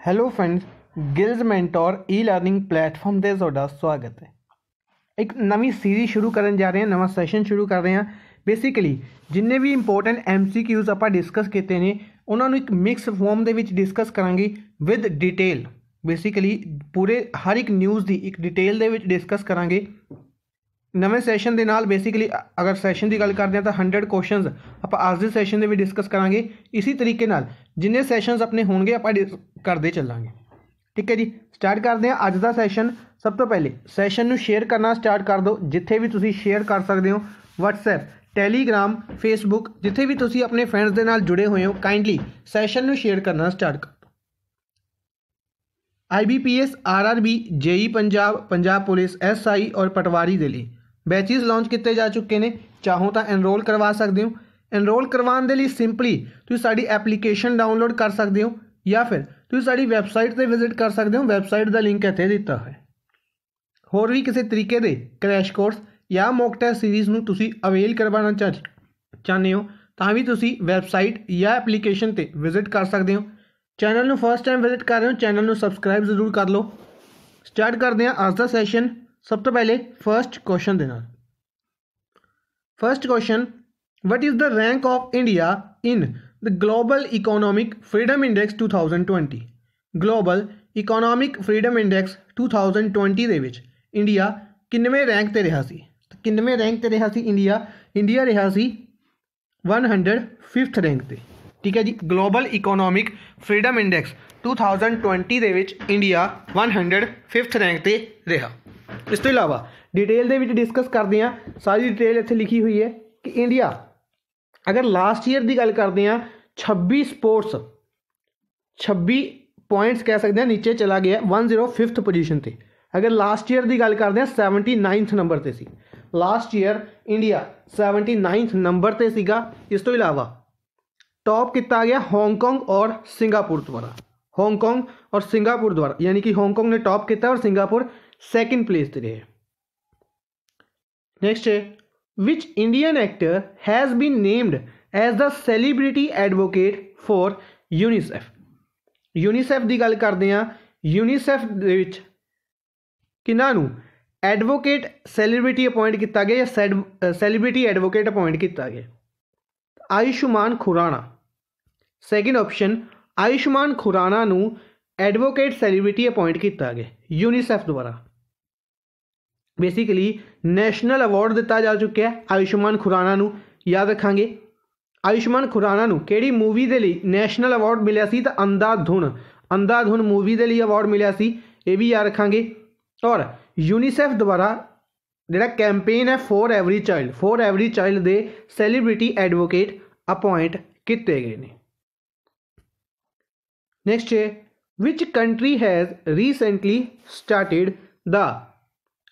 Hello friends, ਗਿਲਜ਼ mentor ਈ learning platform ਤੇ ਤੁਹਾਡਾ ਸਵਾਗਤ ਹੈ। ਇੱਕ ਨਵੀਂ ਸੀਰੀਜ਼ ਸ਼ੁਰੂ ਕਰਨ ਜਾ ਰਹੇ ਹਾਂ, ਨਵਾਂ ਸੈਸ਼ਨ ਸ਼ੁਰੂ ਕਰ ਰਹੇ ਹਾਂ। ਬੇਸਿਕਲੀ ਜਿੰਨੇ ਵੀ ਇੰਪੋਰਟੈਂਟ MCQs ਆਪਾਂ ਡਿਸਕਸ ਕੀਤੇ ਨੇ ਉਹਨਾਂ ਨੂੰ ਇੱਕ ਮਿਕਸ ਫਾਰਮ ਦੇ ਵਿੱਚ ਡਿਸਕਸ ਕਰਾਂਗੇ ਵਿਦ ਡਿਟੇਲ। ਬੇਸਿਕਲੀ ਪੂਰੇ ਹਰ ਇੱਕ ਨਿਊਜ਼ ਦੀ ਇੱਕ ਡਿਟੇਲ ਦੇ ਵਿੱਚ ਡਿਸਕਸ ਕਰਾਂਗੇ ਨਵੇਂ ਸੈਸ਼ਨ ਦੇ ਨਾਲ। ਬੇਸਿਕਲੀ ਅਗਰ ਸੈਸ਼ਨ ਦੀ ਗੱਲ ਕਰਦੇ ਹਾਂ ਤਾਂ 100 ਕੁਐਸਚਨਸ ਆਪਾਂ ਅੱਜ ਦੇ ਸੈਸ਼ਨ ਦੇ ਵਿੱਚ ਡਿਸਕਸ ਕਰਾਂਗੇ। ਇसी ਤਰੀਕੇ ਨਾਲ ਜਿੰਨੇ ਸੈਸ਼ਨਸ ਆਪਣੇ ਹੋਣਗੇ ਆਪਾਂ ਕਰਦੇ ਚੱਲਾਂਗੇ। ਠੀਕ ਹੈ ਜੀ, ਸਟਾਰਟ ਕਰਦੇ ਹਾਂ ਅੱਜ ਦਾ ਸੈਸ਼ਨ। ਸਭ ਤੋਂ ਪਹਿਲੇ ਸੈਸ਼ਨ ਨੂੰ ਸ਼ੇਅਰ ਕਰਨਾ ਸਟਾਰਟ ਕਰ ਦਿਓ। ਜਿੱਥੇ ਵੀ ਤੁਸੀਂ ਸ਼ੇਅਰ ਕਰ ਸਕਦੇ ਹੋ, WhatsApp, ਟੈਲੀਗ੍ਰਾਮ, ਫੇਸਬੁੱਕ, ਜਿੱਥੇ ਵੀ ਤੁਸੀਂ ਆਪਣੇ ਫਰੈਂਡਸ ਦੇ ਨਾਲ ਜੁੜੇ ਹੋਏ ਹੋ, ਕਾਈਂਡਲੀ ਸੈਸ਼ਨ ਨੂੰ ਸ਼ੇਅਰ ਕਰਨਾ ਸਟਾਰਟ ਕਰ ਦਿਓ। IBPS, RRB, JEE Punjab, Punjab police, SI ਔਰ ਪਟਵਾਰੀ ਦੇ ਲਈ ਬੈਚਿਸ ਲਾਂਚ ਕੀਤੇ ਜਾ ਚੁੱਕੇ ਨੇ। ਚਾਹੋ ਤਾਂ ਐਨਰੋਲ ਕਰਵਾ ਸਕਦੇ ਹੋ। ਐਨਰੋਲ ਕਰਵਾਉਣ ਦੇ ਲਈ ਸਿੰਪਲੀ ਤੁਸੀਂ ਸਾਡੀ ਐਪਲੀਕੇਸ਼ਨ ਡਾਊਨਲੋਡ ਕਰ ਸਕਦੇ ਹੋ ਜਾਂ ਫਿਰ ਤੁਸੀਂ ਸਾਡੀ ਵੈਬਸਾਈਟ 'ਤੇ ਵਿਜ਼ਿਟ ਕਰ ਸਕਦੇ ਹੋ। ਵੈਬਸਾਈਟ ਦਾ ਲਿੰਕ ਇੱਥੇ ਦਿੱਤਾ ਹੋਇਆ। ਹੋਰ ਵੀ ਕਿਸੇ ਤਰੀਕੇ ਦੇ ਕਰੈਸ਼ ਕੋਰਸ ਜਾਂ ਮੌਕ ਟੈਸਟ ਸੀਰੀਜ਼ ਨੂੰ ਤੁਸੀਂ ਅਵੇਲ ਕਰਵਾਉਣਾ ਚਾਹੁੰਦੇ ਹੋ ਤਾਂ ਵੀ ਤੁਸੀਂ ਵੈਬਸਾਈਟ ਜਾਂ ਐਪਲੀਕੇਸ਼ਨ 'ਤੇ ਵਿਜ਼ਿਟ ਕਰ ਸਕਦੇ ਹੋ। ਚੈਨਲ ਨੂੰ ਫਸਟ ਟਾਈਮ ਵਿਜ਼ਿਟ ਕਰ ਰਹੇ ਹੋ, ਚੈਨਲ ਨੂੰ ਸਬਸਕ੍ਰਾਈਬ ਜ਼ਰੂਰ ਕਰ ਲਓ। ਸਟਾਰਟ ਕਰਦੇ ਹਾਂ ਅੱਜ ਦਾ ਸੈਸ਼ਨ। ਸਭ ਤੋਂ ਪਹਿਲੇ ਫਸਟ ਕੁਐਸਚਨ ਦੇ ਨਾਲ। First question, what is the rank of India in the Global Economic Freedom Index 2020? Global Economic Freedom Index 2020 ਦੇ ਵਿੱਚ ਇੰਡੀਆ ਕਿੰਨਵੇਂ ਰੈਂਕ ਤੇ ਰਿਹਾ ਸੀ? ਕਿੰਨਵੇਂ ਰੈਂਕ ਤੇ ਰਿਹਾ ਸੀ ਇੰਡੀਆ? ਇੰਡੀਆ ਰਿਹਾ ਸੀ 105th ਰੈਂਕ ਤੇ। ਠੀਕ ਹੈ ਜੀ, ਗਲੋਬਲ ਇਕੋਨੋਮਿਕ ਫਰੀडम ਇੰਡੈਕਸ 2020 ਦੇ ਵਿੱਚ ਇੰਡੀਆ 105th ਰੈਂਕ ਤੇ ਰਿਹਾ। ਇਸ ਤੋਂ ਇਲਾਵਾ ਡਿਟੇਲ ਦੇ ਵਿੱਚ ਡਿਸਕਸ ਕਰਦੇ ਹਾਂ। ਸਾਰੀ ਡਿਟੇਲ ਇੱਥੇ ਲਿਖੀ ਹੋਈ ਹੈ ਕਿ ਇੰਡੀਆ ਅਗਰ ਲਾਸਟ ਈਅਰ ਦੀ ਗੱਲ ਕਰਦੇ ਹਾਂ 26 ਸਪੋਰਟਸ 26 ਪੁਆਇੰਟਸ ਕਹਿ ਸਕਦੇ ਹਾਂ ਨੀਚੇ ਚਲਾ ਗਿਆ 105th ਪੋਜੀਸ਼ਨ ਤੇ। ਅਗਰ ਲਾਸਟ ਈਅਰ ਦੀ ਗੱਲ ਕਰਦੇ ਹਾਂ 79th ਨੰਬਰ ਤੇ ਸੀ। Last year India 79th number ਤੇ ਸੀਗਾ। ਇਸ ਤੋਂ ਇਲਾਵਾ टॉप किया गया हांगकांग और सिंगापुर द्वारा। हांगकांग और सिंगापुर द्वारा, यानी कि हांगकांग ने टॉप किया और सिंगापुर सेकंड प्लेस पे रहे। नेक्स्ट है, which Indian actor has been named as the celebrity advocate for UNICEF? UNICEF की गल करते हैं। यूनीसेफ दे विच किन्हां नूं एडवोकेट सैलीब्रिटी अपॉइंट किया गया या सैलीब्रिटी एडवोकेट अपॉइंट किया गया? आयुष्मान खुराना। सैकेंड ऑप्शन, आयुष्मान खुराना नूं एडवोकेट सैलीब्रिटी अपॉइंट किया गया यूनीसेफ द्वारा। बेसिकली नैशनल अवार्ड दिता जा चुका है आयुष्मान खुराना नूं। याद रखांगे आयुष्मान खुराना नूं किहड़ी मूवी दे लई नैशनल अवार्ड मिलिया सी? तां अंधाधुन, अंधाधुन मूवी दे लई अवार्ड मिलिया सी, ये भी याद रखांगे। और यूनीसेफ द्वारा जिहड़ा कैंपेन है फॉर एवरी चाइल्ड दे सैलीब्रिटी एडवोकेट अपॉइंट किए गए ने। नेक्स्ट है, which country has recently started the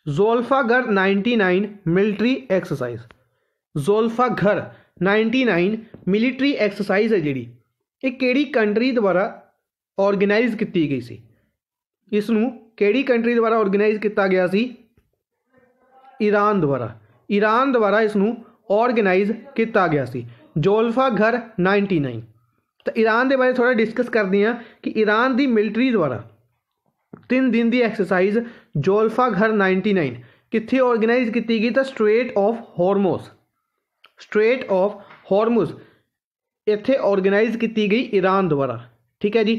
Zolfaghar 99 military exercise? Zolfaghar 99 military exercise है जिहड़ी ये किहड़ी कंट्री द्वारा ऑर्गेनाइज की गई सी? इसनूं किहड़ी कंट्री द्वारा ऑर्गेनाइज किया गया सी? ईरान द्वारा। ईरान द्वारा इसनूं ऑर्गेनाइज किया गया सी ज़ोल्फ़ाघर 99। तो ईरान के बारे थोड़ा डिस्कस करते हैं कि ईरान की मिलिट्री द्वारा 3 दिन की एक्सरसाइज ज़ोल्फ़ाघर 99 कित्थे ऑर्गेनाइज की गई? तो स्ट्रेट ऑफ हॉर्मुज़ इत्थे ऑर्गेनाइज की गई ईरान द्वारा। ठीक है जी।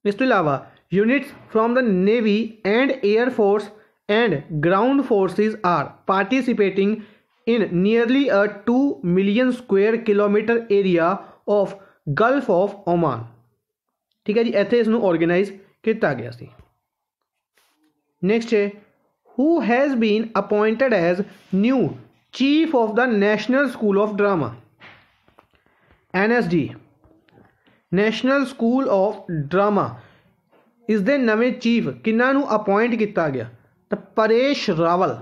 इस तो इलावा units from the navy and air force and ground forces are participating in nearly a 2 million square kilometer area of Gulf of Oman। ठीक है जी, इत्थे इसनूं ऑर्गेनाइज किया गया सी। नेक्स्ट है, who has been appointed as new chief of the National School of Drama? NSD, National School of Drama, इस दे नवे chief किन्हां नूं अपॉइंट किया गया? तो परेश रावल।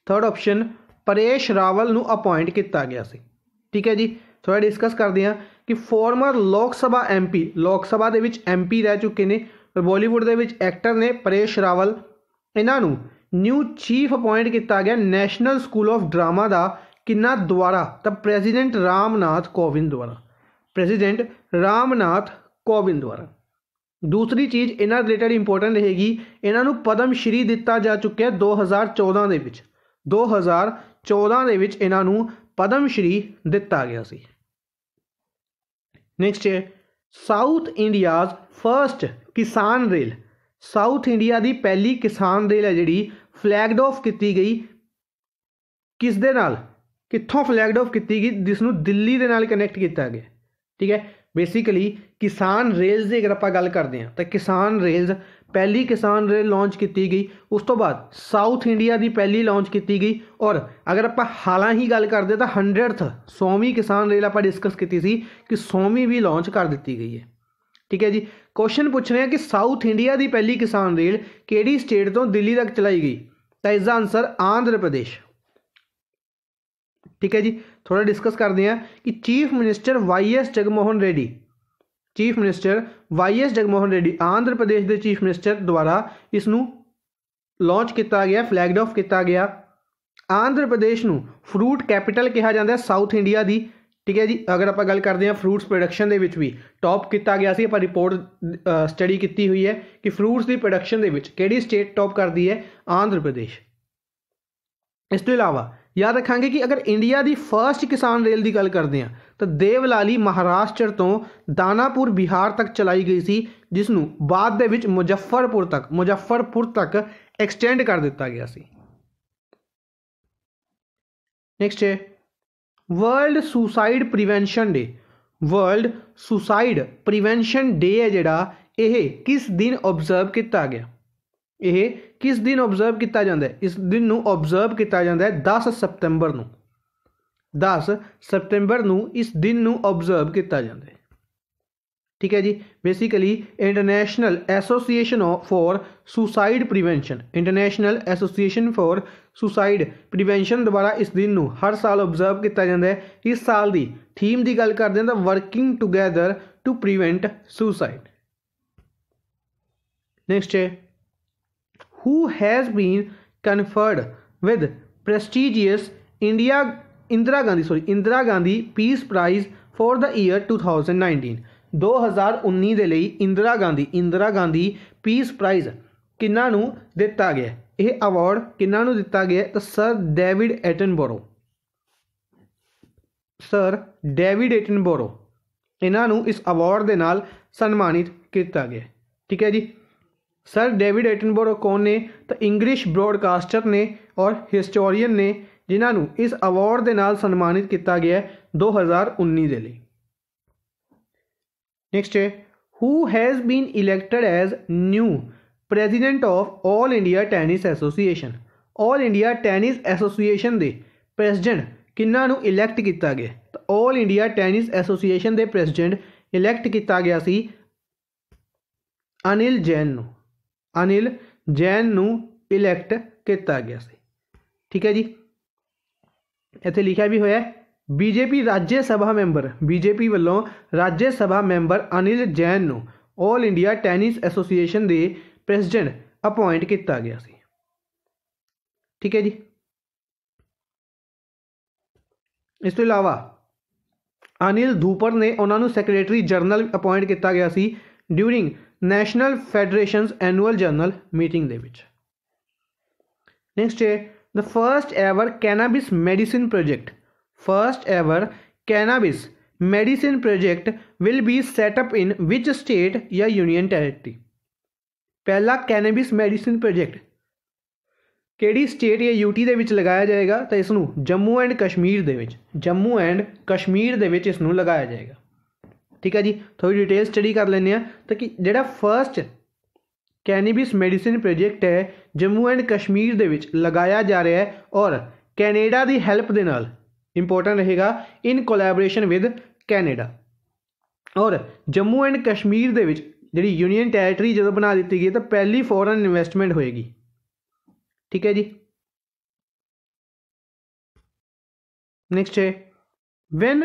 थर्ड ऑप्शन, परेश रावल नूं अपॉइंट किया गया सी। ठीक है जी, थोड़ा डिस्कस करते हैं कि फॉर्मर लोक सभा MP, लोक सभा दे विच MP रह चुके ने और बॉलीवुड दे विच एक्टर ने परेश रावल। इन्हां नूं न्यू चीफ अपॉइंट किया गया नैशनल स्कूल ऑफ ड्रामा का किन्हां द्वारा? तो प्रेजिडेंट रामनाथ कोविंद द्वारा। प्रेजिडेंट रामनाथ कोविंद द्वारा। दूसरी चीज़ इन्हां रिलेटेड इंपोर्टेंट रहेगी, इन्हां नूं पद्म श्री दिता जा चुक्या 2014 ਦੇ ਵਿੱਚ 2014 ਦੇ ਵਿੱਚ इन्हां नूं पद्म श्री दिता गया सी। नैक्सट है साउथ इंडियाज फर्स्ट किसान रेल। साउथ इंडिया की पहली किसान रेल है जिहड़ी फ्लैगड ऑफ की गई किस दे नाल, कित्थों फ्लैगड ऑफ की गई, जिसनूं दिल्ली दे नाल कनैक्ट किया गया। ठीक है, बेसिकली किसान रेल्स की अगर आप गल करते हैं तो किसान रेल्स पहली किसान रेल लॉन्च की गई, उस तो बाद साउथ इंडिया की पहली लॉन्च की गई। और अगर आप हालां ही गल करते तो 100th 100वीं किसान रेल आप डिस्कस की सी कि 100वीं भी लॉन्च कर दी गई है। ठीक है जी, क्वेश्चन पूछ रहे हैं कि साउथ इंडिया की पहली किसान रेल किहड़ी स्टेट तो दिल्ली तक चलाई गई, तो इसका आंसर आंध्र प्रदेश। ठीक है जी, थोड़ा डिस्कस करते हैं कि chief minister YS Jaganmohan Reddy, chief minister YS Jaganmohan Reddy Andhra Pradesh के चीफ मिनिस्टर द्वारा इसनूं लॉन्च किया गया, फ्लैगड ऑफ किया गया। आंध्र प्रदेश नूं फ्रूट कैपिटल कहा जाता है साउथ इंडिया की। ठीक है जी, अगर आप गल करते हैं फ्रूट्स प्रोडक्शन के भी टॉप किया गया सी, रिपोर्ट स्टडी की हुई है कि फ्रूट्स की प्रोडक्शन के स्टेट टॉप करती है, आंध्र प्रदेश। इस तो इलावा याद रखांगे कि अगर इंडिया की फर्स्ट किसान रेल की गल करते हैं तो देवलाली महाराष्ट्र तो दानापुर बिहार तक चलाई गई सी, जिसनों बाद दे विच मुजफ्फरपुर तक एक्सटेंड कर दिता गया सी। नेक्स्ट है world suicide prevention day. World suicide prevention day है जिहड़ा यह किस दिन ऑब्जर्व किया गया, यह किस दिन ऑब्जर्व किया जाता है, इस दिन नूं ऑब्जर्व किया जाता है 10 सितंबर नूं, 10 सितंबर नूं इस दिन नूं ऑब्जर्व किया जाता है। ठीक है जी, basically international association for suicide prevention, international association for suicide prevention द्वारा इस दिन नूं हर साल ऑब्जर्व किया जाता है। इस साल की थीम की गल करते हैं तो working together to prevent suicide. Next है who has been conferred with prestigious Indira Gandhi Peace Prize for the year 2019। 2019 ਦੇ ਲਈ इंदिरा गांधी पीस प्राइज़ किन्हां नूं दिता गया, यह अवार्ड किन्हां नूं दिता गया तो सर डेविड एटनबरो इन्हां नूं इस अवार्ड के नाल सन्मानित किया गया। ठीक है जी, सर डेविड एटनबरो कौन ने तो इंग्लिश ब्रॉडकास्टर ने और हिस्टोरीयन ने, जिन्होंने इस अवार्ड के नाल सन्मानित किया गया 2019 के लिए। नेक्स्ट है who has been elected as new president of all India tennis association. All India tennis association के प्रेजिडेंट किन्हां नूं इलैक्ट किया गया तो ऑल इंडिया टैनिस एसोसीएशन के प्रेजिडेंट इलैक्ट किया गया सी अनिल जैन नूं इलैक्ट किया गया सी। ठीक है जी, इत्थे लिखा भी होया बीजेपी राज्य सभा मैंबर, बीजेपी वालों राज्य सभा मैंबर अनिल जैन नूं ऑल इंडिया टैनिस एसोसीएशन के प्रेजिडेंट अपॉइंट किया गया सी। ठीक है जी, इस तो इलावा अनिल धूपर ने उन्होंने सैक्रटरी जनरल अपॉइंट किया गया सी during national federation annual general meeting दे विच। नेक्स्ट है the first ever cannabis medicine project. First ever cannabis medicine project will be set up in which state या यूनियन टैरेटरी। पहला कैनाबिस मेडिसिन प्रोजेक्ट किहड़ी state या यूटी दे विच लगाया जाएगा तो इसनूं जम्मू एंड कश्मीर दे विच इसनूं लगाया जाएगा। ठीक है जी, थोड़ी डिटेल स्टडी कर लें तो कि जिहड़ा फर्स्ट कैनाबिस मेडिसिन प्रोजेक्ट है जम्मू एंड कश्मीर दे विच लगाया जा रहा है और कैनेडा की हैल्प दे नाल, इंपोर्टेंट रहेगा इन कोलैबोरेशन विद कैनेडा। और जम्मू एंड कश्मीर दे विच जिहड़ी यूनियन टैरेटरी जो बना दी गई तो पहली फॉरन इन्वेस्टमेंट होएगी। ठीक है जी, नेक्स्ट है when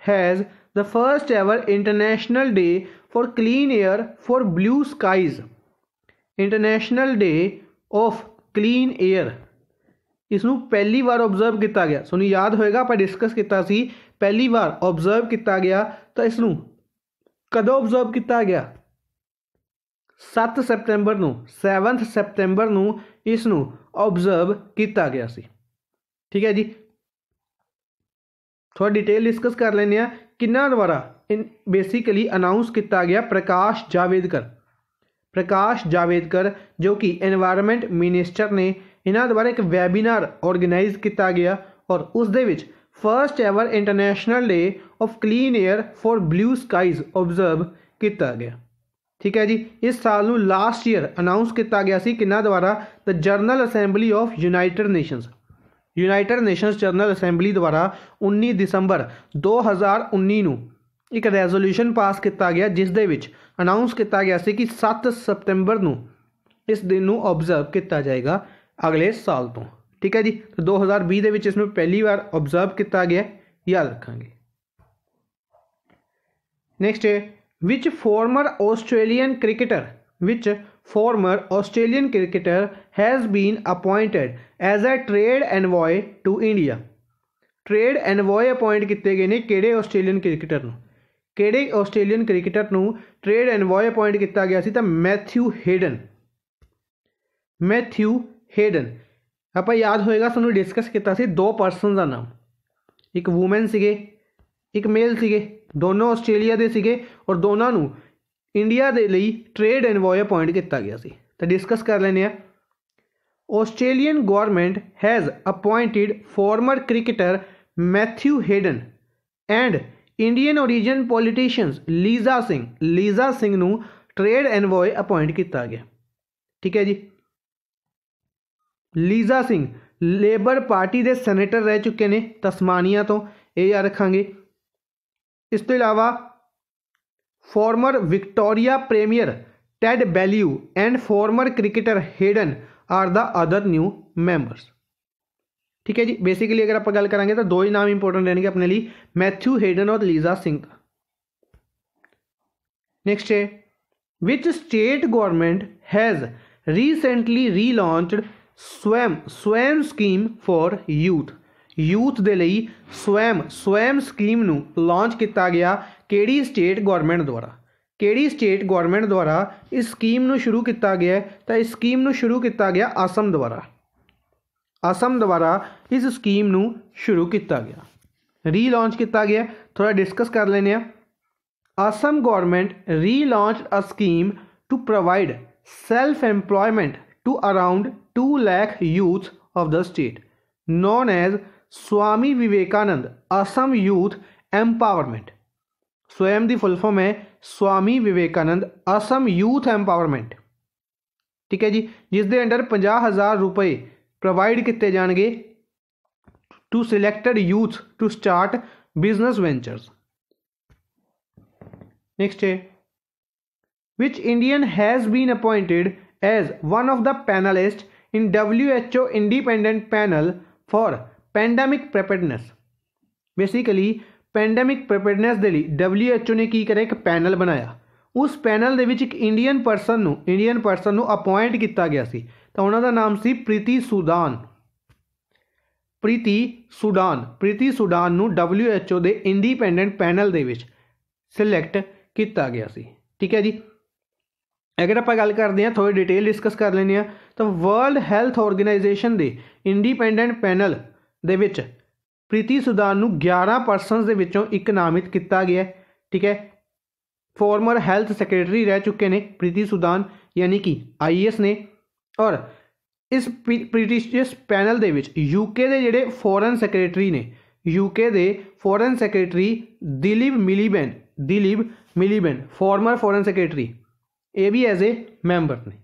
has the first ever international day for clean air for blue skies. International day of clean air इसनूं पहली बार ऑब्जर्व किया गया, सुनी याद होएगा आप डिस्कस किया सी, पहली बार ऑब्जर्व किया गया तो इसनूं कदों ऑब्जर्व किया गया 7 सैप्टेंबर नूं 7 सैप्टेंबर नूं इस नूं ऑब्जर्व किया गया सी। ठीक है जी, थोड़ा डिटेल डिस्कस कर लेने आ किन्ना द्वारा बेसिकली अनाउंस किया गया। प्रकाश जावेदकर जो कि एनवायरनमेंट मिनिस्टर ने, इन्हां द्वारा एक वैबीनार ऑर्गेनाइज किया गया और उस दे विच first ever international day of clean air for blue skies observe किया गया। ठीक है जी, इस साल नूं लास्ट ईयर अनाउंस किया गया सी किन्ना द्वारा the general assembly of United Nations general assembly द्वारा 19 दिसंबर 2019 नूं एक रेजोल्यूशन पास किया गया जिस दे विच अनाउंस किया गया सी कि 7 सतंबर नूं इस दिन नूं ऑब्जर्व किया जाएगा अगले साल तो। ठीक है जी, तो 2020 दे विच इसनूं पहली बार ऑब्जर्व किया गया, याद रखांगे। नेक्स्ट है which former Australian cricketer has been appointed as a trade envoy to India. Trade envoy appoint किए गए ने किहड़े ऑस्ट्रेलियन क्रिकेटर नूं ट्रेड एनवॉय अपॉइंट किया गया सी तां मैथ्यू हेडन आप याद होएगा सानूं डिस्कस किया सी 2 परसन का नाम, एक वूमेन सीगे एक मेल सीगे, दोनों ऑस्ट्रेलिया के सीगे और दोनों नूं इंडिया के लिए ट्रेड एनवॉय अपॉइंट किया गया सी। तो डिस्कस कर लेने। Australian government has appointed farmer cricketer Matthew Hayden and Indian origin politicians Lisa Singh नूं ट्रेड एनवॉय अपॉइंट किया गया। ठीक है जी, लीजा सिंह लेबर पार्टी के सैनेटर रह चुके हैं तस्मानिया तो, ये याद रखांगे। इस तो इलावा former Victoria premier Ted Baillieu and former cricketer Hayden are the other new members. ठीक है जी, बेसिकली अगर आप गल करांगे तो 2 ही नाम इंपोर्टेंट रहेंगे अपने लिए, मैथ्यू हेडन और लीजा सिंह। नेक्स्ट है which state government has recently relaunched स्वयं स्कीम फॉर यूथ दे लई स्वयं स्कीम नूं लॉन्च किया गया किहड़ी स्टेट गवर्नमेंट द्वारा इस स्कीम नूं शुरू किया गया। तो इस स्कीम नूं शुरू किया गया असम द्वारा इस स्कीम नूं शुरू किया गया, रीलॉन्च किया गया। थोड़ा डिस्कस कर लेने। Assam government relaunch a scheme to provide self employment to around 2 lakh youth of the state known as Swami Vivekananda Assam youth empowerment. Swayam की फुल फॉर्म है स्वामी विवेकानंद असम यूथ एम्पावरमेंट। ठीक है जी, जिस दे अंडर 50,000 रुपये प्रोवाइड किए जाएंगे to selected youth to start business ventures. Next है which Indian has been appointed as one of the panellist in WHO independent panel for pandemic preparedness. Basically pandemic preparedness के लिए WHO ने की करा एक पैनल बनाया, उस पैनल के एक इंडियन परसन नूं अपॉइंट किया गया सी। तो उन्हों का नाम सी प्रीति सुडान नूं WHO के इंडिपेंडेंट पैनल के विच सिलैक्ट किया गया सी। ठीक है जी, अगर आप गल करते हैं थोड़ी डिटेल डिस्कस कर लेने। तो वर्ल्ड हैल्थ ऑर्गेनाइजेशन के इंडिपेंडेंट पैनल दे विच प्रीति सुडान नूं 11 परसनस दे विचों एक नामित किया गया। ठीक है, फॉर्मर हैल्थ सैक्रटरी रह चुके हैं प्रीति सुडान यानी कि IAS ने। और इस प्रीटिश पैनल दे विच UK के जिहड़े फॉरन सैक्रटरी ने, UK के फॉरन सैक्रटरी दिलीप मिलीबैन फॉर्मर फॉरन सैक्रटरी, ये भी एज ए मैंबर ने।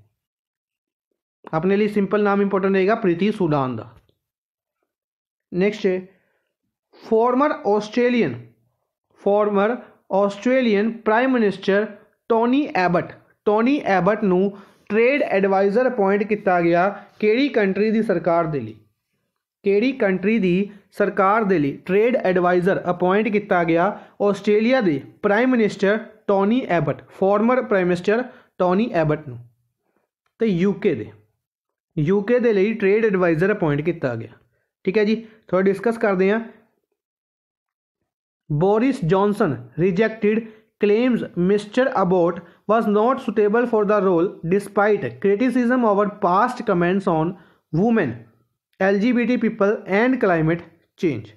अपने लिए सिंपल नाम इंपोर्टेंट रहेगा प्रीति सुडान का। नेक्स्ट है farmer Australian prime minister Tony Abbott नूं ट्रेड एडवाइजर अपॉइंट किया गया किहड़ी कंट्री की सरकार दे लई ट्रेड एडवाइजर अपॉइंट किया गया ऑस्ट्रेलिया के prime minister Tony Abbott, farmer prime minister Tony Abbott नूं। तो यूके दे लई ट्रेड एडवाइजर अपॉइंट किया गया। ठीक है जी, थोड़ा डिस्कस करते हैं। Boris Johnson rejected claims Mr. Abbott was not suitable for the role despite criticism over past comments on women, LGBT people, and climate change.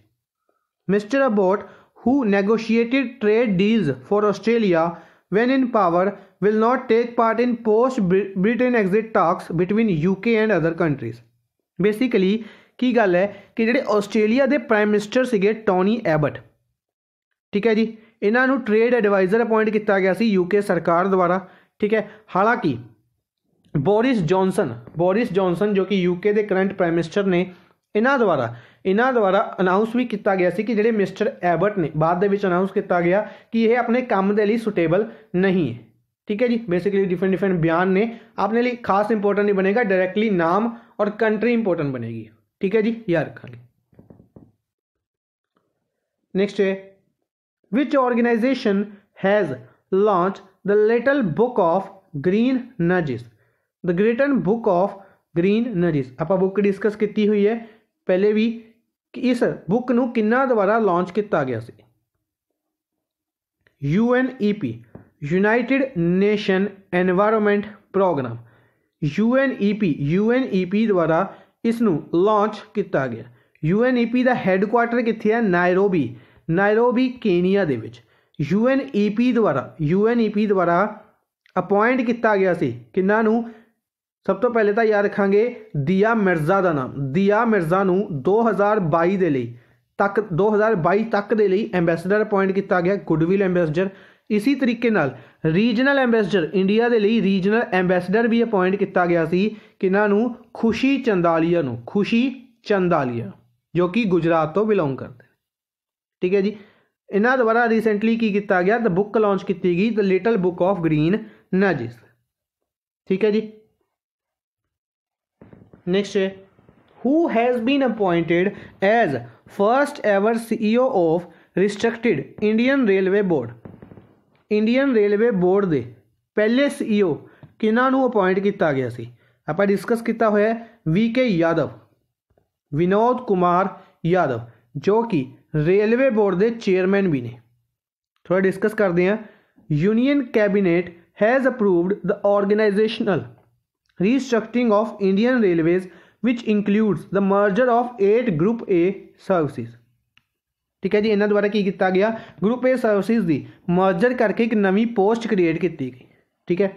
Mr. Abbott, who negotiated trade deals for Australia when in power, will not take part in post-Britain exit talks between UK and other countries. Basically ਕੀ ਗੱਲ ਹੈ ਕਿ ਜਿਹੜੇ Australia ਦੇ prime minister ਸੀਗੇ Tony Abbott, ਠੀਕ ਹੈ ਜੀ, ਇਹਨਾਂ ਨੂੰ ਟ੍ਰੇਡ ਐਡਵਾਈਜ਼ਰ ਅਪਾਇੰਟ ਕੀਤਾ ਗਿਆ ਸੀ UK ਸਰਕਾਰ ਦੁਆਰਾ, ਠੀਕ ਹੈ। ਹਾਲਾਂਕਿ ਬੋਰਿਸ ਜੌਨਸਨ ਜੋ ਕਿ UK ਦੇ ਕਰੰਟ ਪ੍ਰਾਈਮ ਮਿਨਿਸਟਰ ਨੇ, ਇਹਨਾਂ ਦੁਆਰਾ ਅਨਾਊਂਸ ਵੀ ਕੀਤਾ ਗਿਆ ਸੀ ਕਿ ਜਿਹੜੇ ਮਿਸਟਰ ਐਬਟ ਨੇ, ਬਾਅਦ ਦੇ ਵਿੱਚ ਅਨਾਊਂਸ ਕੀਤਾ ਗਿਆ ਕਿ ਇਹ ਆਪਣੇ ਕੰਮ ਦੇ ਲਈ ਸੁਟੇਬਲ ਨਹੀਂ ਹੈ, ठीक है जी। बेसिकली डिफरेंट बयान ने अपने लिए खास इंपॉर्टेंट नहीं बनेगा, डायरेक्टली नाम और कंट्री इंपॉर्टेंट बनेगी, ठीक है जी, याद रखेंगे। नेक्स्ट है which organisation has launch the little book of green nudges. The great book of green nudges आप बुक डिस्कस की हुई है पहले भी कि इस बुक नूं किन्ना द्वारा लॉन्च किया गया सी। UNEP united nation environment programme, UNEP द्वारा इसनूं लॉन्च किया गया। UNEP का हैडकुआटर कित्थे है? नायरोबी केनिया दे विच। UNEP द्वारा अपॉइंट किया गया सी किन्ना नूं? सब तो पहले तो याद रखांगे दिया मिर्जा का नाम। दिया मिर्जा नूं 2022 तक दे लई एंबेसडर अपॉइंट किया गया, गुडविल एंबेसडर। इसी तरीके नाल रीजनल एंबेसडर इंडिया के लिए रीजनल एंबेसडर भी अपॉइंट किया गया सी किन्हां नूं? खुशी चंदालिया जो कि गुजरात तो बिलोंग करते हैं, ठीक है जी। इन्हां द्वारा रिसेंटली की किया गया? द बुक लॉन्च की गई the little book of green nudges, ठीक है जी। नेक्स्ट है who has been appointed as first ever CEO of restricted Indian railway board. Indian railway board के पहले CEO किन्हां नूं अपॉइंट किया गया सी? आपां डिस्कस किया होया VK यादव, विनोद कुमार यादव, जो कि रेलवे बोर्ड के चेयरमैन भी ने। थोड़ा डिस्कस करते हैं। Union cabinet has approved the organisational restructuring of Indian railways which includes the merger of 8 group A services, ठीक है जी। इन्होंने द्वारा की किया गया? ग्रुप A सर्विसेज की मर्जर करके एक नवी पोस्ट क्रिएट की गई, ठीक है।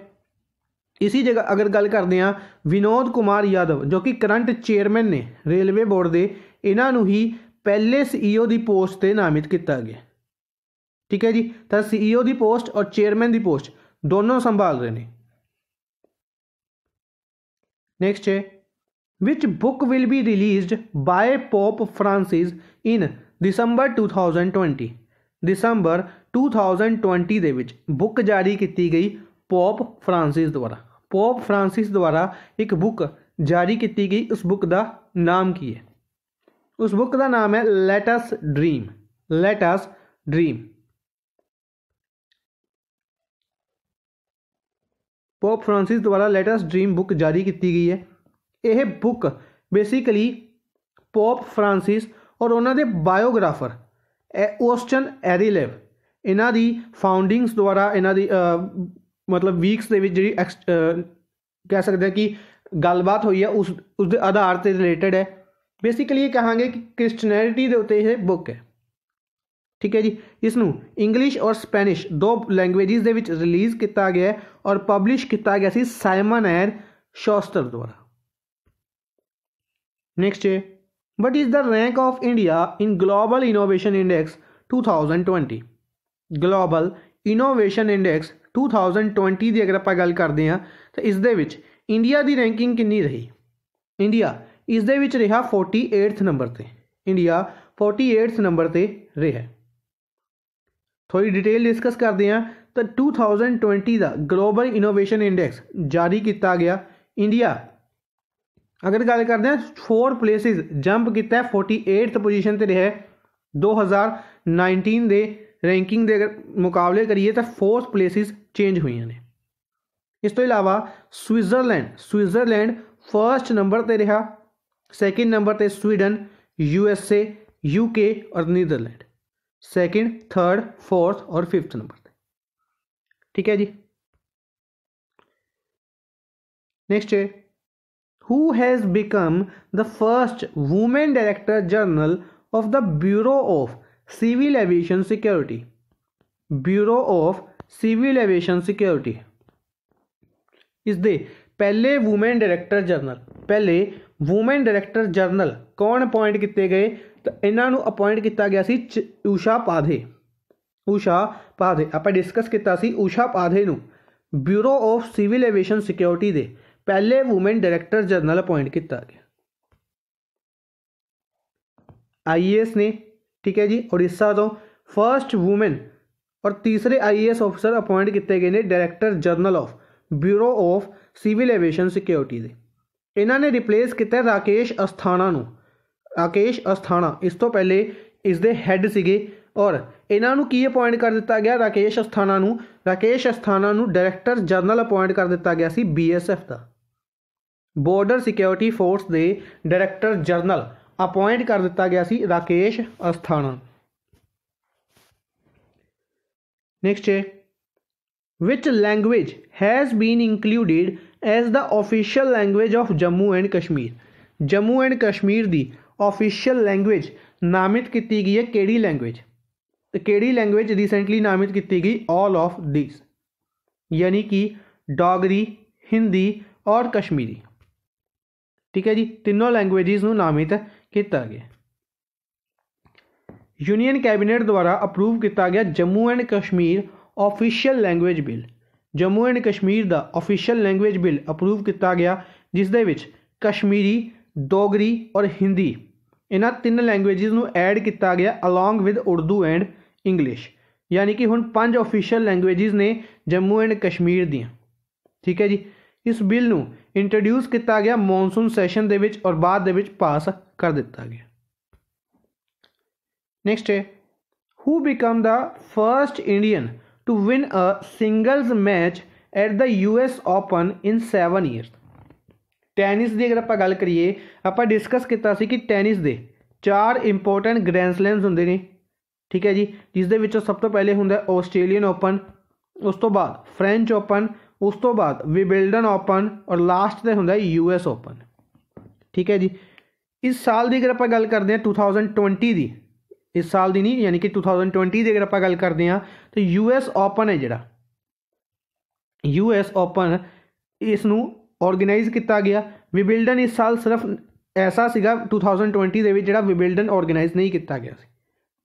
इसी जगह अगर गल करते हैं विनोद कुमार यादव जो कि करंट चेयरमैन ने रेलवे बोर्ड के, इन्हों ही पहले CEO की पोस्ट से नामित किया गया, ठीक है जी। तो CEO की पोस्ट और चेयरमैन की पोस्ट दोनों संभाल रहे हैं। नेक्स्ट है which book will be released by pope Francis in December 2020। December 2020 they which book जारी की गई पोप फ्रांसिस द्वारा। पोप फ्रांसिस द्वारा एक बुक जारी की गई। उस बुक का नाम की है? उस बुक का नाम है let us dream. Pope Francis द्वारा लेट अस ड्रीम बुक जारी की गई है। यह बुक बेसिकली पोप फ्रांसिस और उन्होंने बायोग्राफर ऑस्टन एरिलेव इन्हां दी फाउंडिंग्स द्वारा इन्हां दी मतलब वीक्स दे विच जिहड़ी कह सकते हैं कि गलबात हुई है उसके आधार से रिलेटेड है। बेसिकली ये कहांगे कि क्रिश्चियनिटी के उत्ते यह बुक है, ठीक है जी। इसनूं इंग्लिश और स्पैनिश 2 लैंग्वेजेस दे विच रिलीज़ किया गया है और पब्लिश किया गया सी साइमन एंड शॉस्टर द्वारा। नेक्स्ट है what is the rank of India in global innovation index 2020। Global innovation index 2020 की अगर आप गल करते हैं तो इस दे विच इंडिया की रैंकिंग कितनी रही? इंडिया इस दे विच रहा 48 नंबर पर। इंडिया 48 नंबर पर रहा। थोड़ी डिटेल डिस्कस करते हैं तो 2020 का ग्लोबल इनोवेशन इंडेक्स जारी किया गया। इंडिया अगर गल करते हैं 4 प्लेसिस जंप किया, 48th पोजीशन पर रहा। 2019 के रैंकिंग के अगर मुकाबले करिए तो 4 प्लेसिस चेंज हुई ने। इस तो इलावा स्विट्जरलैंड फर्स्ट नंबर पर रहा। सैकेंड नंबर पर स्वीडन, USA, UK और नीदरलैंड 2nd, 3rd, 4th और 5th नंबर पर। ठीक है जी। नेक्स्ट है, who has become the first women director general of the bureau of civil aviation security. Bureau of civil aviation security इस दे पहले वूमेन डायरैक्टर जनरल, पहले वूमेन डायरैक्टर जनरल कौन अपॉइंट किए गए? तो इन्हों अपॉइंट किया गया सी उषा पाधे। उषा पाधे आप डिस्कस किया सी उषा पाधे नूं bureau of civil aviation security दे पहले वूमेन डायरैक्टर जनरल अपॉइंट किया गया। IAS ने, ठीक है जी, उड़ीसा तो फर्स्ट वूमेन और तीसरे IAS ऑफिसर अपॉइंट किए गए ने director general of bureau of civil aviation security दे। इन्होंने रिप्लेस किया राकेश अस्थाना नूं। राकेश अस्थाना इस तो पहले इस दे हैड सीगे और इन्हों की अपॉइंट कर दिता गया राकेश अस्थाना नूं। राकेश अस्थाना नूं डायरैक्टर जनरल अपॉइंट कर दिता गया सी BSF का, बॉर्डर सिक्योरिटी फोर्स के डायरैक्टर जनरल अपॉइंट कर दिता गया सी राकेश अस्थाना। नेक्स्ट है, which language has been included as the official language of Jammu and Kashmir. Jammu and Kashmir की ऑफिशियल लैंग्वेज नामित की गई है केड़ी लैंग्वेज? तो केड़ी लैंग्वेज रिसेंटली नामित की गई? ऑल ऑफ दिस, यानी कि डोगरी, हिंदी और कश्मीरी, ठीक है जी, तीनों लैंग्वेजेस नूं नामित किया गया। यूनियन कैबिनेट द्वारा अप्रूव किया गया Jammu and Kashmir official language bill. Jammu and Kashmir का ऑफिशियल लैंग्वेज बिल अप्रूव किया गया जिस दे विच कश्मीरी, डोगरी और हिंदी इन्हां तीन लैंग्वेजेस नूं ऐड किया गया along with Urdu and English, यानी कि हुण 5 ऑफिशियल लैंग्वेजेस ने जम्मू एंड कश्मीर दियां, ठीक है जी। इस बिल नूं इंट्रोड्यूस किया गया मॉनसून सैशन दे विच और बाद दे विच पास कर दिता गया। नेक्स्ट है, who become the first Indian to win a singles match at the US open in 7 years. Tennis की अगर आप गल करिए, आप डिस्कस किया कि टैनिस के 4 इंपोर्टेंट ग्रैंड स्लैम्स होंगे ने, ठीक है जी, जिस दे विचों सब तो पहले होंगे ऑस्ट्रेलियन ओपन, उस तो बाद फ्रेंच ओपन, उस तो बाद विबिल्डन ओपन और लास्ट से होंगे US ओपन, ठीक है जी। इस साल की अगर आप गल करते हैं 2020 की, इस साल की नहीं यानी कि 2020 की अगर आप गल करते हैं तो US ओपन है जिहड़ा US ओपन इसनूं ऑर्गेनाइज किया गया। विबिल्डन इस साल सिर्फ ऐसा सीगा 2020 दे विच जिहड़ा विबिल्डन ऑर्गेनाइज नहीं किया गया सी,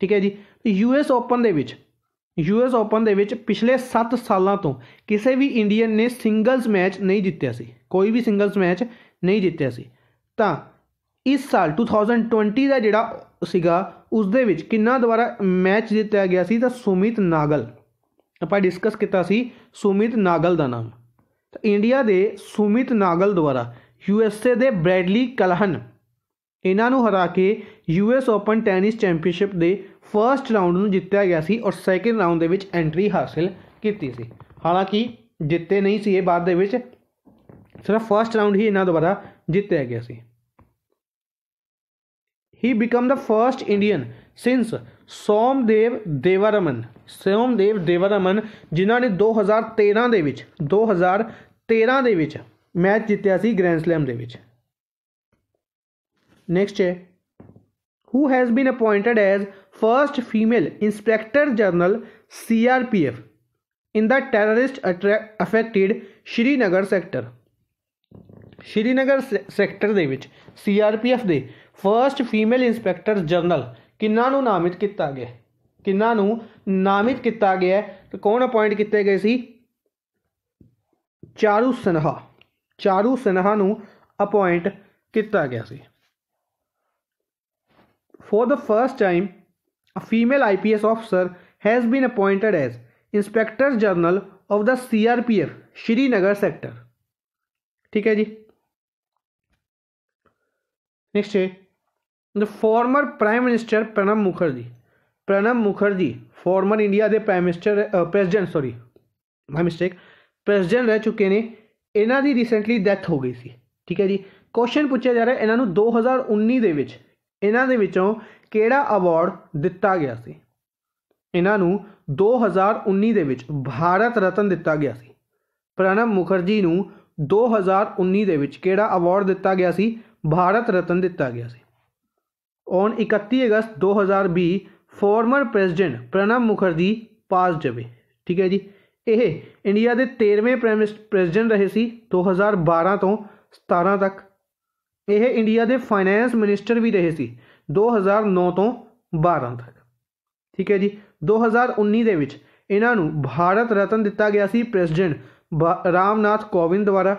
ठीक है जी। US ओपन दे विच US ओपन दे विच पिछले 7 सालों तो किसी भी इंडियन ने सिंगल्स मैच नहीं जितया सी, कोई भी सिंगल्स मैच नहीं जितया सी। तो इस साल 2020 का जिहड़ा सीगा उस दे विच किन्ना द्वारा मैच जितया गया सी? तो सुमित नागल, आप डिस्कस किया सी सुमित नागल का नाम। तो इंडिया के सुमित नागल द्वारा USA के ब्रैडली कलहन इन्हों हरा के US ओपन टैनिस चैंपीयनशिप के फर्स्ट राउंड में जितया गया सी और सैकेंड राउंड के एंट्री हासिल की सी। हालांकि जिते नहीं सी बाद दे विच, सिर्फ फर्स्ट राउंड ही इन्हों द्वारा जितया गया सी। He become the first Indian since Somdev देवरमन, Somdev देवरमन जिन्हों ने 2013 दे विच मैच जितया सी ग्रैंड स्लैम दे विच। नेक्स्ट है, who has been appointed as first female inspector general CRPF in the terrorist affected Srinagar sector. Srinagar sector दे विच CRPF दे फर्स्ट फीमेल इंस्पैक्टर जनरल किन्हों नामित किया गया? किन्हों नामित किया गया? तो कौन अपॉइंट किए गए सी? चारू सिन्हा। चारू सिन्हा नूं अपॉइंट किया गया सी। For the first time a female IPS officer has been appointed as inspector general of the CRPF Srinagar sector, ठीक है जी। नेक्स्ट है, the former prime minister Pranab Mukherjee. Pranab Mukherjee former India के प्राइम मिनिस्टर प्रेजिडेंट रह चुके हैं। इन्हों की रिसेंटली डैथ हो गई सी, ठीक है जी। क्वेश्चन पूछा जा रहा है इन्हों 2019 दे विच इन्हां दे विचों किहड़ा अवार्ड दिता गया सी? ਇਹਨਾਂ ਨੂੰ 2019 ਦੇ ਵਿੱਚ ਭਾਰਤ ਰਤਨ ਦਿੱਤਾ ਗਿਆ ਸੀ। ਪ੍ਰਣਬ ਮੁਖਰਜੀ ਨੂੰ 2019 ਦੇ ਵਿੱਚ ਕਿਹੜਾ ਅਵਾਰਡ ਦਿੱਤਾ ਗਿਆ ਸੀ? ਭਾਰਤ ਰਤਨ ਦਿੱਤਾ ਗਿਆ ਸੀ। On 31 August 2020 former president Pranab Mukherjee passed away. ਠੀਕ ਹੈ ਜੀ। ਇਹ ਇੰਡੀਆ ਦੇ 13ਵੇਂ ਪ੍ਰੈਜ਼ੀਡੈਂਟ ਰਹੇ ਸੀ 2012 ਤੋਂ 17 ਤੱਕ। ਇਹ ਇੰਡੀਆ ਦੇ ਫਾਈਨੈਂਸ ਮਿਨਿਸਟਰ ਵੀ ਰਹੇ ਸੀ 2009 ਤੋਂ 12 ਤੱਕ। ਠੀਕ ਹੈ ਜੀ। 2019 ਦੇ ਵਿੱਚ ਇਹਨਾਂ ਨੂੰ ਭਾਰਤ ਰਤਨ ਦਿੱਤਾ ਗਿਆ ਸੀ ਪ੍ਰੈਜ਼ੀਡੈਂਟ ਰਾਮਨਾਥ ਕੋਵਿੰਦ ਦੁਆਰਾ।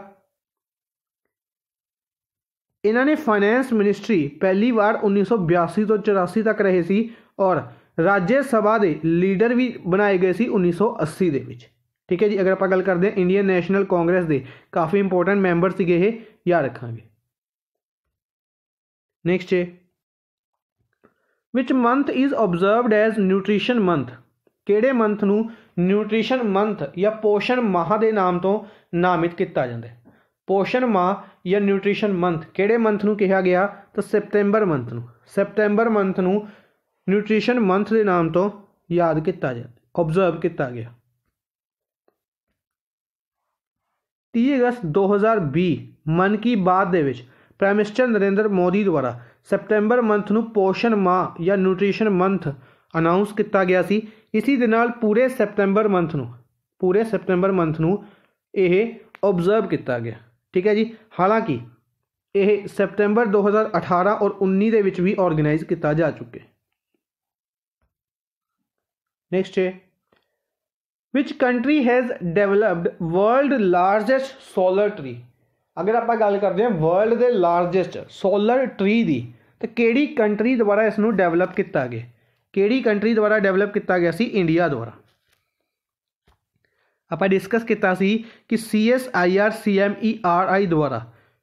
ਇਹਨਾਂ ਨੇ ਫਾਈਨੈਂਸ ਮਿਨਿਸਟਰੀ ਪਹਿਲੀ ਵਾਰ 1982 ਤੋਂ 84 ਤੱਕ ਰਹੇ ਸੀ ਔਰ ਰਾਜ ਸਭਾ ਦੇ ਲੀਡਰ ਵੀ ਬਣਾਏ ਗਏ ਸੀ 1980 ਦੇ ਵਿੱਚ। ਠੀਕ ਹੈ ਜੀ। ਅਗਰ ਆਪਾਂ ਗੱਲ ਕਰਦੇ ਹਾਂ ਇੰਡੀਅਨ ਨੈਸ਼ਨਲ ਕਾਂਗਰਸ ਦੇ ਕਾਫੀ ਇੰਪੋਰਟੈਂਟ ਮੈਂਬਰ ਸੀਗੇ, ਇਹ ਯਾਦ ਰੱਖਾਂਗੇ। ਨੈਕਸਟ ਹੈ which month is observed as nutrition month. ਕਿਹੜੇ ਮੰਥ ਨੂੰ ਨਿਊਟ੍ਰੀਸ਼ਨ ਮੰਥ ਜਾਂ ਪੋਸ਼ਣ ਮਾਹ ਦੇ ਨਾਮ ਤੋਂ ਨਾਮਿਤ ਕੀਤਾ ਜਾਂਦਾ ਹੈ? ਪੋਸ਼ਣ ਮਾਹ ਜਾਂ ਨਿਊਟ੍ਰੀਸ਼ਨ ਮੰਥ ਕਿਹੜੇ ਮੰਥ ਨੂੰ ਕਿਹਾ ਗਿਆ? ਤਾਂ ਸੈਪਟੈਂਬਰ ਮੰਥ ਨੂੰ। ਸੈਪਟੈਂਬਰ ਮੰਥ ਨੂੰ ਨਿਊਟ੍ਰੀਸ਼ਨ ਮੰਥ ਦੇ ਨਾਮ ਤੋਂ ਯਾਦ ਕੀਤਾ ਜਾਂਦਾ, ਓਬਜ਼ਰਵ ਕੀਤਾ ਗਿਆ। 30 ਅਗਸਤ 2020 ਮਨ ਕੀ ਬਾਤ ਦੇ ਵਿੱਚ ਪ੍ਰਾਈਮ ਮਿਨਿਸਟਰ ਨਰਿੰਦਰ ਮੋਦੀ ਦੁਆਰਾ ਸੈਪਟੈਂਬਰ ਮੰਥ ਨੂੰ ਪੋਸ਼ਣ ਮਾਹ ਜਾਂ ਨਿਊਟ੍ਰੀਸ਼ਨ ਮੰਥ ਅਨਾਊਂਸ ਕੀਤਾ ਗਿਆ ਸੀ। ਇਸੀ ਦੇ ਨਾਲ ਪੂਰੇ ਸੈਪਟੈਂਬਰ ਮੰਥ ਨੂੰ ਇਹ ਓਬਜ਼ਰਵ ਕੀਤਾ ਗਿਆ। ਠੀਕ ਹੈ ਜੀ। ਹਾਲਾਂਕਿ ਇਹ ਸੈਪਟੈਂਬਰ 2018 ਔਰ 19 ਦੇ ਵਿੱਚ ਵੀ ਆਰਗੇਨਾਈਜ਼ ਕੀਤਾ ਜਾ ਚੁੱਕਿਆ। ਨੈਕਸਟ ਹੈ which country has developed world largest solar tree. ਅਗਰ ਆਪਾਂ ਗੱਲ ਕਰਦੇ ਹਾਂ ਵਰਲਡ ਦੇ ਲਾਰਜੈਸਟ ਸੋਲਰ ਟਰੀ ਦੀ, ਤਾਂ ਕਿਹੜੀ ਕੰਟਰੀ ਦੁਆਰਾ ਇਸ ਨੂੰ ਡਿਵੈਲਪ ਕੀਤਾ ਗਿਆ? ਕਿਹੜੀ ਕੰਟਰੀ ਦੁਆਰਾ ਡਿਵੈਲਪ ਕੀਤਾ ਗਿਆ ਸੀ? ਇੰਡੀਆ ਦੁਆਰਾ। ਆਪਾਂ ਡਿਸਕਸ ਕੀਤਾ ਸੀ ਕਿ CSIR CMERI ਦੁਆਰਾ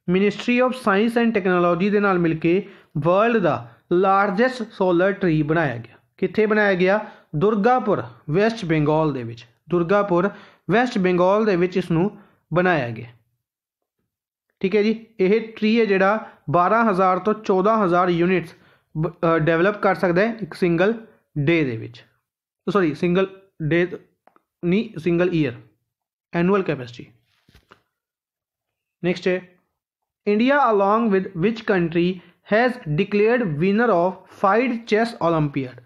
ministry of science and technology ਦੇ ਨਾਲ ਮਿਲ ਕੇ ਵਰਲਡ ਦਾ ਲਾਰਜੈਸਟ ਸੋਲਰ ਟਰੀ ਬਣਾਇਆ ਗਿਆ। ਕਿੱਥੇ ਬਣਾਇਆ ਗਿਆ? ਦੁਰਗਾਪੁਰ ਵੈਸਟ ਬੰਗਾਲ ਦੇ ਵਿੱਚ। ਦੁਰਗਾਪੁਰ ਵੈਸਟ ਬੰਗਾਲ ਦੇ ਵਿੱਚ ਇਸ ਨੂੰ ਬਣਾਇਆ ਗਿਆ। ਠੀਕ ਹੈ ਜੀ। ਇਹ ਟਰੀ ਹੈ ਜਿਹੜਾ 12,000 ਤੋਂ 14,000 ਯੂਨਿਟਸ ਡਿਵੈਲਪ ਕਰ ਸਕਦਾ ਹੈ ਇੱਕ ਸਿੰਗਲ ਡੇ ਦੇ ਵਿੱਚ। ਸੌਰੀ ਸਿੰਗਲ ਡੇ ਨਹੀਂ, single year annual capacity. Next ਹੈ India along with which country has declared winner of FIDE chess olympiad.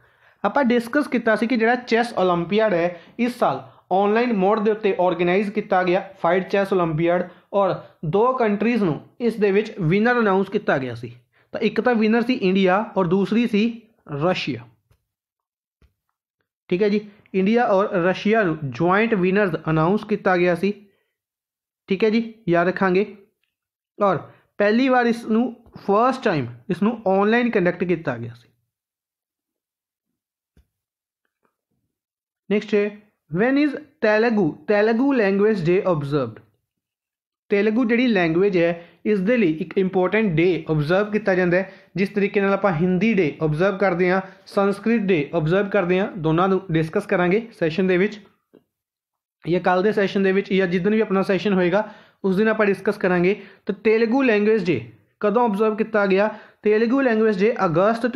ਆਪਾਂ ਡਿਸਕਸ ਕੀਤਾ ਸੀ ਕਿ ਜਿਹੜਾ ਚੈਸ ਓਲੰਪੀਆਡ ਹੈ ਇਸ ਸਾਲ ਆਨਲਾਈਨ ਮੋਡ ਦੇ ਉੱਤੇ ਆਰਗੇਨਾਈਜ਼ ਕੀਤਾ ਗਿਆ ਫਾਈਡ ਚੈਸ ਓਲੰਪੀਆਡ ਔਰ 2 ਕੰਟਰੀਜ਼ ਨੂੰ ਇਸ ਦੇ ਵਿੱਚ ਵਿਨਰ ਅਨਾਊਂਸ ਕੀਤਾ ਗਿਆ ਸੀ। ਤਾਂ ਇੱਕ ਤਾਂ ਵਿਨਰ ਸੀ ਇੰਡੀਆ ਔਰ ਦੂਸਰੀ ਸੀ ਰਸ਼ੀਆ। ਠੀਕ ਹੈ ਜੀ। ਇੰਡੀਆ ਔਰ ਰਸ਼ੀਆ ਨੂੰ ਜੁਆਇੰਟ ਵਿਨਰਸ ਅਨਾਊਂਸ ਕੀਤਾ ਗਿਆ ਸੀ। ਠੀਕ ਹੈ ਜੀ, ਯਾਦ ਰੱਖਾਂਗੇ। ਔਰ ਪਹਿਲੀ ਵਾਰ ਇਸ ਨੂੰ ਫਸਟ ਟਾਈਮ ਇਸ ਨੂੰ ਆਨਲਾਈਨ ਕੰਡਕਟ ਕੀਤਾ ਗਿਆ ਸੀ। ਨੈਕਸਟ ਹੈ ਵੈਨ ਇਜ਼ ਤੇਲਗੂ ਲੈਂਗੁਏਜ ਡੇ ਓਬਜ਼ਰਵਡ। ਤੇਲਗੂ ਜਿਹੜੀ ਲੈਂਗੁਏਜ ਹੈ ਇਸ ਦੇ ਲਈ ਇੱਕ ਇੰਪੋਰਟੈਂਟ ਡੇ ਓਬਜ਼ਰਵ ਕੀਤਾ ਜਾਂਦਾ ਹੈ। ਜਿਸ ਤਰੀਕੇ ਨਾਲ ਆਪਾਂ ਹਿੰਦੀ ਡੇ ਓਬਜ਼ਰਵ ਕਰਦੇ ਹਾਂ, ਸੰਸਕ੍ਰਿਤ ਡੇ ਓਬਜ਼ਰਵ ਕਰਦੇ ਹਾਂ, ਦੋਨਾਂ ਨੂੰ ਡਿਸਕਸ ਕਰਾਂਗੇ ਸੈਸ਼ਨ ਦੇ ਵਿੱਚ ਜਾਂ ਕੱਲ੍ਹ ਦੇ ਸੈਸ਼ਨ ਦੇ ਵਿੱਚ ਜਾਂ ਜਿੱਦਣ ਵੀ ਆਪਣਾ ਸੈਸ਼ਨ ਹੋਏਗਾ ਉਸ ਦਿਨ ਆਪਾਂ ਡਿਸਕਸ ਕਰਾਂਗੇ। ਤਾਂ ਤੇਲਗੂ ਲੈਂਗੁਏਜ ਡੇ ਕਦੋਂ ਓਬਜ਼ਰਵ ਕੀਤਾ ਗਿਆ? ਤੇਲਗੂ ਲੈਂਗੁਏਜ ਡੇ ਅਗਸਤ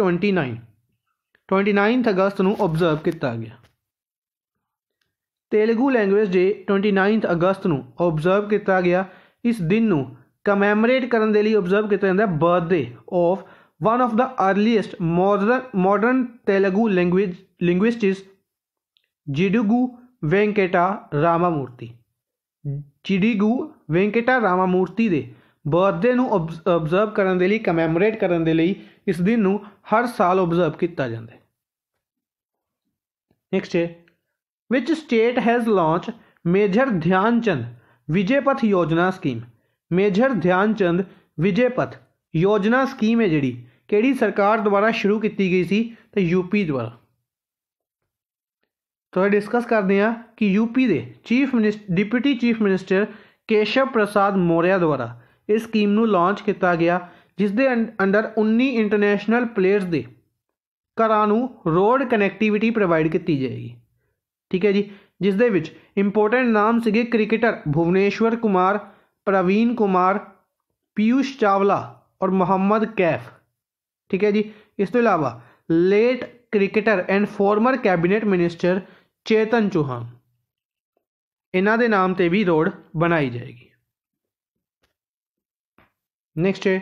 29 ਅਗਸਤ ਨੂੰ ਓਬਜ਼ਰਵ ਕੀਤਾ ਗਿਆ। ਤੇਲਗੂ ਲੈਂਗੁਏਜ ਡੇ 29 ਅਗਸਤ ਨੂੰ ਓਬਜ਼ਰਵ ਕੀਤਾ ਗਿਆ। ਇਸ ਦਿਨ ਨੂੰ ਕਮੈਮੋਰੇਟ ਕਰਨ ਦੇ ਲਈ ਓਬਜ਼ਰਵ ਕੀਤਾ ਜਾਂਦਾ birthday of one of the earliest modern Telugu linguist Gidugu Venkata Ramamurthy. Gidugu Venkata Ramamurthy ਦੇ ਬਰਥਡੇ ਨੂੰ ਓਬਜ਼ਰਵ ਕਰਨ ਦੇ ਲਈ, ਕਮੈਮੋਰੇਟ ਕਰਨ ਦੇ ਲਈ ਇਸ ਦਿਨ ਨੂੰ ਹਰ ਸਾਲ ਓਬਜ਼ਰਵ ਕੀਤਾ ਜਾਂਦਾ ਹੈ। ਨੈਕਸਟ ਹੈ ਵਿਚ ਸਟੇਟ ਹੈਜ਼ ਲਾਂਚ ਮੇਜਰ ਧਿਆਨ ਚੰਦ ਵਿਜੇਪਥ ਯੋਜਨਾ ਸਕੀਮ। ਮੇਜਰ ਧਿਆਨ ਚੰਦ ਵਿਜੇਪਥ ਯੋਜਨਾ ਸਕੀਮ ਹੈ ਜਿਹੜੀ ਕਿਹੜੀ ਸਰਕਾਰ ਦੁਆਰਾ ਸ਼ੁਰੂ ਕੀਤੀ ਗਈ ਸੀ? ਤੇ ਯੂਪੀ ਦੁਆਰਾ। ਤਾਂ ਡਿਸਕਸ ਕਰਦੇ ਹਾਂ ਕਿ ਯੂਪੀ ਦੇ ਡਿਪਟੀ ਚੀਫ ਮਿਨਿਸਟਰ ਕੇਸ਼ਵ ਪ੍ਰਸਾਦ ਮੌਰਿਆ ਦੁਆਰਾ ਇਸ ਸਕੀਮ ਨੂੰ ਲਾਂਚ ਕੀਤਾ ਗਿਆ, ਜਿਸ ਦੇ ਅੰਡਰ 19 ਇੰਟਰਨੈਸ਼ਨਲ ਪਲੇਅਰਸ ਦੇ ਘਰਾਂ ਨੂੰ ਰੋਡ ਕਨੈਕਟੀਵਿਟੀ ਪ੍ਰੋਵਾਈਡ ਕੀਤੀ ਜਾਏਗੀ। ਠੀਕ ਹੈ ਜੀ। ਜਿਸ ਦੇ ਵਿੱਚ ਇੰਪੋਰਟੈਂਟ ਨਾਮ ਸੀਗੇ ਕ੍ਰਿਕਟਰ ਭੁਵਨੇਸ਼ਵਰ ਕੁਮਾਰ, ਪ੍ਰਵੀਨ ਕੁਮਾਰ, ਪੀਯੂਸ਼ ਚਾਵਲਾ ਔਰ ਮੁਹੰਮਦ ਕੈਫ। ਠੀਕ ਹੈ ਜੀ। ਇਸ ਤੋਂ ਇਲਾਵਾ late cricketer and former cabinet minister Chetan Chauhan, इन्हां दे नाम ते भी रोड बनाई जाएगी। नेक्स्ट है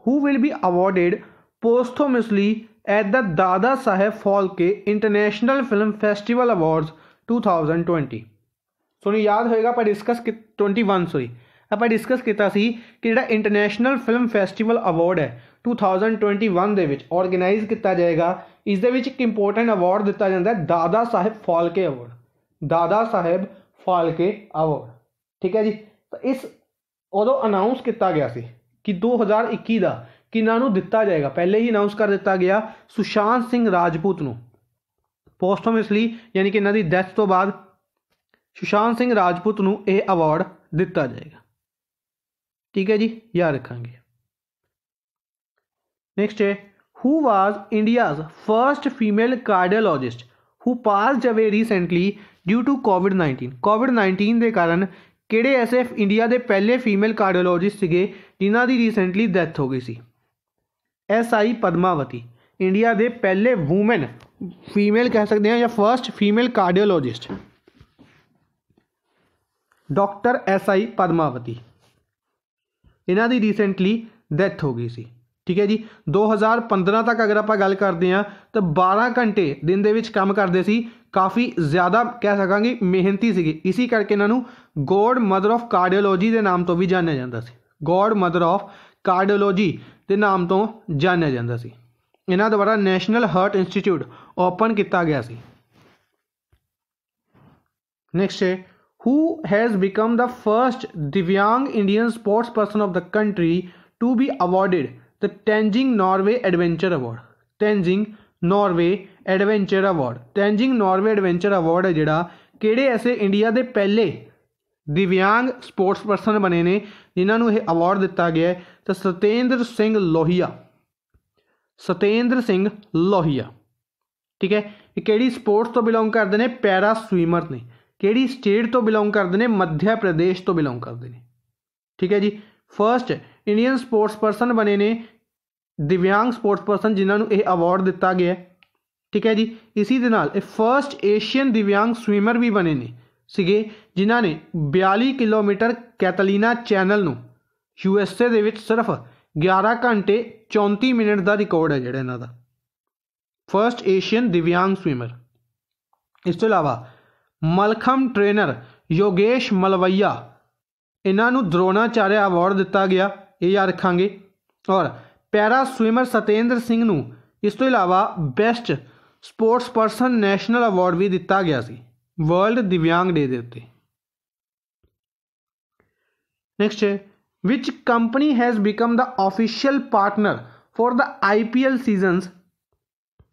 who will be awarded posthumously at the Dada Saheb Phalke international film festival awards 2020। ਤੁਹਾਨੂੰ याद होएगा ਆਪਾਂ डिस्कस 21 सॉरी ਆਪਾਂ डिस्कस ਕੀਤਾ ਸੀ कि ਜਿਹੜਾ इंटरनेशनल फिल्म फेस्टिवल अवार्ड है 2021 ਦੇ ਵਿੱਚ ऑर्गेनाइज किया जाएगा। इस दे विच एक इंपोर्टेंट अवार्ड दिता जाता है दादा साहेब फाल्के अवार्ड, दादा साहेब फाल्के अवार्ड, ठीक है जी। तो इस उदों अनाउंस किया गया सी कि 2021 का किन्हां नूं दिता जाएगा, पहले ही अनाउंस कर दिता गया सुशांत सिंह राजपूत नूं पोस्टोमसली, यानी कि इन्हां दी डैथ तो बाद सुशांत सिंह राजपूत नूं यह अवार्ड दिता जाएगा, ठीक है जी, याद रखांगे। नेक्स्ट है who was India's first female cardiologist who passed away recently due to कोविड-19 के कारण किहड़े ऐसे इंडिया के पहले फीमेल कार्डियोलॉजिस्ट सीगे जिन्हां दी रिसेंटली डैथ हो गई सी। SI पद्मावती इंडिया के पहले वूमेन फीमेल कह सकते हैं या first female cardiologist doctor SI Padmavati, इन्हां दी रिसेंटली डैथ हो गई सी, ठीक है जी। 2015 तक अगर आप गल करते हैं तो 12 घंटे दिन दे विच काम करते सी, काफ़ी ज़्यादा कह सकांगे मेहनती सी, इसी करके इन्हों गॉड मदर ऑफ कार्डियोलॉजी के नाम तो भी जानिया जाता सी, गॉड मदर ऑफ कार्डियोलॉजी के नाम तो जानिया जाता सी। इन्हां द्वारा नैशनल हार्ट इंस्टीट्यूट ओपन किया गया सी। नेक्स्ट है who has become the first दिव्यांग Indian sports person of the country to be awarded the Tenzing Norgay adventure award. Tenzing Norgay adventure award, Tenzing Norgay adventure award है जिहड़ा किहड़े ऐसे इंडिया के पहले दिव्यांग स्पोर्ट्स पर्सन बने ने जिन्हां नूं यह अवार्ड दिता गया है, तो सतेंद्र सिंह लोहिया, सतेंद्र सिंह लोहिया, ठीक है। ये किहड़ी स्पोर्ट्स तो बिलोंग करते हैं, पैरा स्विमर ने, किहड़ी स्टेट तो बिलोंग करते हैं, मध्य प्रदेश तो बिलोंग करते हैं, ठीक है जी। फर्स्ट इंडियन स्पोर्ट्स पर्सन बने ने दिव्यांग स्पोर्ट्स पर्सन जिन्हां नूं यह अवार्ड दिता गया है, ठीक है जी। इसी दे नाल फर्स्ट एशियन दिव्यांग स्विमर भी बने ने सीगे जिन्हां ने 42 किलोमीटर कैटलीना चैनल नूं USA दे विच सिर्फ 11 घंटे 34 मिनट का रिकॉर्ड है जिहड़ा इन्हां दा, फर्स्ट एशियन दिव्यांग स्विमर। इस तो इलावा मलखम ट्रेनर योगेश मलवैया, इन्हां नूं द्रोणाचार्य अवार्ड दिता गया, ये याद रखांगे। और पैरा स्विमर सतेंद्र सिंह नूं इस तो इलावा best sports person national award भी दिता गया सी वर्ल्ड दिव्यांग डे के उत्ते। नेक्स्ट है which company has become the official partner for the IPL seasons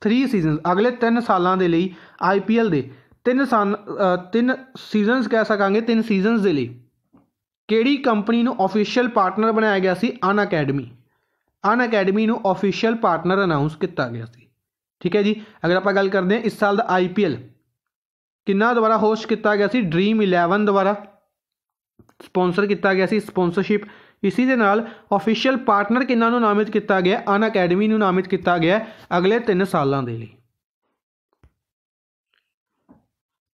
3 season, अगले 3 सालों के लिए IPL के 3 सीजनस कह सकांगे, 3 सीजनस के लिए किहड़ी कंपनी नूं ऑफिशियल पार्टनर बनाया गया सी, अन अकैडमी नूं ऑफिशियल पार्टनर अनाउंस किया गया सी, ठीक है जी। अगर आप गल करते हैं इस साल का IPL किन्ना द्वारा होस्ट किया गया सी, ड्रीम 11 द्वारा स्पॉन्सर किया गया सी, स्पॉन्सरशिप। इसी दे नाल ऑफिशियल पार्टनर किन्ना नूं नामित किया गया, अन अकैडमी नूं नामित किया गया अगले 3 सालों के लिए।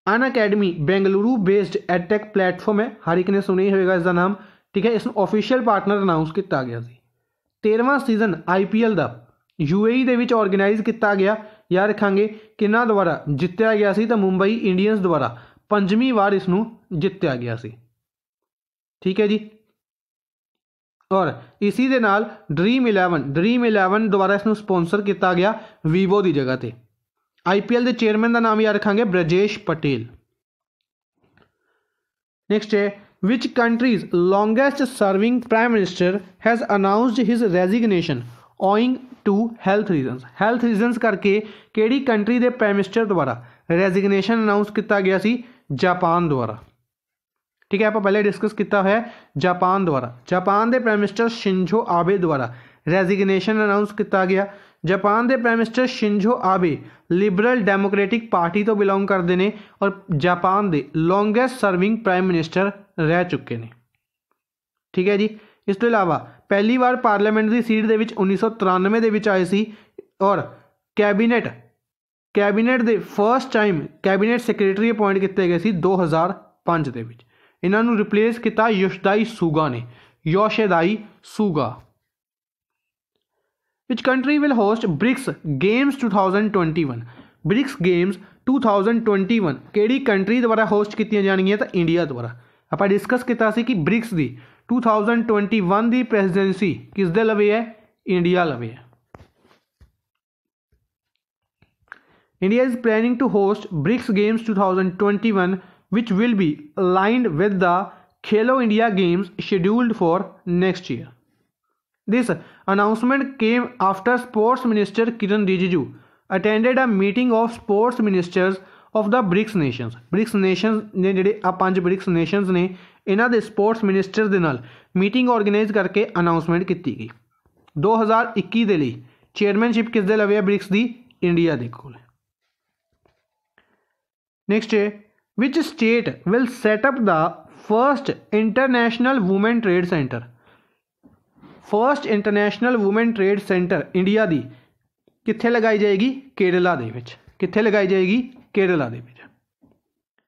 Unacademy Bengaluru based edtech platform है, हर एक ने सुना ही होगा इसका नाम, ठीक है। इसमें ऑफिशियल पार्टनर अनाउंस किया गया सी। 13वां सीजन IPL का UAE दे विच ऑर्गेनाइज किया गया, याद रखांगे किन्ना द्वारा जितया गया सी, तो मुंबई इंडियंस द्वारा 5वीं बार इसनूं जितया गया सी, ठीक है जी। और इसी दे नाल ड्रीम 11 द्वारा इसनूं स्पॉन्सर किया गया वीवो की जगह पर। IPL के चेयरमैन का नाम याद रखांगे ब्रजेश पटेल। नेक्स्ट है which country's longest serving prime minister has announced his resignation owing to health reasons. Health reasons करके किहड़ी कंट्री के प्राइम मिनिस्टर द्वारा रेजिग्नेशन अनाउंस किया गया सी, जापान द्वारा, ठीक है। आप पहले डिस्कस किया है जापान द्वारा, जापान के प्राइम मिनिस्टर शिंजो आबे द्वारा रेजिग्नेशन अनाउंस किया गया। जापान के prime minister Shinzo Abe liberal democratic party तो बिलोंग करते हैं और जापान के लॉन्गेस्ट सर्विंग प्राइम मिनिस्टर रह चुके हैं, ठीक है जी। इस तो इलावा पहली बार पार्लीमेंट की सीट के 1993 के आए सी और कैबिनेट कैबिनेट ਦੇ first time cabinet secretary appoint किए गए सी 2005 ਦੇ ਵਿੱਚ। ਇਹਨਾਂ ਨੂੰ ਰਿਪਲੇਸ ਕੀਤਾ ਯੋਸ਼ਿਦਾਈ ਸੁਗਾ ਨੇ, ਯੋਸ਼ਿਦਾਈ ਸੁਗਾ। Which country will host BRICS Games 2021? BRICS Games 2021 ਕਿਹੜੀ ਕੰਟਰੀ ਦੁਆਰਾ ਹੋਸਟ ਕੀਤੀਆਂ ਜਾਣਗੀਆਂ? ਤਾਂ ਇੰਡੀਆ ਦੁਆਰਾ। ਆਪਾਂ ਡਿਸਕਸ ਕੀਤਾ ਸੀ ਕਿ BRICS ਦੀ 2021 ਦੀ ਪ੍ਰੈਜ਼ੀਡੈਂਸੀ ਕਿਸ ਦੇ ਲਵੇ ਹੈ? ਇੰਡੀਆ ਲਵੇ ਹੈ। India is planning to host BRICS Games 2021 which will be aligned with the Khelo India Games scheduled for next year. This announcement came after Sports Minister Kiran Rijiju attended a meeting of sports ministers of the BRICS nations. BRICS nations ने ਜਿਹੜੇ ਆ 5 BRICS nations ਨੇ ਇਹਨਾਂ ਦੇ sports minister ਦੇ ਨਾਲ meeting organise ਕਰਕੇ announcement ਕੀਤੀ ਗਈ। 2021 ਦੇ ਲਈ ਚੇਅਰਮੈਨਸ਼ਿਪ ਕਿਸ ਦੇ ਲਵੇ ਹੈ? ਬ੍ਰਿਕਸ ਦੀ ਇੰਡੀਆ ਦੇ ਕੋਲ। नेक्स्ट है which state will set up the first international women trade centre? First international women trade centre India दी कित्थे लगाई जाएगी? केरला दे विच। कित्थे लगाई जाएगी? केरला दे विच।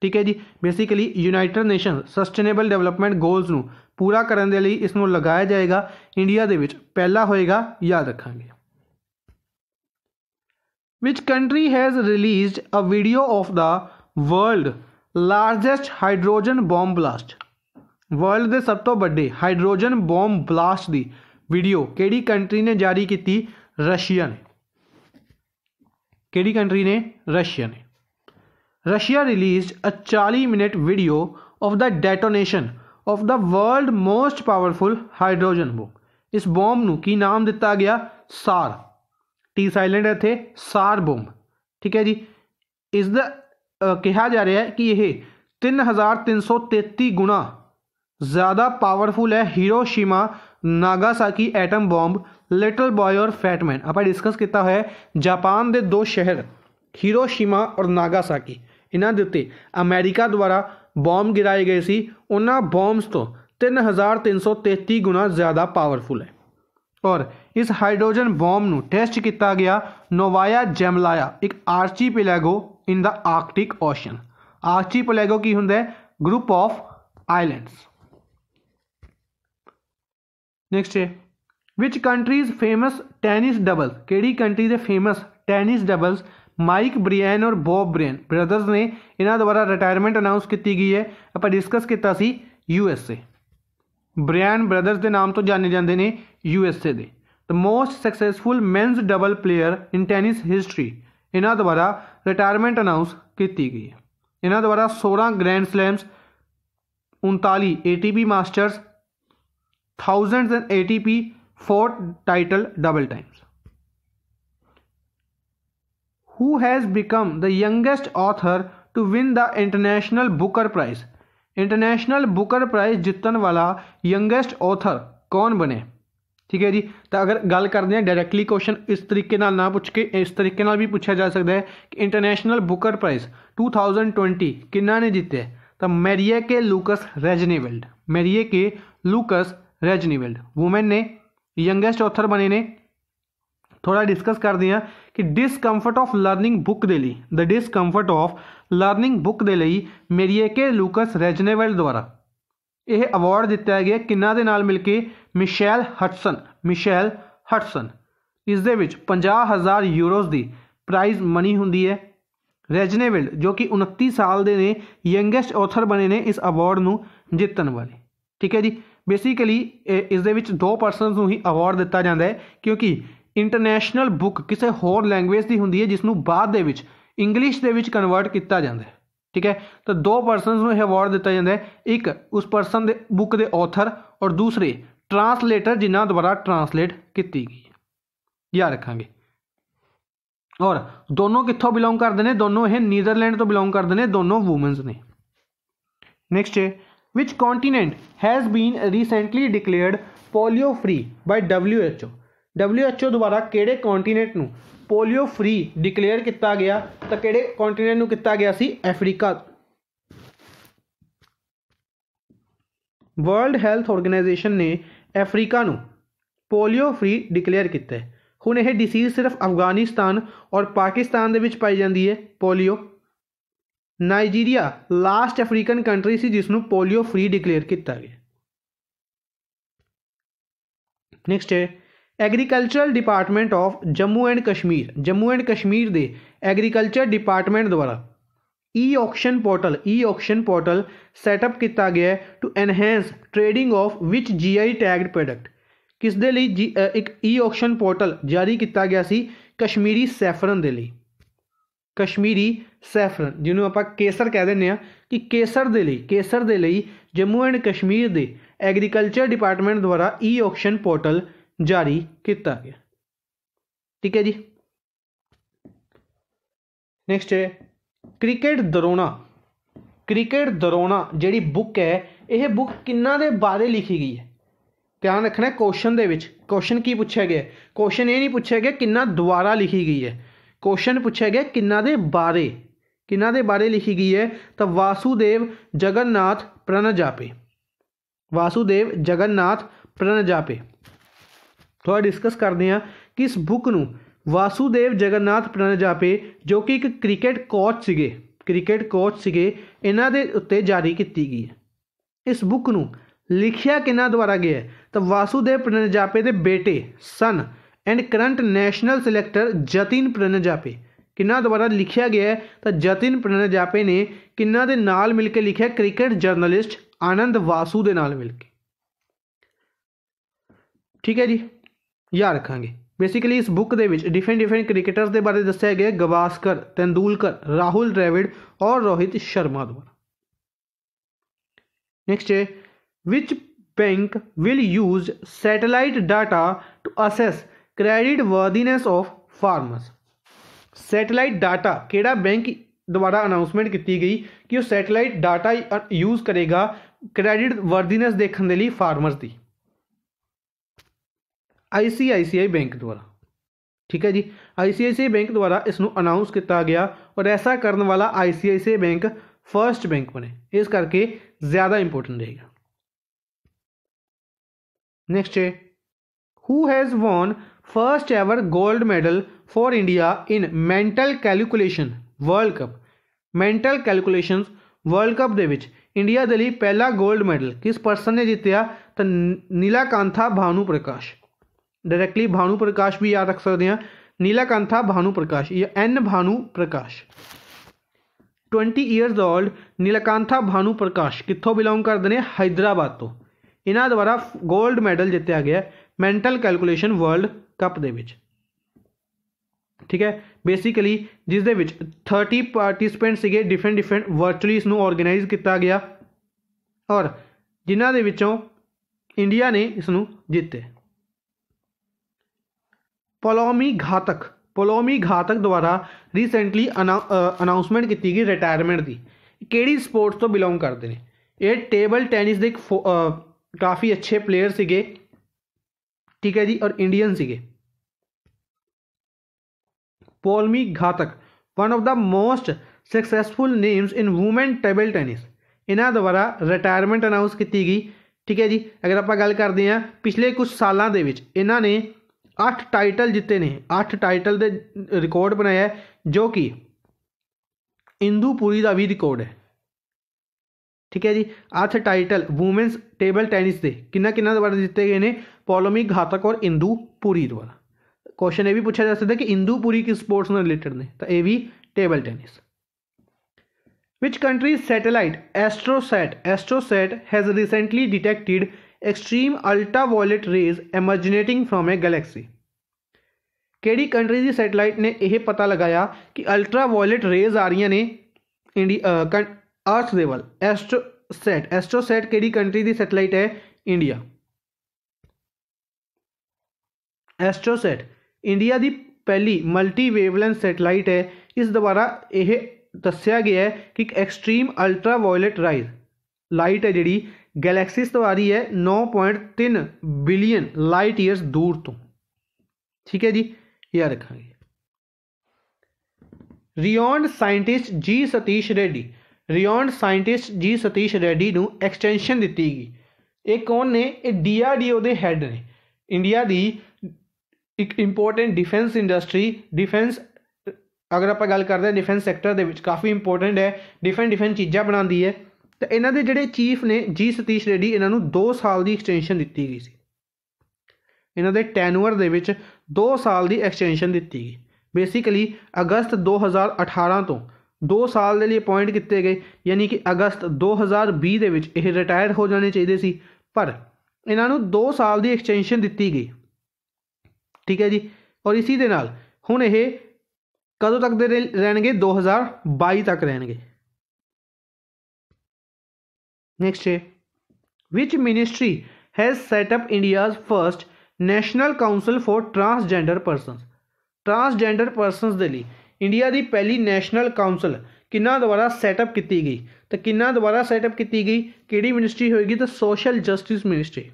ठीक है जी। Basically United Nation sustainable development goals नूं पूरा करन दे लई इस नूं लगाया जाएगा इंडिया दे विच, पहला होएगा, याद रखांगे। Which country has released a video of the world largest hydrogen bomb blast? World के सब तो बड़े हाइड्रोजन बॉम्ब ब्लास्ट की वीडियो किहड़ी कंट्री ने जारी की? रशिया ने। किहड़ी कंट्री ने? रशिया ने। Russia released a 40 minute video of the detonation of the world most powerful hydrogen bomb. इस बॉम्ब नूं की नाम दिता गया? सार। टी साइलेंट है इत्थे, सार बॉम्ब। ठीक है जी। इसका कहा जा रहा है कि यह 3333 गुणा ज़्यादा पावरफुल है Hiroshima Nagasaki atom bomb, little boy और फैटमैन। आप डिस्कस किया है जापान के 2 शहर हिरोशिमा और नागासाकी, इन्हां दे उत्ते अमेरिका द्वारा बॉम्ब गिराए गए सी। उन्हां बॉम्ब्स तो 3333 गुणा ज़्यादा पावरफुल है। और इस हाइड्रोजन बॉम्ब नूं टेस्ट किया गया नोवाया जेमलाया, एक archipelago in the Arctic ocean. Archipelago की हुंदा है? Group of islands. नेक्स्ट है which countries famous tennis doubles? किहड़ी कंट्री दे famous tennis doubles Mike Bryan और बॉब ब्रियन ब्रदर्स ने इन्हां द्वारा रिटायरमेंट अनाउंस की गई है। आपां डिस्कस किया सी यूएसए। ब्रियन ब्रदर्स के नाम तो जाने जाते हैं यूएसए दे। The most successful men's double player in tennis history इन्हां द्वारा रिटायरमेंट अनाउंस की गई है। इन्हां द्वारा 16 grand slams, 39 ATP masters, thousands and ATP 4 title double times. Who has become the youngest author to win the international Booker prize? International Booker prize जितन वाला youngest author कौन बने? ठीक है जी। तो अगर गल करते हैं डायरैक्टली क्वेश्चन इस तरीके ना पूछ के इस तरीके भी पूछा जा सकता है कि इंटरनेशनल बुकर प्राइज 2020 किन्ना ने जीते? तो मैरिएके लूकस रेजनीवेल्ड। मैरिएके लूकस रेजनीवेल्ड वूमेन ने यंगेस्ट ऑथर बने ने। थोड़ा डिस्कस करते हैं कि डिसकंफर्ट ऑफ लर्निंग बुक के लिए the discomfort of learning book के लिए मैरिएके लूकस रेजनीवेल्ड द्वारा यह अवार्ड दिता गया किन्ना दे नाल मिलके? Michelle Hutson. Michelle Hutson. इस दे विच 50,000 यूरोज़ की प्राइज मनी हुंदी है। रेजनीवेल्ड जो कि 29 साल के ने यंगेस्ट ऑथर बने ने इस अवार्ड नूं जितन वाले। ठीक है जी। बेसिकली इस दे विच 2 परसनस नूं ही अवार्ड दिता जाता है क्योंकि इंटरनेशनल बुक किसी होर लैंगुएज की होंदी है जिसनों बाद दे विच इंग्लिश दे विच कन्वर्ट किया जाता है। ठीक है। तो 2 परसनस नूं अवार्ड दिता जाता है, एक उस परसन दे बुक के ऑथर और दूसरे ट्रांसलेटर जिन्हां द्वारा ट्रांसलेट की गई। याद रखांगे। और दोनों कित्थों बिलोंग करते हैं? दोनों ये नीदरलैंड तो बिलोंग करते हैं, दोनों वूमेंस ने। नेक्स्ट है which continent has been recently declared polio free by WHO? WHO द्वारा किहड़े कॉन्टीनेंट नूं पोलियो फ्री डिक्लेयर किया गया? तो किहड़े कॉन्टीनेंट नूं किया गया सी? अफ्रीका। वर्ल्ड हैल्थ ऑर्गेनाइजेशन ने अफ्रीका नूं पोलियो फ्री डिक्लेयर किया है। ਹੁਣ ਇਹ ਡਿਸੀਜ਼ ਸਿਰਫ ਅਫਗਾਨਿਸਤਾਨ ਔਰ ਪਾਕਿਸਤਾਨ ਦੇ ਵਿੱਚ ਪਾਈ ਜਾਂਦੀ ਹੈ polio. Nigeria last African country ਸੀ ਜਿਸ ਨੂੰ ਪੋਲੀਓ ਫ੍ਰੀ ਡਿਕਲੇਅਰ ਕੀਤਾ ਗਿਆ। ਨੈਕਸਟ ਹੈ agricultural department of Jammu and Kashmir दे एग्रीकल्चर डिपार्टमेंट द्वारा ई ऑक्शन पोर्टल सैटअप किया गया है to enhance trading of which GI tagged product. किस दे लई एक ई ऑक्शन पोर्टल जारी किया गया सी कश्मीरी सैफरन दे लई। कश्मीरी सैफरन जिन्होंने आप केसर कह दें कि केसर दे लई जम्मू एंड कश्मीर दे एग्रीकल्चर डिपार्टमेंट द्वारा ई ऑक्शन पोर्टल जारी किया गया। ठीक है जी। नेक्स्ट है क्रिकेट दरोना जिहड़ी बुक है यह बुक किन्ना दे बारे लिखी गई है। ध्यान रखना है क्वेश्चन दे विच क्वेश्चन की पूछा गया, क्वेश्चन ये नहीं पूछा गया किन्ना द्वारा लिखी गई है, क्वेश्चन पूछा गया किन्ना दे बारे लिखी गई है। तो वासुदेव जगन्नाथ प्रणजापे थोड़ा डिस्कस करते हैं कि इस बुक नूं वासुदेव जगन्नाथ प्रणजापे जो कि एक क्रिकेट कोच सीगे इन्हां दे उत्ते जारी की गई है। इस बुक नूं लिखिया किन्हां द्वारा गया है तो वासुदेव प्रणजापे दे बेटे son and current national selector Jatin Paranjape किन्हां द्वारा लिखिया गया है तो जतिन प्रणजापे ने किन्हां दे नाल मिल के लिखिया क्रिकेट जर्नलिस्ट आनंद वासु दे नाल मिल के। ठीक है जी, याद रखांगे। बेसिकली इस बुक के डिफरेंट क्रिकेटर्स के बारे दस्या गया गवास्कर, तेंदुलकर, राहुल द्रविड़ और रोहित शर्मा द्वारा। नेक्स्ट है which bank will use satellite data to assess creditworthiness of farmers. Satellite data केड़ा बैंक द्वारा अनाउंसमेंट की गई कि वो सैटेलाइट डाटा यूज करेगा क्रेडिट वर्दीनेस देखने के लिए फार्मर्स की। ICICI बैंक द्वारा। ठीक है जी, ICICI बैंक द्वारा इसनों अनाउंस किया गया और ऐसा करने वाला ICICI बैंक फर्स्ट बैंक बने, इस करके ज़्यादा इंपोर्टेंट रहेगा। नेक्स्ट है who has won first ever gold medal for India in mental calculation world cup. Mental calculation world cup दे विच इंडिया दे लई पहला गोल्ड मेडल किस पर्सन ने जितया तो नीलाकांथा भानु प्रकाश। डायरैक्टली भानु प्रकाश भी याद रख सकते हैं, नीलाकांथा भानु प्रकाश या N भानु प्रकाश। 20 ईयर्स ओल्ड नीलाकांथा भानु प्रकाश कित्थों बिलोंग करते हैं, हैदराबाद तो। इन्हां द्वारा गोल्ड मैडल जितया गया मेंटल कैलकुलेशन वर्ल्ड कप दे विच। ठीक है, बेसिकली जिस दे विच 30 पार्टिसिपेंट सीगे डिफरेंट वर्चुअली इसनों ऑर्गेनाइज किया गया और जिन्हां दे विचों इंडिया ने इसनों जिते। पोलोमी घातक द्वारा रिसेंटली अनाउंसमेंट की गई रिटायरमेंट की किहड़ी स्पोर्ट्स तो बिलोंग करते हैं। ये टेबल टेनिस के काफ़ी अच्छे प्लेयर सीगे। ठीक है जी, और इंडियन सीगे। पोलोमी घातक one of the most successful names in women table tennis. इन्हां द्वारा रिटायरमेंट अनाउंस की गई। ठीक है जी, अगर आप गल करते हैं पिछले कुछ सालों के इन्हां ने 8 टाइटल जिते ने, 8 टाइटल दे रिकॉर्ड बनाया है जो कि इंदू पुरी का भी रिकॉर्ड है। ठीक है जी, 8 टाइटल वूमेंस टेबल टेनिस के किन्ना द्वारा जिते गए हैं, पोलोमी घातक और इंदू पुरी द्वारा। क्वेश्चन ये भी पूछा जा सकता है कि इंदू पुरी किस स्पोर्ट्स में रिलेटेड ने, तो ये भी table tennis. Which country satellite AstroSat has recently detected extreme ultraviolet rays emanating from a galaxy. केड़ी कंट्री की सैटेलाइट ने यह पता लगाया कि अल्ट्रावायलेट रेज आ रही ने अर्थ दे वल। एस्ट्रोसैट केड़ी कंट्री की सैटेलाइट है, इंडिया। एस्ट्रोसैट इंडिया की पहली मल्टी वेवलेंथ सैटेलाइट है। इस द्वारा यह दस्या गया है कि एक्सट्रीम अल्ट्रावायलेट लाइट है जी गैलेक्सीज तो आ रही है 9.3 बिलियन लाइट ईयर्स दूर तो। ठीक है जी, यह रखेंगे। रियॉन्ड साइंटिस्ट जी सतीश रेड्डी नूं एक्सटेंशन दी गई। ये कौन ने, ये DRDO के हैड ने। इंडिया की एक इंपोर्टेंट डिफेंस इंडस्ट्री डिफेंस अगर आप गल करते हैं डिफेंस सैक्टर के काफ़ी इंपोर्टेंट है डिफरेंट चीज़ां बनाती है। तो इन्हों के जोड़े चीफ ने जी सतीश रेड्डी इन्हों 2 साल की एक्सटेंशन दी गई सी। इन्हों के टैनुअर के 2 साल की एक्सटेंशन दी गई। बेसिकली अगस्त 2018 तो 2 साल के लिए अपॉइंट किए गए, यानी कि अगस्त 2020 के रिटायर हो जाने चाहिए सी, पर इन्हों 2 साल की एक्सटेंशन दी गई। ठीक है जी। और इसी दे नाल हुण ये कदों तक दे रहणगे 2022 तक रहणगे। नेक्स्ट है which ministry has set up India's first national council for transgender persons. Transgender persons के लिए इंडिया की पहली नैशनल काउंसिल किन्ना द्वारा सैटअप की गई, तो किन्ना द्वारा सैटअप की गई, किहड़ी मिनिस्ट्री होएगी, तो social justice ministry.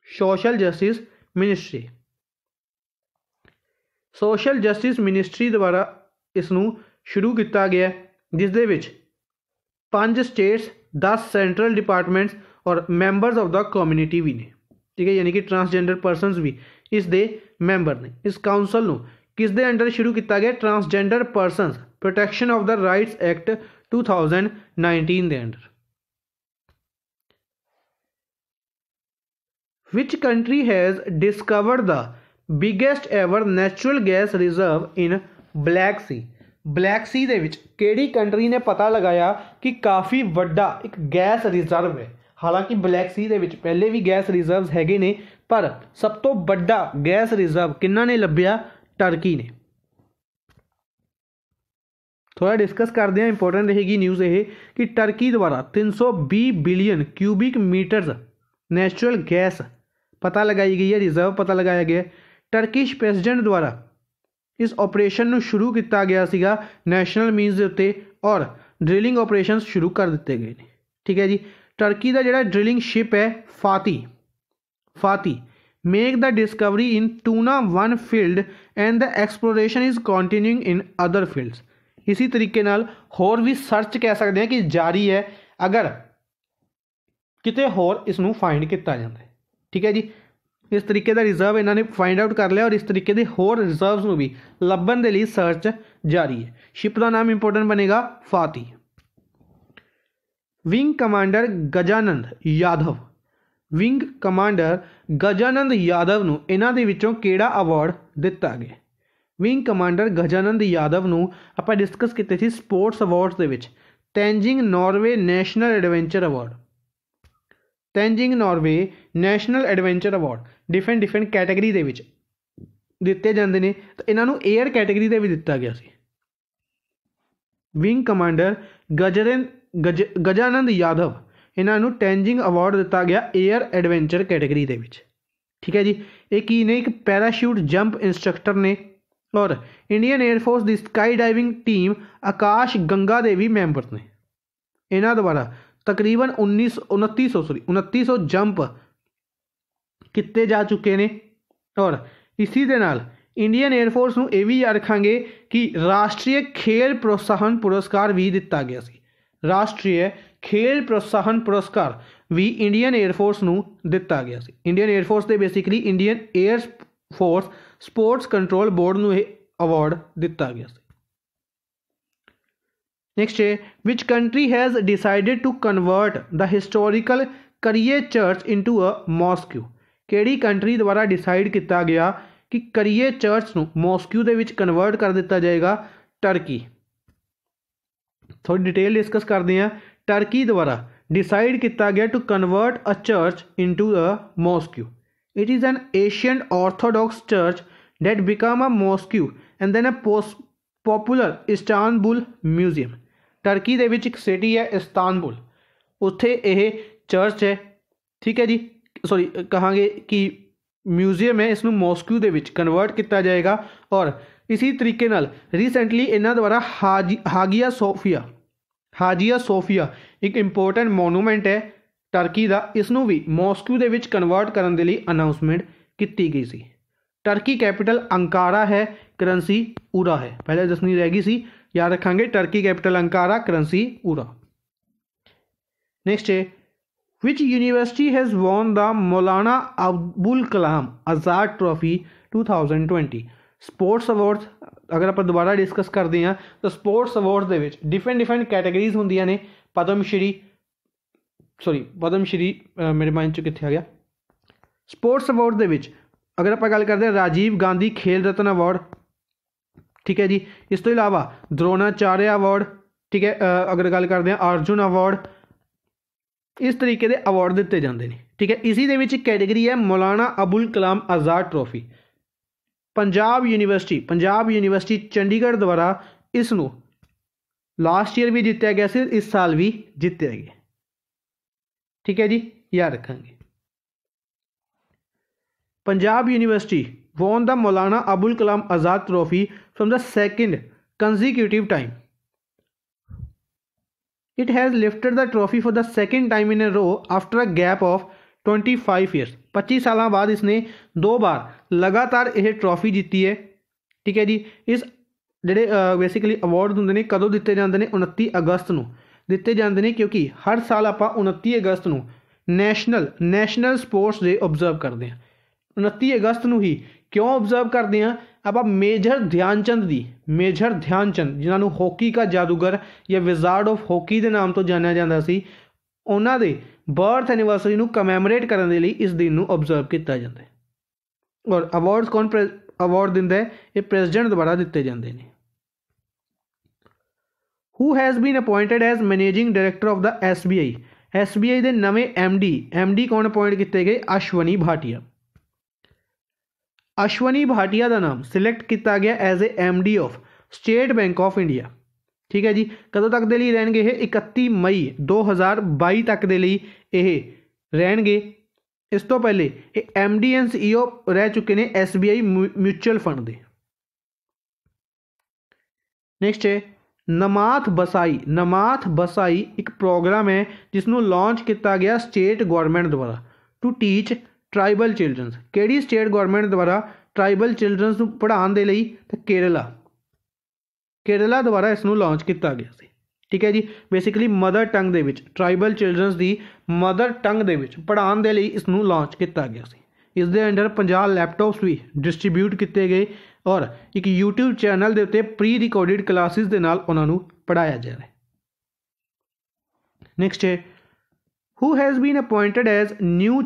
Social justice ministry social justice ministry द्वारा इसनू शुरू किया गया, जिस दे विच 5 स्टेट्स 10 सेंट्रल डिपार्टमेंट्स और मैंबर्स ऑफ द कम्यूनिटी भी ने। ठीक है, यानी कि ट्रांसजेंडर परसनस भी इस दे मैंबर ने। इस काउंसल नू किस दे अंडर शुरू किया गया, transgender persons protection of the rights act 2019 के under. Which country has discovered the biggest ever natural gas reserve in Black Sea. Black Sea दे विच केड़ी कंट्री ने पता लगाया कि काफ़ी वड्डा एक गैस रिजर्व है। हालांकि ब्लैक सी दे विच पहले भी गैस रिजर्व हैगे ने, पर सब तो वड्डा गैस रिजर्व किन्ना ने लभ्या, टर्की ने। थोड़ा डिस्कस करते हैं, इंपोर्टेंट रहेगी न्यूज़ ये कि टर्की द्वारा 320 billion cubic metres natural gas पता लगाई गई है, रिजर्व पता लगाया गया है। टर्किश प्रेसिडेंट द्वारा इस ऑपरेशन को शुरू किया गया सीगा नैशनल मीन्स के उत्ते, और ड्रिलिंग ऑपरेशन शुरू कर दिए गए हैं। ठीक है जी। टर्की का जोड़ा ड्रिलिंग शिप है Fatih make the discovery in Tuna 1 field and the exploration is continuing in other fields. इसी तरीके नाल होर भी सर्च कह सकते हैं कि जारी है, अगर किते होर इसनू फाइंड किया जाता है। ठीक है जी। इस तरीके का रिजर्व इन्होंने फाइंड आउट कर लिया, और इस तरीके के होर रिजर्व्स नू भी लभन के लिए सर्च जारी है। शिप का नाम इंपोर्टेंट बनेगा Fatih. Wing commander Gajanand Yadav wing commander Gajanand Yadav नू इन्हां दे विचों केड़ा अवार्ड दिता गया। विंग कमांडर गजानंद यादव नू आपां डिस्कस कीते सी स्पोर्ट्स अवार्ड्स दे विच Tenzing Norgay national adventure award. Tenzing Norgay national adventure award different category दे विच दिते जांदे ने, तो इन्हां नू एयर कैटेगरी दे भी दिता गया सी। विंग कमांडर गजानंद यादव इन्हों टेंजिंग अवार्ड दिता गया एयर एडवेंचर कैटेगरी दे विच। ठीक है जी। एक ही ने एक पैराशूट जंप इंस्ट्रक्टर ने, और इंडियन एयरफोर्स की स्काई डाइविंग टीम आकाश गंगा दे भी मैंबर ने। इन्हों द्वारा तकरीबन 2900 जंप किए जा चुके हैं। और इसी दे नाल इंडियन एयरफोर्स नूं ये भी याद रखांगे कि राष्ट्रीय खेल प्रोत्साहन पुरस्कार भी दिता गया सी। राष्ट्रीय खेल प्रोत्साहन पुरस्कार भी इंडियन एयरफोर्स नूं दिता गया सी। इंडियन एयरफोर्स के basically Indian air force sports control board नूं अवार्ड दिता गया सी। नेक्स्ट है which country has decided to convert the historical करिए चर्च इनटू अ मॉस्क्यू। केड़ी कंट्री द्वारा डिसाइड किया गया कि करिए चर्च नूं मॉस्क्यू दे विच कन्वर्ट कर दिता जाएगा, टर्की। थोड़ी डिटेल डिस्कस करते हैं। टर्की द्वारा डिसाइड किया गया to convert a church into a mosque. It is an ancient orthodox church that become a mosque and then a popular Istanbul museum. Turkey दे विच एक सिटी है इस्तानबुल, उत्थे यह चर्च है। ठीक है जी। सॉरी कहांगे कि म्यूजियम है, इसनू मॉस्क्यू दे विच कन्वर्ट किया जाएगा। और इसी तरीके नाल रिसेंटली इन्हां द्वारा हाजिया सोफिया एक इंपोर्टेंट मोनूमेंट है टर्की का, इसनू भी मॉस्क्यू दे विच कन्वर्ट करने के लिए अनाउंसमेंट की गई सी। टर्की कैपिटल अंकारा है, करंसी ऊरा है। पहले दसनी रह गई सी, याद रखांगे टर्की कैपिटल अंकारा, करंसी ऊरा। नेक्स्ट है which university has won the Maulana Abul Kalam Azad trophy 2020। Sports awards अगर आप दोबारा डिस्कस करते हैं तो स्पोर्ट्स अवार्ड्स दे विच डिफरेंट कैटेगरीज होंदियां ने। पद्मश्री मेरे माइंड च कित्थे आ गया। स्पोर्ट्स अवार्ड दे विच अगर आप गल करते हैं राजीव गांधी खेल रत्न अवार्ड, ठीक है जी। इस तो इलावा द्रोणाचार्य अवार्ड, ठीक है। अगर गल करते हैं अर्जुन अवार्ड, इस तरीके के अवार्ड दिते जाते हैं, ठीक है। इसी दे विच कैटेगरी है मौलाना अबुल कलाम आज़ाद ट्रॉफी। पंजाब यूनिवर्सिटी चंडीगढ़ द्वारा इसनूं लास्ट ईयर भी जितया गया सी, इस साल भी जितया गया, ठीक है जी, याद रखेंगे। Punjab university won the Maulana Abul Kalam Azad Trophy from the second consecutive time. It has lifted the trophy for the second time in a row after a gap of 25 years. 25 साल बाद इसने 2 बार लगातार यह ट्रॉफी जीती है, ठीक है जी। इस ਜਿਹੜੇ बेसिकली अवार्ड होंगे ने कदों दिते जाते हैं 29 अगस्त ਨੂੰ ਦਿੱਤੇ ਜਾਂਦੇ ਨੇ, क्योंकि हर साल ਆਪਾਂ 29 अगस्त ਨੂੰ ਨੈਸ਼ਨਲ ਸਪੋਰਟਸ ਡੇ ऑब्जर्व करते हैं। 29 अगस्त ਨੂੰ ही क्यों ऑब्जर्व करते हैं? आप मेजर ध्यानचंद जिन्होंने हॉकी का जादूगर या विजार्ड ऑफ हॉकी के नाम तो जाना जाता सी, उन्हों के बर्थ एनिवर्सरी को कमैमोरेट करने के लिए इस दिन को ऑब्जर्व किया जाता है। और अवार्ड्स कौन अवार्ड दिंदा है? ये प्रेजिडेंट द्वारा दिते जाते हैं। Who has been appointed as managing director of the SBI के नवे MD कौन अपॉइंट किए गए? अश्वनी भाटिया। अश्वनी भाटिया का नाम सिलेक्ट किया गया as a MD of state bank of India, ठीक है जी। कदों तक के लिए रहणगे? 31 मई 2022 तक के लिए ये रहणगे। इस तो पहले ये MD एंड CEO रह चुके हैं SBI म्यूचुअल फंड के। नेक्स्ट है नमाथ बसाई एक प्रोग्राम है जिसनों लॉन्च किया गया स्टेट गवर्नमेंट द्वारा टू टीच ट्राइबल चिल्ड्रनस। केड़ी स्टेट गवर्नमेंट द्वारा ट्राइबल चिल्ड्रनस को पढ़ाने के लिए? तो केरला द्वारा इसनों लॉन्च किया गया सी, ठीक है जी। बेसिकली मदर टंग दे विच ट्राइबल चिल्ड्रनस की मदर टंग दे विच पढ़ाने के लिए इसनों लॉन्च किया गया सी। इस दे अंडर 50 लैपटॉप्स भी डिस्ट्रीब्यूट किए गए और एक यूट्यूब चैनल के उत्ते प्री रिकॉर्डिड क्लासिस के नाल उन्होंने पढ़ाया जा रहा है। नेक्स्ट है who has been appointed as new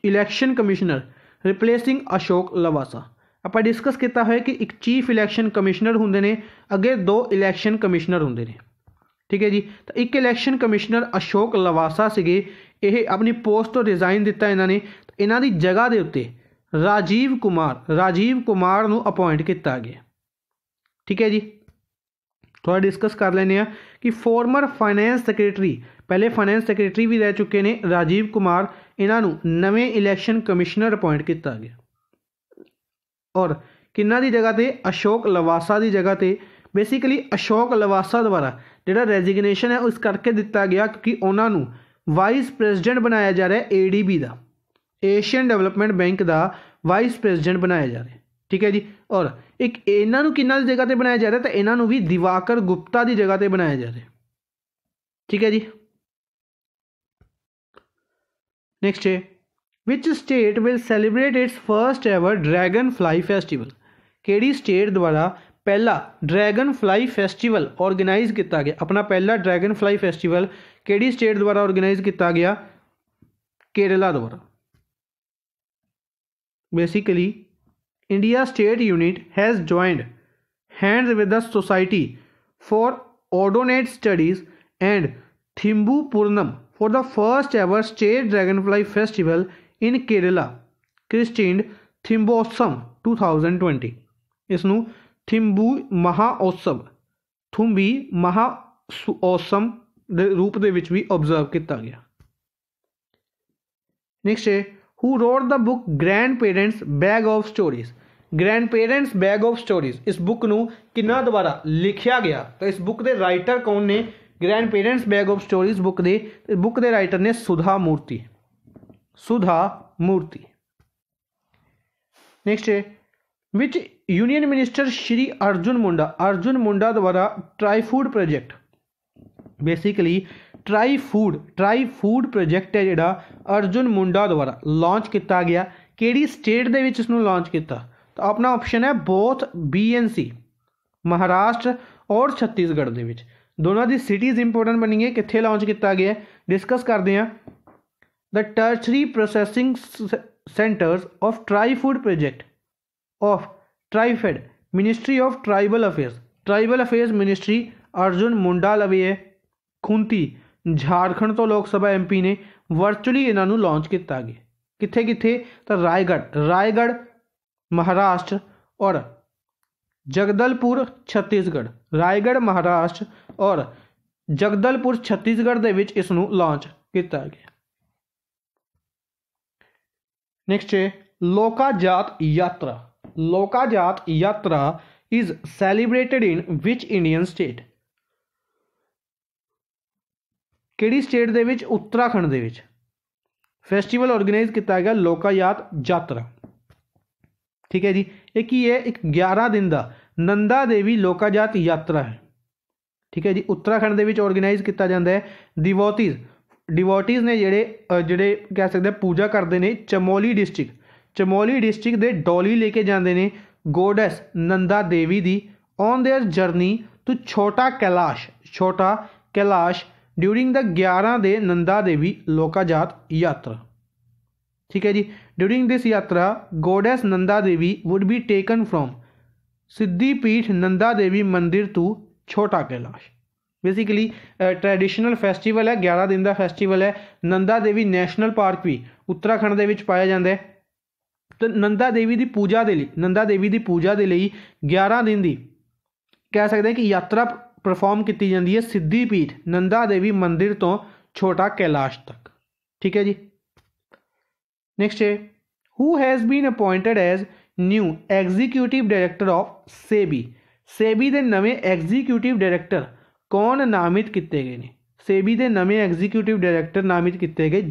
election commissioner replacing Ashok Lavasa. आप डिस्कस किया है कि एक चीफ इलैक्शन कमिश्नर होंगे ने, अगे 2 इलैक्शन कमिश्नर होंगे ने, ठीक है जी। तो एक इलैक्शन कमिश्नर अशोक लवासा सीगे, ये अपनी पोस्ट तो रिजाइन दिता इन्होंने। तो इन्हों की जगह के उत्ते राजीव कुमार नूं अपॉइंट किया गया, ठीक है जी। थोड़ा डिस्कस कर लेने कि फॉर्मर फाइनैंस सैकटरी, पहले फाइनैंस सैकटरी भी रह चुके हैं राजीव कुमार, इन्हों नवे इलैक्शन कमिश्नर अपॉइंट किया गया। और किन्ना दी जगह पे? अशोक लवासा की जगह पे। बेसिकली अशोक लवासा द्वारा जो रेजिग्नेशन है उस करके दिता गया क्योंकि उन्होंने वाइस प्रेजिडेंट बनाया जा रहा है ADB का, एशियन डेवलपमेंट बैंक का वाइस प्रेजिडेंट बनाया जा रहा है, ठीक है जी। और एक इन्हों किन्ना दी जगह पे बनाया जा रहा है? तो इन्हों भी दिवाकर गुप्ता की जगह पे बनाया जा रहा है, ठीक है जी। नेक्स्ट है which state will celebrate it's first ever dragon fly festival. केड़ी स्टेट द्वारा पहला ड्रैगन फ्लाई फेस्टिवल ऑर्गेनाइज किया गया? अपना पहला ड्रैगन फ्लाई फेस्टिवल केड़ी स्टेट द्वारा ऑर्गेनाइज किया गया? केरला द्वारा। Basically India state unit has joined hands with the society for odonate studies and Thimbu Poornam for the first ever state dragonfly festival in Kerala christened Thimbosam 2020। इसनू थिम्बू महाउत्सव दे रूप दे विच भी ऑब्जर्व किया गया। नेक्स्ट है who wrote the book grandparents bag of stories. Grandparents bag of stories इस बुक नू किन्ना द्वारा लिखा गया? तो इस बुक के राइटर कौन ने? Grandparents bag of stories book के राइटर ने सुधा मूर्ति। नेक्स्ट है which union minister Shri Arjun Munda द्वारा tri food project. Basically tri food project है जिहड़ा अर्जुन मुंडा द्वारा लॉन्च किया गया, किहड़ी स्टेट दे विच इसनूं लॉन्च किया? तो अपना ऑप्शन है बोथ BNC महाराष्ट्र और छत्तीसगढ़ दे विच। दोनों दी सिटीज़ इंपोर्टेंट बनी है, कित्थे लॉन्च किया गया डिस्कस करते हैं। The tertiary processing centres of tri food project of TRIFED ministry of tribal affairs ministry Arjun Munda लवे है खुंती झारखंड तो लोक सभा MP ने वर्चुअली इन्हों लॉन्च किया गया। कित्थे कित्थे? तो रायगढ़ महाराष्ट्र और जगदलपुर छत्तीसगढ़। रायगढ़ महाराष्ट्र और जगदलपुर छत्तीसगढ़ दे विच इसनूं लॉन्च किया गया। नेक्स्ट है Lokjat Yatra is celebrated in which Indian state? किहड़ी स्टेट दे विच? उत्तराखंड दे विच फेस्टिवल ऑर्गेनाइज किया गया लोकायात यात्रा। ठीक है जी, एक ही है, एक 11 दिन का नंदा देवी लोकाजात यात्रा है। ठीक है जी, उत्तराखंड दे विच ऑर्गेनाइज किया जाता है। डिवोटीज़ ने ਜਿਹੜੇ कह सकते पूजा करते हैं चमोली डिस्ट्रिक्ट दे डोली लेके जाते हैं गोडेस नंदा देवी दी on their journey to Chhota Kailash during the 11 day Nanda Devi Lokjat Yatra. ठीक है जी, during this yatra goddess Nanda Devi would be taken from Siddhpeeth Nanda Devi Mandir to Chhota Kailash. Basically traditional festival है, 11 दिन का फैसटिवल है। नंदा देवी नैशनल पार्क भी उत्तराखंड दे विच पाया जाता है। तो नंदा देवी की पूजा के लिए 11 दिन की कह सकते हैं कि यात्रा परफॉर्म की जाती है सिद्धिपीठ नंदा देवी मंदिर तो छोटा कैलाश तक। ठीक है जी, नेक्स्ट है who has been appointed as new executive director of SEBI के नवे एग्जीक्यूटिव डायरैक्टर कौन नामित किए गए हैं? सेबी के नवे एग्जीक्यूटिव डायरैक्टर नामित किए गए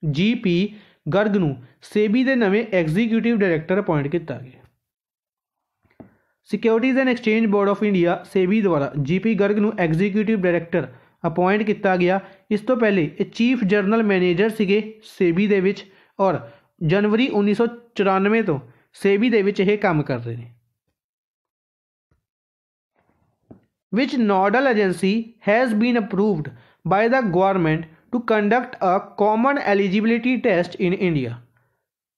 जीपी गर्ग नूं सेबी के नवे एग्जीक्यूटिव डायरैक्टर अपॉइंट किया गया। Securities and exchange board of India SEBI द्वारा जीपी गर्ग नूं एग्जीक्यूटिव डायरैक्टर अपॉइंट किया गया। इस तो पहले चीफ जनरल मैनेजर सीगे सेबी दे विच और जनवरी 1994 तो सेबी दे विच यह काम कर रहे हैं। Which nodal agency has been approved by the government to conduct a common eligibility test in India?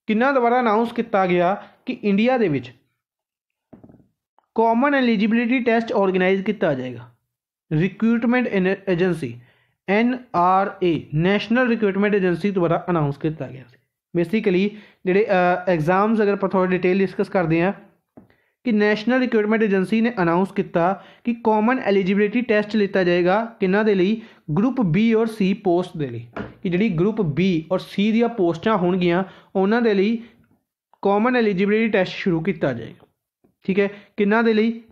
किन्ना द्वारा अनाउंस किया गया कि इंडिया दे विच कॉमन एलिजिबिलिटी टेस्ट ऑर्गेनाइज किया जाएगा? Recruitment agency NRA national recruitment agency द्वारा अनाउंस किया गया। बेसिकली जेडे एग्जाम्स अगर आप थोड़ा डिटेल डिस्कस करते हैं कि नैशनल रिक्रूटमेंट एजेंसी ने अनाउंस किया कि कॉमन एलिजिबिलिटी टेस्ट लिया जाएगा किन्ना दे लई? ग्रुप B और C पोस्ट दे लई, कि जिहड़ी ग्रुप B और C दी पोस्टां होणगियां उन्हां दे लई कॉमन एलिजिबिलिटी टेस्ट शुरू किया जाएगा। ठीक है, किन्ना दे लई?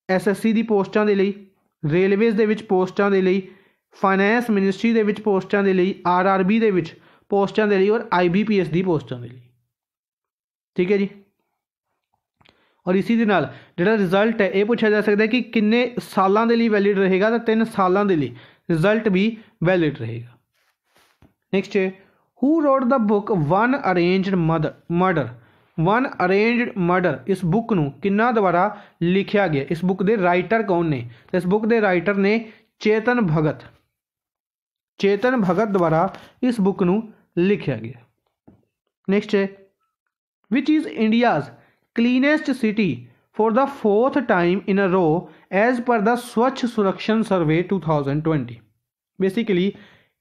SSC दी पोस्टां दे लई, रेलवेज़ दे विच पोस्टां दे लई, फाइनैंस मिनिस्ट्री दे विच पोस्टां दे लई, RRB दे विच पोस्टां दे लई और IBPS दी पोस्टां दे लई। ठीक है जी, और इसी दे नाल जिहड़ा रिजल्ट है ये पूछा जा सकता है कि किन्ने सालों के लिए वैलिड रहेगा? तो 3 सालों के लिए रिजल्ट भी वैलिड रहेगा। नेक्स्ट है who wrote the book one arranged murder इस बुक नूं किन्ना द्वारा लिखा गया? इस बुक के राइटर कौन ने? तो इस बुक के राइटर ने चेतन भगत द्वारा इस बुक नूं लिखा गया। नेक्स्ट है which is India's cleanest city for the 4th time in a row as per the Swachh Survekshan survey 2020। Basically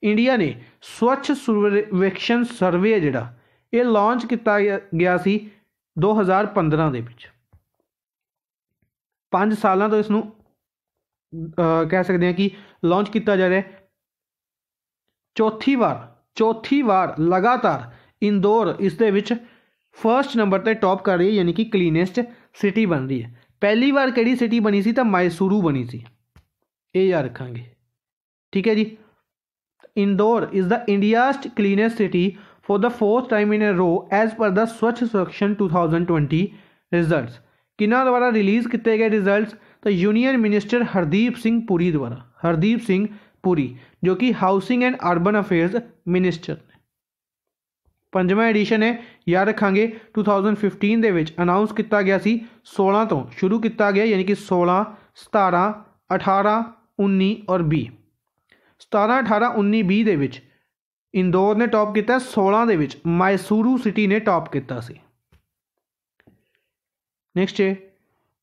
India ने स्वच्छ सर्वेक्षण सर्वे जिहड़ा ये लॉन्च किया गया सी 2015 दे विच। 5 सालों तो इसनूं कह सकते हैं कि लॉन्च किया जा रहा है। चौथी बार लगातार इंदौर इस दे विच फर्स्ट नंबर पर टॉप कर रही है, यानी कि क्लीनेस्ट सिटी बन रही है। पहली बार किहड़ी सिटी बनी सी? तो मैसूरू बनी सी, ये याद रखांगे। ठीक है जी, Indore is the India's cleanest city for the 4th time in a row as per the Swachh Survekshan 2020 results. किन्ना द्वारा रिलीज़ किए गए रिजल्ट्स? तो यूनियन मिनिस्टर हरदीप सिंह पुरी द्वारा। हरदीप सिंह पुरी जो कि housing and urban affairs minister ने। 5वां एडिशन है, याद रखांगे 2015 ਦੇ ਵਿੱਚ ਅਨਾਉਂਸ ਕੀਤਾ ਗਿਆ ਸੀ, 16 ਤੋਂ ਸ਼ੁਰੂ ਕੀਤਾ ਗਿਆ, यानी कि 16, 17, 18, 19 और 20। 17, 18, 19, 20 ਦੇ ਵਿੱਚ इंदौर ने टॉप किया, 16 ਦੇ ਵਿੱਚ मैसूरू सिटी ने टॉप किया सी। नेक्स्ट है,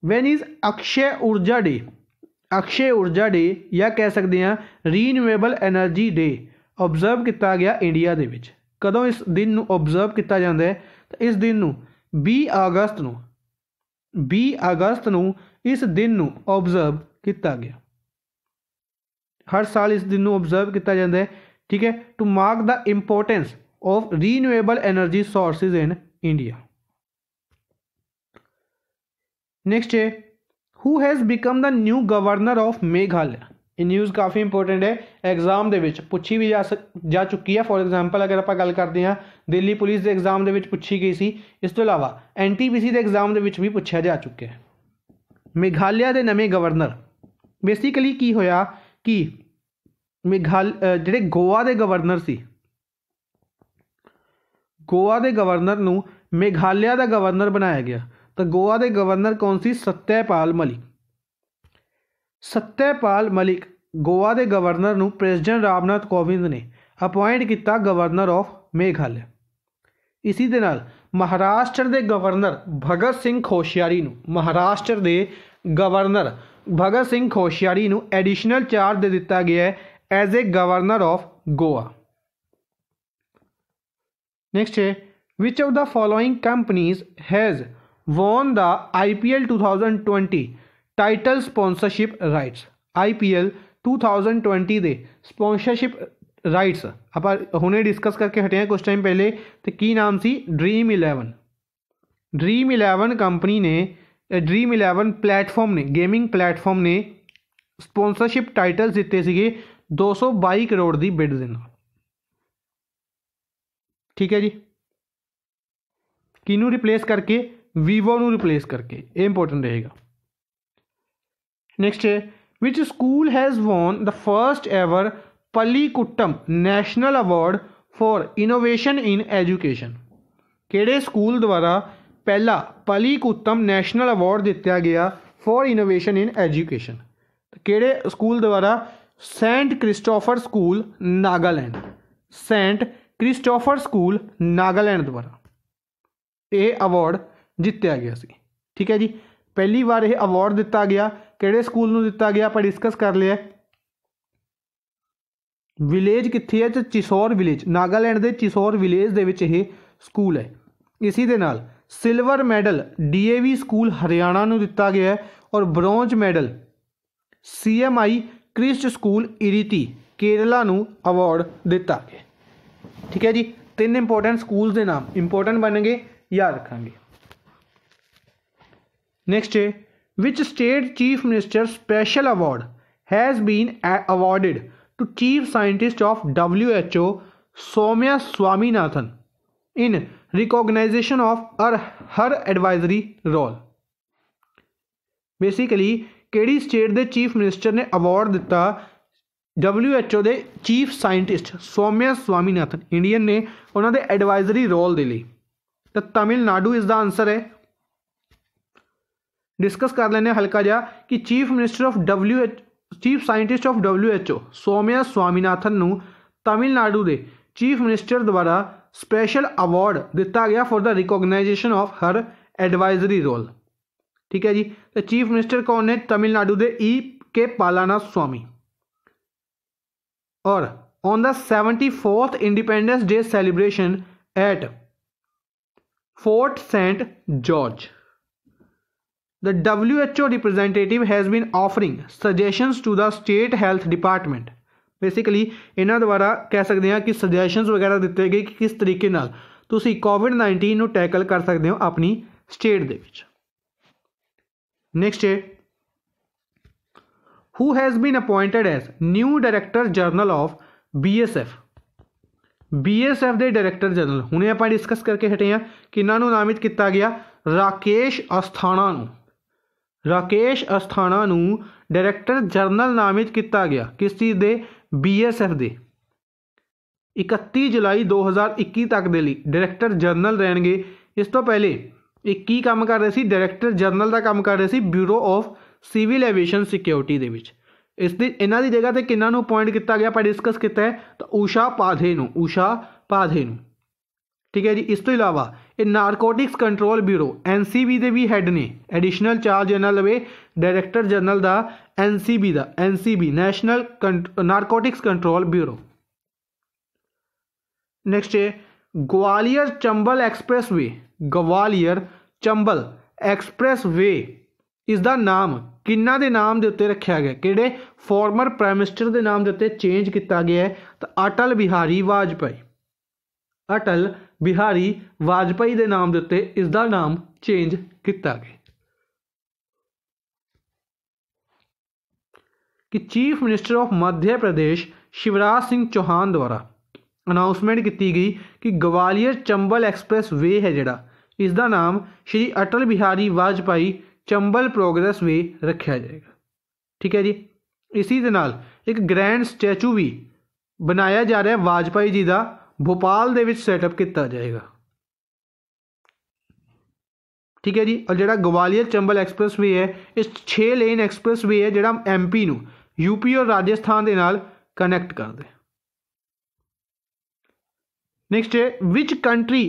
वैन इज अक्षय ऊर्जा डे। अक्षय ऊर्जा डे या कह सकते हैं रीन्यूएबल एनर्जी डे ऑबजर्व किया गया इंडिया दे विच। कदों इस दिन नूं ऑबजर्व किया जाता है, तो इस दिन नूं 20 अगस्त नूं इस दिन नूं ऑबजर्व किया गया। हर साल इस दिन नूं ऑबजर्व किया जाता है, ठीक है, to mark the importance of renewable energy sources in India. Next है, who has become the new governor of Meghalaya. ये न्यूज़ काफ़ी इंपोर्टेंट है, एग्जाम दे विच पूछी भी जा चुकी है। फॉर एग्जाम्पल अगर आप गल करते हैं दिल्ली पुलिस के एग्जाम के पूछी गई सी, इस तो इलावा NTPC के एग्जाम के भी पूछा जा चुका है। मेघालय के नवे गवर्नर बेसिकली की होया कि ਜਿਹੜੇ गोवा के गवर्नर सी, गोवा के गवर्नर नूं मेघालय का गवर्नर बनाया गया। तो गोवा के गवर्नर कौन सी? सत्यपाल मलिक। सत्यपाल मलिक गोवा के गवर्नर नूं प्रेसिडेंट रामनाथ कोविंद ने अपॉइंट किया गवर्नर ऑफ मेघालय। इसी दे नाल महाराष्ट्र के गवर्नर भगत सिंह कोश्यारी नूं, महाराष्ट्र के गवर्नर भगत सिंह कोश्यारी नूं एडिशनल चार्ज दे दिता गया है as a governor of Goa. Next है, which of the following companies has won the IPL 2020 title sponsorship rights. IPL 2020 दे स्पॉन्सरशिप राइट्स आप हुणे डिस्कस करके हटे हैं कुछ टाइम पहले, तो की नाम सी? ड्रीम 11। ड्रीम 11 कंपनी ने, ड्रीम 11 प्लेटफॉर्म ने, गेमिंग प्लेटफॉर्म ने स्पॉन्सरशिप टाइटल दिते सीगे 222 करोड़ की बिड दे नाल। ठीक है जी, किनू रिप्लेस करके? वीवो नू रिप्लेस करके, ये इंपोर्टेंट रहेगा। नेक्स्ट है, which school has won the first ever Pallikoodam national award for innovation in education. किहड़े स्कूल द्वारा पहला पल्लीकुट्टम नैशनल अवार्ड दिता गया फॉर इनोवेशन इन एजुकेशन? किहड़े स्कूल द्वारा? Saint Christopher school Nagaland. Saint Christopher school Nagaland द्वारा यह अवार्ड जितया गया सी। ठीक है जी, पहली बार यह अवार्ड दिता गया, किहड़े स्कूल नूं दिता गया आप डिस्कस कर लिया। विलेज कित्थे है? तो चिसौर विलेज, नागालैंड के चिसौर विलेज दे विच यह स्कूल है। इसी दे नाल silver medal DAV school Haryana नूं दिता गया है और bronze medal CMI Christ school Iritty Kerala नूं अवार्ड दिता गया। ठीक है जी, 3 इंपोर्टेंट स्कूल के नाम इंपोर्टेंट बनेंगे, याद रखेंगे। नेक्स्ट है, which state chief minister special award has been awarded to chief scientist of WHO Soumya Swaminathan in recognition of her advisory role. Basically किहड़ी स्टेट के चीफ मिनिस्टर ने अवार्ड दिता WHO के chief scientist Soumya Swaminathan Indian ने उन्होंने एडवाइजरी रोल के लिए? तो तमिलनाडु इज द आंसर है। डिस्कस कर लेने हल्का जा कि chief minister of chief scientist of WHO Soumya Swaminathan नूं तमिलनाडु के चीफ मिनिस्टर द्वारा स्पेशल अवार्ड दिता गया for the recognisation of her advisory role. ठीक है जी, तो चीफ मिनिस्टर कौन है? तमिलनाडु के E.K. पालानास्वामी। और on the 74th independence day celebration at Fort Saint George the WHO representative has been offering suggestions to the state health department। Basically इन्हों द्वारा कह सकते हैं कि सजैशनस वगैरह दिते गए कि किस तरीके नाल तुसी COVID-19 नूं टैकल कर सकते हो अपनी स्टेट दे विच। नेक्स्ट है, who has been appointed as new director general of BSF। BSF के डायरैक्टर जनरल हुणे आपां डिस्कस करके हटे हैं कि इन्हां नूं नामित किया गया राकेश अस्थाना नूं। राकेश अस्थाना नूं डायरैक्टर जनरल नामित किया गया किस चीज़ के BSF के 31 जुलाई 2021 तक के लिए डायरैक्टर जनरल रहणगे। इस तो पहले एक की काम कर रहे थे डायरैक्टर जनरल का काम कर रहे थे bureau of civil aviation security के विच। इसकी इन्हों की जगह पर किन्हों अपॉइंट किया गया पर डिस्कस किया है तो उषा पाधे नूं। ठीक है जी। इस तो इलावा ये नारकोटिक्स कंट्रोल ब्यूरो NCB के भी हैड ने एडिशनल चार्ज इन्होंने लवे डायरैक्टर जनरल का NCB national narcotics control bureau. Next है ग्वालियर चंबल एक्सप्रैस वे इसका नाम किन्ना दे नाम के उत्ते रखा गया किहड़े फॉर्मर प्राइम मिनिस्टर के नाम के उत्ते चेंज किया गया है तो अटल बिहारी वाजपेयी के नाम के उत्ते इसका नाम चेंज किया गया। कि chief minister of Madhya Pradesh Shivraj Singh Chauhan द्वारा अनाउंसमेंट की गई कि ग्वालियर चंबल एक्सप्रैस वे है जिहड़ा इसका नाम श्री अटल बिहारी वाजपेयी चंबल प्रोग्रेस वे रखा जाएगा। ठीक है जी। इसी दे नाल एक ग्रैंड स्टैचू भी बनाया जा रहा है वाजपेयी जी का भोपाल दे विच सैटअप किया जाएगा। ठीक है जी। और जिहड़ा ग्वालियर चंबल एक्सप्रैस वे है इस 6 लेन एक्सप्रैस वे है जिहड़ा MP नूं UP और राजस्थान के नाल कनैक्ट कर दे। नेक्स्ट है which country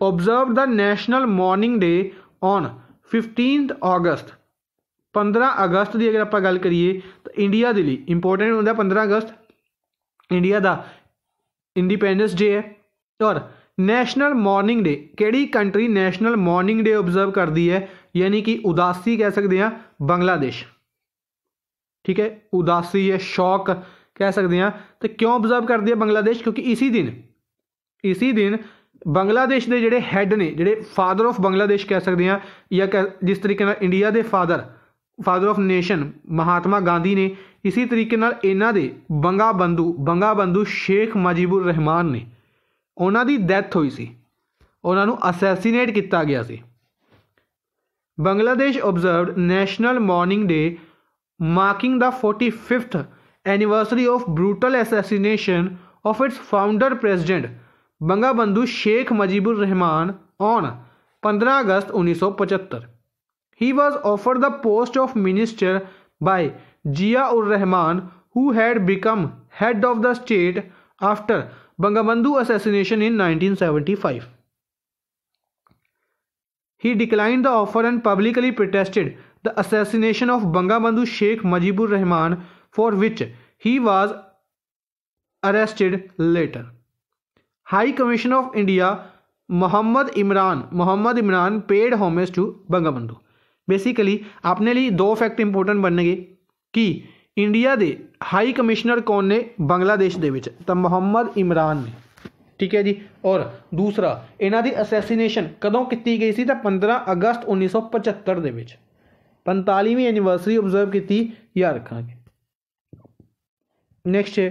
observe the national morning day on 15 अगस्त 15 अगस्त की अगर आप गल करिए तो इंडिया के लिए इंपोर्टेंट होता 15 अगस्त इंडिया का इंडिपेंडेंस डे है। और नैशनल मॉर्निंग डे किहड़ी country national mourning day observe करती है यानी कि उदासी कह सकते हैं बांग्लादेश। ठीक है। उदासी है शौक कह सकते हैं तो क्यों ऑब्जर्व करती है बांग्लादेश क्योंकि इसी दिन बांग्लादेश के जोड़े हैड ने जोड़े फादर ऑफ बांग्लादेश कह सकते हैं या जिस तरीके इंडिया के father of nation Mahatma Gandhi ने इसी तरीके इन्हों के बंगा बंधु शेख मुजीबुर रहमान ने उन्हों की डैथ हुई सी उन्होंने असैसीनेट किया गया सी। Bangladesh observed national mourning day marking the 45th anniversary of brutal assassination of its founder president Bangabandhu Sheikh Mujibur Rahman on 15 August 1975। He was offered the post of minister by Zia-ur-Rahman, who had become head of the state after Bangabandhu assassination in 1975. He declined the offer and publicly protested the assassination of Bangabandhu Sheikh Mujibur Rahman, for which he was arrested later. High Commissioner of India Mohammad Imran paid homage to Bangabandhu. Basically अपने लिए 2 fact important बनने कि India के high commissioner कौन ने बांग्लादेश के विच तो मोहम्मद इमरान ने। ठीक है जी। और दूसरा इन्हों की असैसीनेशन कदों की गई सी तो 15 अगस्त 1975 के 45वीं एनिवर्सरी ऑब्जर्व की या रखांगे। नेक्स्ट है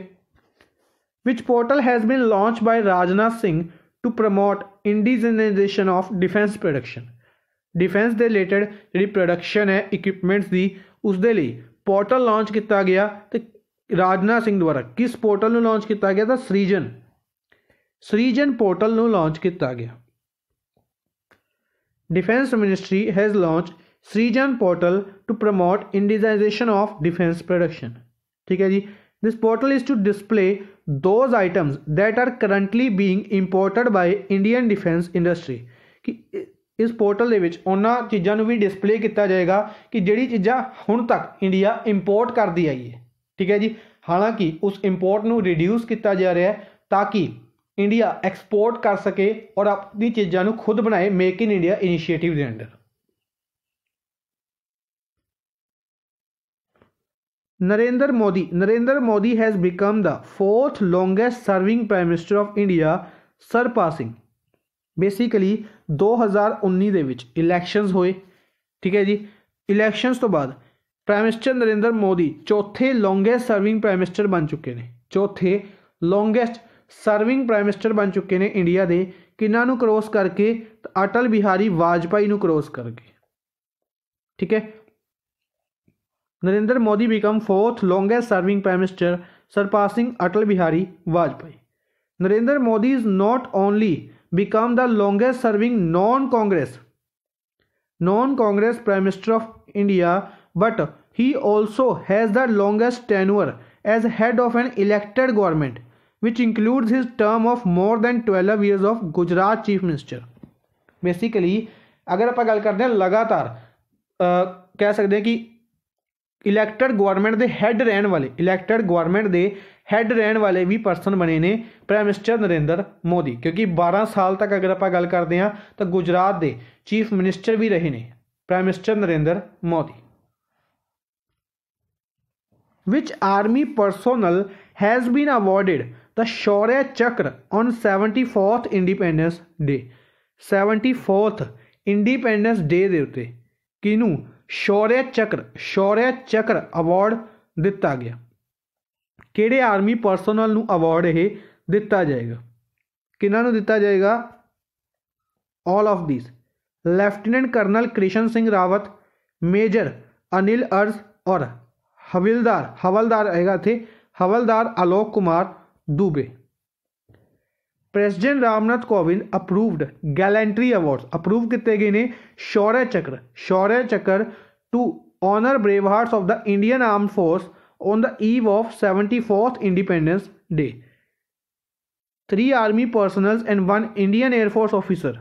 which portal has been launch by Rajnath Singh to promote indigenisation of defence production. Defence के रिलेटेड जी प्रोडक्शन है इक्विपमेंट्स की उसके लिए पोर्टल लॉन्च किया गया तो राजनाथ सिंह द्वारा किस पोर्टल में लॉन्च किया गया तो सृजन पोर्टल में लॉन्च किया गया। Defence ministry has launch Srijan portal to promote indigenisation of defence production. ठीक है जी। This portal is to display those items that are currently being imported by Indian defence industry कि इस पोर्टल के उन्होंने चीज़ों भी डिस्पले किया जाएगा कि जिहड़ी चीज़ां हुण तक इंडिया इंपोर्ट करती आई है। ठीक है जी। हालांकि उस इंपोर्ट को रिड्यूस किया जा रहा है ताकि इंडिया एक्सपोर्ट कर सके और अपनी चीज़ों को खुद बनाए मेक इन इंडिया इनिशिएटिव के under. Narendra Modi has become the 4th longest serving prime minister of India surpassing. Basically 2019 के विच इलैक्शनस होए। ठीक है जी। इलैक्शनस तो बाद प्राइम मिनिस्टर नरेंद्र मोदी चौथे लॉन्गेस्ट सर्विंग प्राइम मिनिस्टर बन चुके हैं। चौथे लॉन्गेस्ट सर्विंग प्राइम मिनिस्टर बन चुके हैं इंडिया के किन्हों क्रॉस करके तो अटल बिहारी वाजपेयी क्रॉस करके। ठीक है। Narendra Modi become fourth longest serving Prime Minister, surpassing Atal Bihari Vajpayee. Narendra Modi is not only become the longest serving non-Congress Prime Minister of India, but he also has the longest tenure as head of an elected government, which includes his term of more than 12 years of Gujarat Chief Minister. Basically अगर आप गल करते हैं लगातार कह सकते हैं कि इलैक्टेड गवर्नमेंट के हैड रहने वाले भी परसन बने ने प्राइम मिनिस्टर नरेंद्र मोदी, क्योंकि 12 साल तक अगर आप गल करते हैं तो गुजरात के चीफ मिनिस्टर भी रहे ने prime minister Narendra Modi. Which army personnel has been awarded the Shaurya Chakra on 74th Independence Day? 74th independence day ਦੇ ਉੱਤੇ ਕਿਹਨੂੰ ਸ਼ੌਰਯ ਚੱਕਰ ਅਵਾਰਡ ਦਿੱਤਾ ਗਿਆ? ਕਿਹੜੇ ਆਰਮੀ ਪਰਸਨਲ ਨੂੰ ਅਵਾਰਡ ਇਹ ਦਿੱਤਾ ਜਾਏਗਾ? ਕਿਹਨਾਂ ਨੂੰ ਦਿੱਤਾ ਜਾਏਗਾ? All of these: lieutenant colonel Krishan Singh Rawat, major Anil Urs और हवलदार हैगा इत्थे हवलदार Alok Kumar Dubey. President Ramnath Kovind approved gallantry awards approve किए गए ने Shaurya Chakra to honour brave hearts of the Indian armed force on the eve of 74th independence day. 3 army personnels and 1 Indian air force officer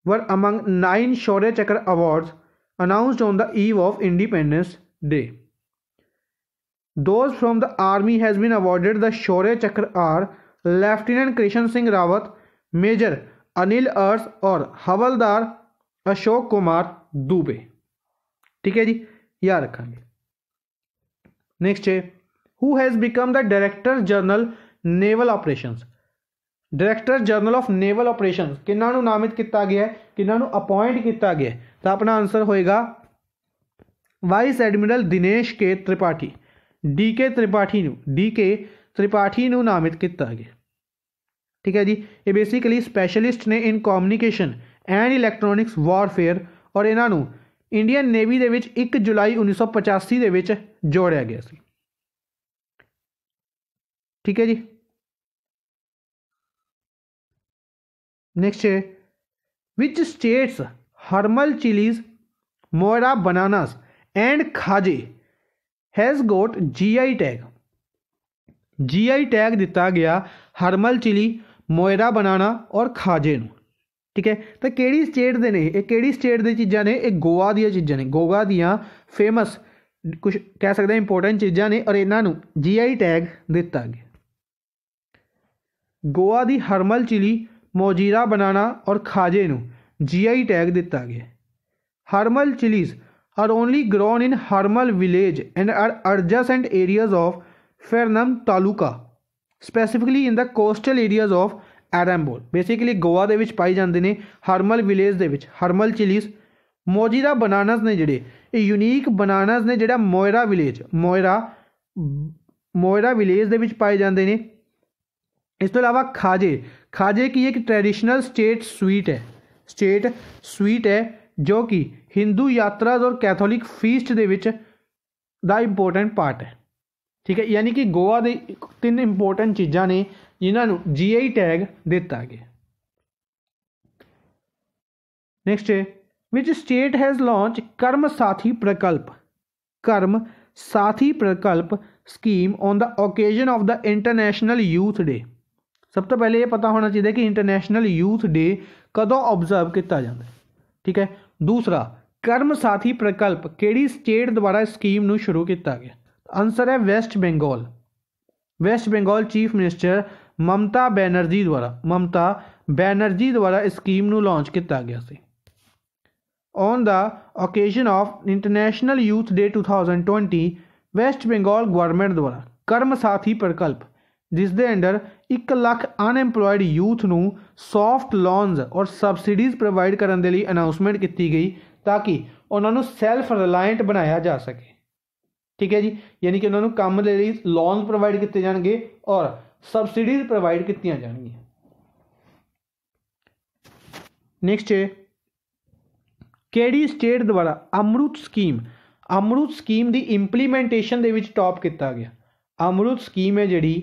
were among 9 Shaurya Chakra awards announced on the eve of Independence Day. Those from the army has been awarded the Shaurya Chakra are lieutenant Krishna Singh Rawat, major Anil Urs और हवलदार अशोक कुमार दुबे. ठीक है जी, याद रखेंगे. Next है who has become the director general naval operations. Director general of naval operations किन्हों नामित किया गया है, किन्हों अपॉइंट किया गया है? तो अपना आंसर होएगा वाइस एडमिरल दिनेश के त्रिपाठी. डी के त्रिपाठी ਨੂੰ ਨਾਮਿਤ ਕੀਤਾ ਗਿਆ. ठीक है जी, ये बेसिकली स्पैशलिस्ट ने in communication and electronics warfare और इन्हों इंडियन नेवी ਦੇ ਵਿੱਚ 1 जुलाई 1985 ਦੇ ਵਿੱਚ जोड़िया गया ਸੀ. ठीक है जी. नेक्स्ट है which states Harmal chillies, Moira bananas and Khaje has got GI tag. GI tag दिता गया हरमल चिली, मोयरा बनाना और खाजे नूं. ठीक है, तो किहड़ी स्टेट दे ने ये, किहड़ी स्टेट दी चीज़ां ने? ये गोवा दी चीज़ां ने, गोवा दियां फेमस कुछ कह सकते हैं इंपोर्टेंट चीज़ां ने और इन्हों GI टैग दिता गया. गोवा दी हरमल चिली, मोजीरा बनाना और खाजे नूं GI टैग दिता गया. Harmal chillies are only grown in Harmal village and are adjacent areas of Pernem taluka, specifically in the coastal areas of Arambol. Basically Goa दे विच पाई जाते हैं हरमल विलेज दे विच हरमल चिलीज. मोजीरा बनानास ने जिहड़े ये यूनीक बनानास ने जिहड़ा मोयरा विलेज दे विच पाए जाते हैं. इस तो इलावा खाजे की एक ट्रेडिशनल स्टेट स्वीट है जो कि हिंदू यात्राज और कैथोलिक फीस्ट दे विच दा इंपोर्टेंट पार्ट है. ठीक है, यानी कि गोवा दे 3 इंपोर्टेंट चीज़ां ने जिन्होंने GI टैग दिता गया. नेक्स्ट है विच स्टेट हैज़ लॉन्च कर्म साथी प्रकल्प scheme on the occasion of the international youth day. सब तो पहले ये पता होना चाहिए कि इंटरनेशनल यूथ डे कदों ऑब्जर्व किया जाता है. ठीक है, दूसरा कर्म साथी प्रकल्प किहड़ी स्टेट द्वारा स्कीम नूं शुरू किया गया? आंसर है वेस्ट बंगाल चीफ मिनिस्टर ममता बैनर्जी द्वारा इस स्कीम नूं लॉन्च किया गया सी. On the occasion of international youth day 2020 West Bengal government द्वारा कर्म साथी प्रकल्प जिस दे अंडर 1 लाख अनएम्पलॉयड यूथ नूं सॉफ्ट लोन्स और सबसिडीज़ प्रोवाइड करने के लिए अनाउंसमेंट की गई ताकि उन्होंने सैल्फ रिलायंट बनाया जा सके. ठीक है जी, यानी कि उन्होंने काम के लिए लोन प्रोवाइड किए जाएंगे और सबसिडीज प्रोवाइड की जाएंगी. नेक्स्ट है किहड़ी स्टेट द्वारा अमृत स्कीम की इंप्लीमेंटेशन दे विच टॉप किया गया। अमृत स्कीम है जिहड़ी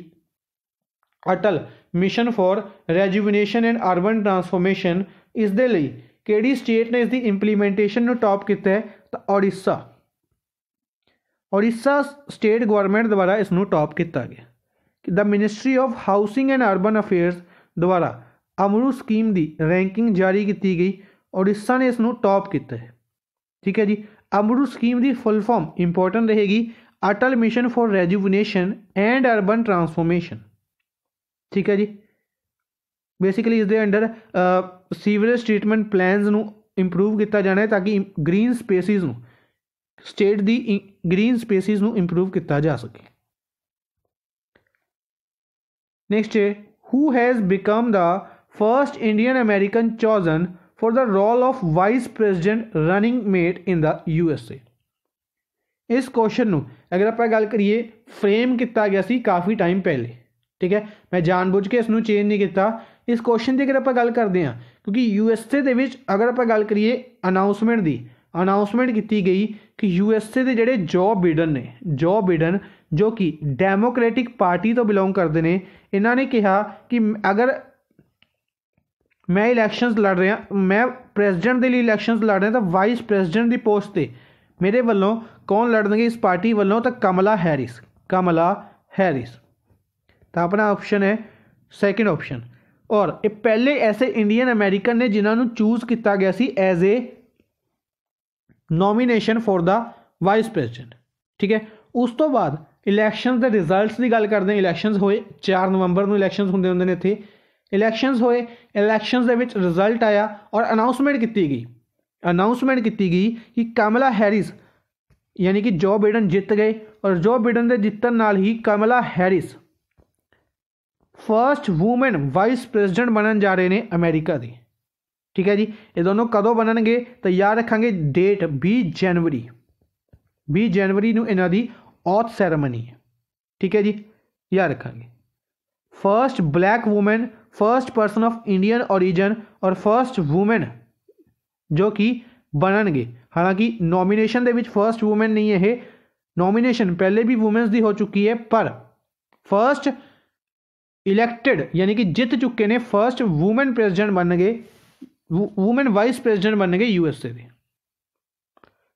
Atal mission for rejuvenation and urban transformation, इस दे लई किहड़ी स्टेट ने इसकी इंप्लीमेंटेशन नूं टॉप किया है? तो ओडिशा, ओडिशा स्टेट गवर्नमेंट द्वारा इसनूं टॉप किया गया। The ministry of housing and urban affairs द्वारा अमृत स्कीम की रैंकिंग जारी की गई, ओडिशा ने इसनूं टॉप किया है। ठीक है जी। अमृत स्कीम की फुल फॉर्म इंपॉर्टेंट रहेगी Atal mission for rejuvenation and urban transformation. ठीक है जी। बेसिकली इसके अंडर सीवरेज ट्रीटमेंट प्लैनस नूं इंप्रूव किया जाना है ताकि ग्रीन स्पेसिस नूं, स्टेट दी ग्रीन स्पेसिस नूं इंप्रूव किया जा सके। नेक्स्ट है who has become the first Indian American chosen for the role of vice president running mate in the USA। इस क्वेश्चन नूं अगर आप गल करिए फ्रेम किया गया सी काफ़ी टाइम पहले। ठीक है, मैं जानबूझ के इसनूं चेंज नहीं किया। इस क्वेश्चन की अगर आप गल करते हैं क्योंकि USA दे विच अगर आप गल करिए अनाउंसमेंट की, अनाउंसमेंट की गई कि USA के जोड़े जो बिडन ने, जो बिडन जो कि डेमोक्रेटिक पार्टी तो बिलोंग करते हैं, इन्होंने कहा कि अगर मैं इलैक्शंस लड़ रहा, मैं प्रेजिडेंट के लिए इलैक्शंस लड़ रहा, तो वाइस प्रेजिडेंट की पोस्ट से मेरे वालों कौन लड़नगे इस पार्टी वालों? तो कमला हैरिस, कमला हैरिस। तो अपना ऑप्शन है सैकेंड ऑप्शन। और ये पहले ऐसे इंडियन अमेरिकन ने जिन्होंने चूज किया गया सी as a nomination for the vice president. ठीक है, उस तो बाद इलैक्शन के रिजल्ट्स की गल करते हैं। इलैक्शंस होए 4 नवंबर को इलैक्शंस होंदे होंदे ने इत्थे। इलैक्शंस होए, इलैक्शंस दे विच रिजल्ट आया और अनाउंसमेंट की गई, अनाउंसमेंट की गई कि कमला हैरिस यानी कि जो बिडन जित गए और जो बिडन के जितन नाल ही Kamala Harris first women vice president बनन जा रहे हैं अमेरिका की। ठीक है जी। ये दोनों कदों बननगे तो याद रखांगे डेट 20 जनवरी, 20 जनवरी नूं इन्हां दी ऑथ सैरेमनी है। ठीक है जी, याद रखांगे। First black women, first person of Indian origin और फर्स्ट वूमेन जो कि बननगे। हालांकि नॉमीनेशन दे विच फर्स्ट वूमेन नहीं है, नॉमीनेशन पहले भी वूमेन्स की हो चुकी है, पर फर्स्ट इलैक्टेड यानी कि जित चुके ने फर्स्ट वूमेन प्रेजिडेंट बन गए, वूमेन वाइस प्रेजिडेंट बन गए USA के।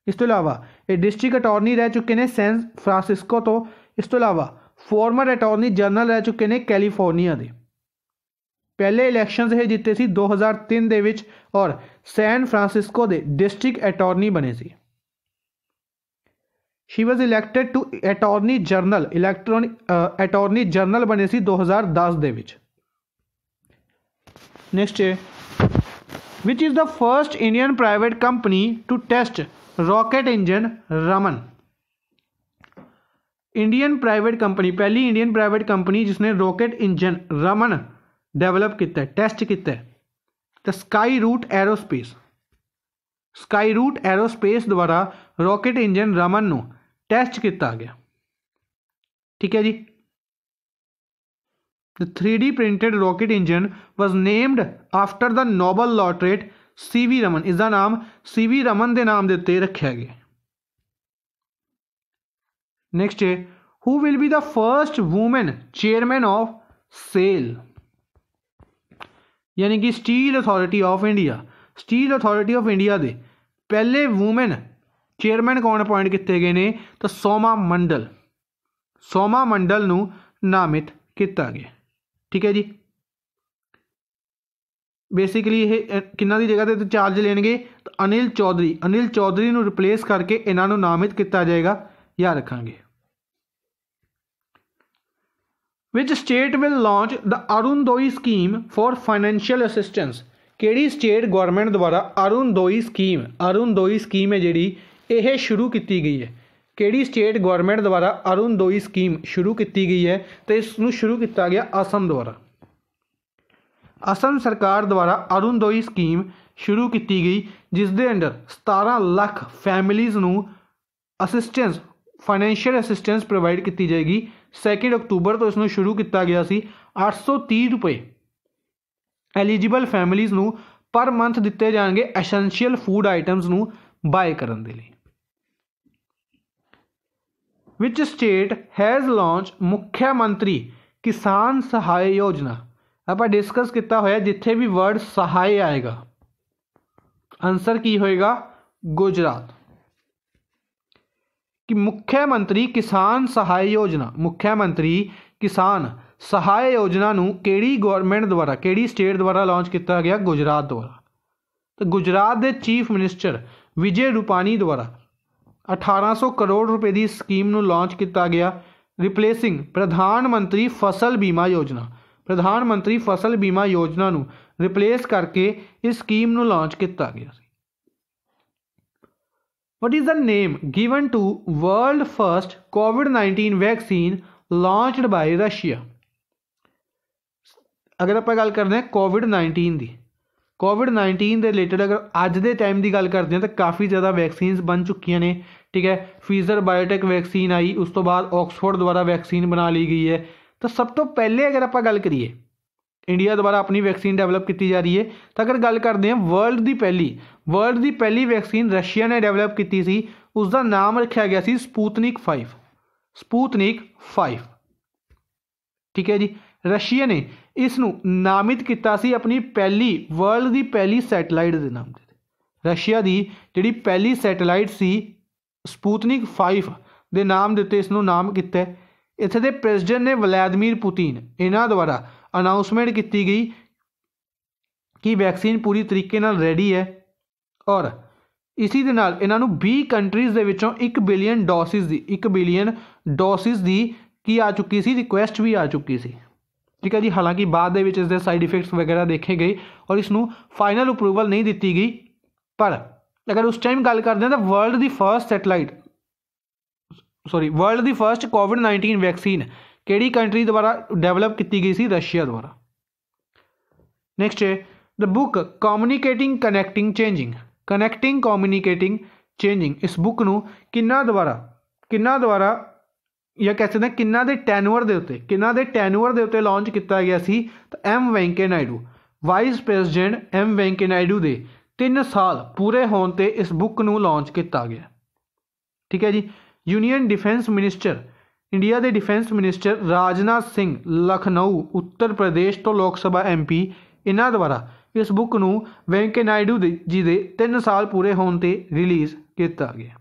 इस तो इलावा ये डिस्ट्रिक्ट अटॉर्नी रह चुके हैं सैन फ्रांसिस्को तो। इस तो इलावा फॉर्मर अटॉर्नी जनरल रह चुके हैं कैलीफोर्निया के। पहले इलैक्शंस ये जिते सी 2003 दे विच और सैन फ्रांसिस्को के डिस्ट्रिक्ट अटॉर्नी बने सी। She was elected to attorney general, attorney general बने सी 2010 दे विच। नेक्स्ट है which is the first Indian private company to test rocket engine Raman. Indian private company, पहली इंडियन प्राइवेट कंपनी जिसने रॉकेट इंजन रमन डेवलप किया, टेस्ट किया, तो Skyroot aerospace, Skyroot aerospace द्वारा रॉकेट इंजन रमन नूं टेस्ट किया गया। ठीक है जी। The 3D printed rocket engine was named after the Nobel laureate C.V. Raman। इसका नाम C.V. रमन के नाम के उत्ते रखा गया। नेक्स्ट है who will be the first women chairman of SAIL यानी कि steel authority of India. Steel authority of India के पहले वूमेन चेयरमैन कौन अपॉइंट किए गए हैं? तो सोमा मंडल, सोमा मंडल नूं नामित किया गया। ठीक है जी। बेसिकली ये किन्ना दी जगह ते चार्ज लेंगे? तो अनिल चौधरी, अनिल चौधरी नूं रिप्लेस करके इन्हां नूं नामित किया जाएगा, याद रखांगे। Which state will launch the Arunodaya scheme for financial assistance. किहड़ी स्टेट गवर्नमेंट द्वारा अरुणोदय स्कीम है जिहड़ी यह शुरू की गई है? किहड़ी स्टेट गवर्नमेंट द्वारा अरुणोदय स्कीम शुरू की गई है? तो इसनूं शुरू किया गया असम द्वारा। असम सरकार द्वारा अरुणोदय स्कीम शुरू की गई जिस दे अंडर 17 लाख फैमिलीज़ नूं असिस्टेंस, फाइनेंशियल असिस्टेंस प्रोवाइड की जाएगी। 2 अक्तूबर तो इसनूं शुरू किया गया सी। 830 रुपये एलीजिबल फैमिलीज़ नूं पर मंथ दिते जाएंगे एसेंशियल फूड आइटम्स नूं बाय करन दे लई। विच स्टेट हैज़ लॉन्च मुख्यमंत्री किसान सहाय योजना। आप डिस्कस किया होया जिथे भी वर्ड सहाय आएगा आंसर की होएगा गुजरात। कि मुख्यमंत्री किसान सहाय योजना, मुख्यमंत्री किसान सहाय योजना नूं केड़ी गवर्नमेंट द्वारा केड़ी स्टेट द्वारा लॉन्च किया गया? गुजरात द्वारा। तो गुजरात के चीफ मिनिस्टर विजय रूपाणी द्वारा 1800 करोड़ रुपए की स्कीम नूं लॉन्च किया गया, रिप्लेसिंग प्रधानमंत्री फसल बीमा योजना। प्रधानमंत्री फसल बीमा योजना नूं रिप्लेस करके इस स्कीम नूं लॉन्च किया गया। What is the name given to world first COVID-19 vaccine launched by Russia? अगर आप गल करते हैं कोविड-19 की, कोविड-19 के रिलेटेड अगर अज के टाइम की गल करते हैं तो काफ़ी ज़्यादा वैक्सीन बन चुकी ने, ठीक है। फीजर बायोटेक वैक्सीन आई, उस तो बाद ऑक्सफोर्ड द्वारा वैक्सीन बना ली गई है। तो सब तो पहले अगर आप गल करिए इंडिया द्वारा अपनी वैक्सीन डेवलप की जा रही है, तो अगर गल करते हैं वर्ल्ड की पहली वैक्सीन रशिया ने डेवलप की सी, उसका नाम रखा गया सी स्पूतनिक 5, ठीक है जी। रशिया ने इसनूं नामित किया सी अपनी पहली वर्ल्ड की पहली सैटेलाइट के नाम से। रशिया की जी पहली सैटेलाइट सी स्पूतनिक 5 के नाम दिते इसनूं नाम किया। इत्थे दे प्रेजिडेंट ने व्लादिमीर पुतिन, इन्हां द्वारा अनाउंसमेंट की गई कि वैक्सीन पूरी तरीके नाल रेडी है और इसी दे नाल इन्हां नूं 20 कंट्रीज़ दे विचों 1 बिलियन डोसिस दी की आ चुकी सी, रिक्वेस्ट भी आ चुकी सी, ठीक है जी। हालांकि बाद दे विच इसके साइड इफेक्ट्स वगैरह देखे गए और इसनूं फाइनल अप्रूवल नहीं दी गई। पर अगर उस टाइम गल करते हैं तो वर्ल्ड की फर्स्ट कोविड-19 वैक्सीन केड़ी कंट्री द्वारा डेवलप की गई सी? रशिया द्वारा। नेक्स्ट है the book communicating communicating changing. इस बुक नूं किन्ना द्वारा या कह सकते हैं किन्ना दे टैनुअर दे उत्ते लॉन्च किया गया सी? तो M Venkaiah Naidu, vice president M Venkaiah Naidu दे 3 साल पूरे होने ते इस बुक नूं लॉन्च किया गया, ठीक है जी। यूनियन डिफेंस मिनिस्टर, इंडिया के डिफेंस मिनिस्टर राजनाथ सिंह लखनऊ उत्तर प्रदेश तो लोक सभा MP, इन्हां द्वारा इस बुक नूं वेंकैया नायडू जी के 3 साल पूरे होने ते रिलीज़ किया गया।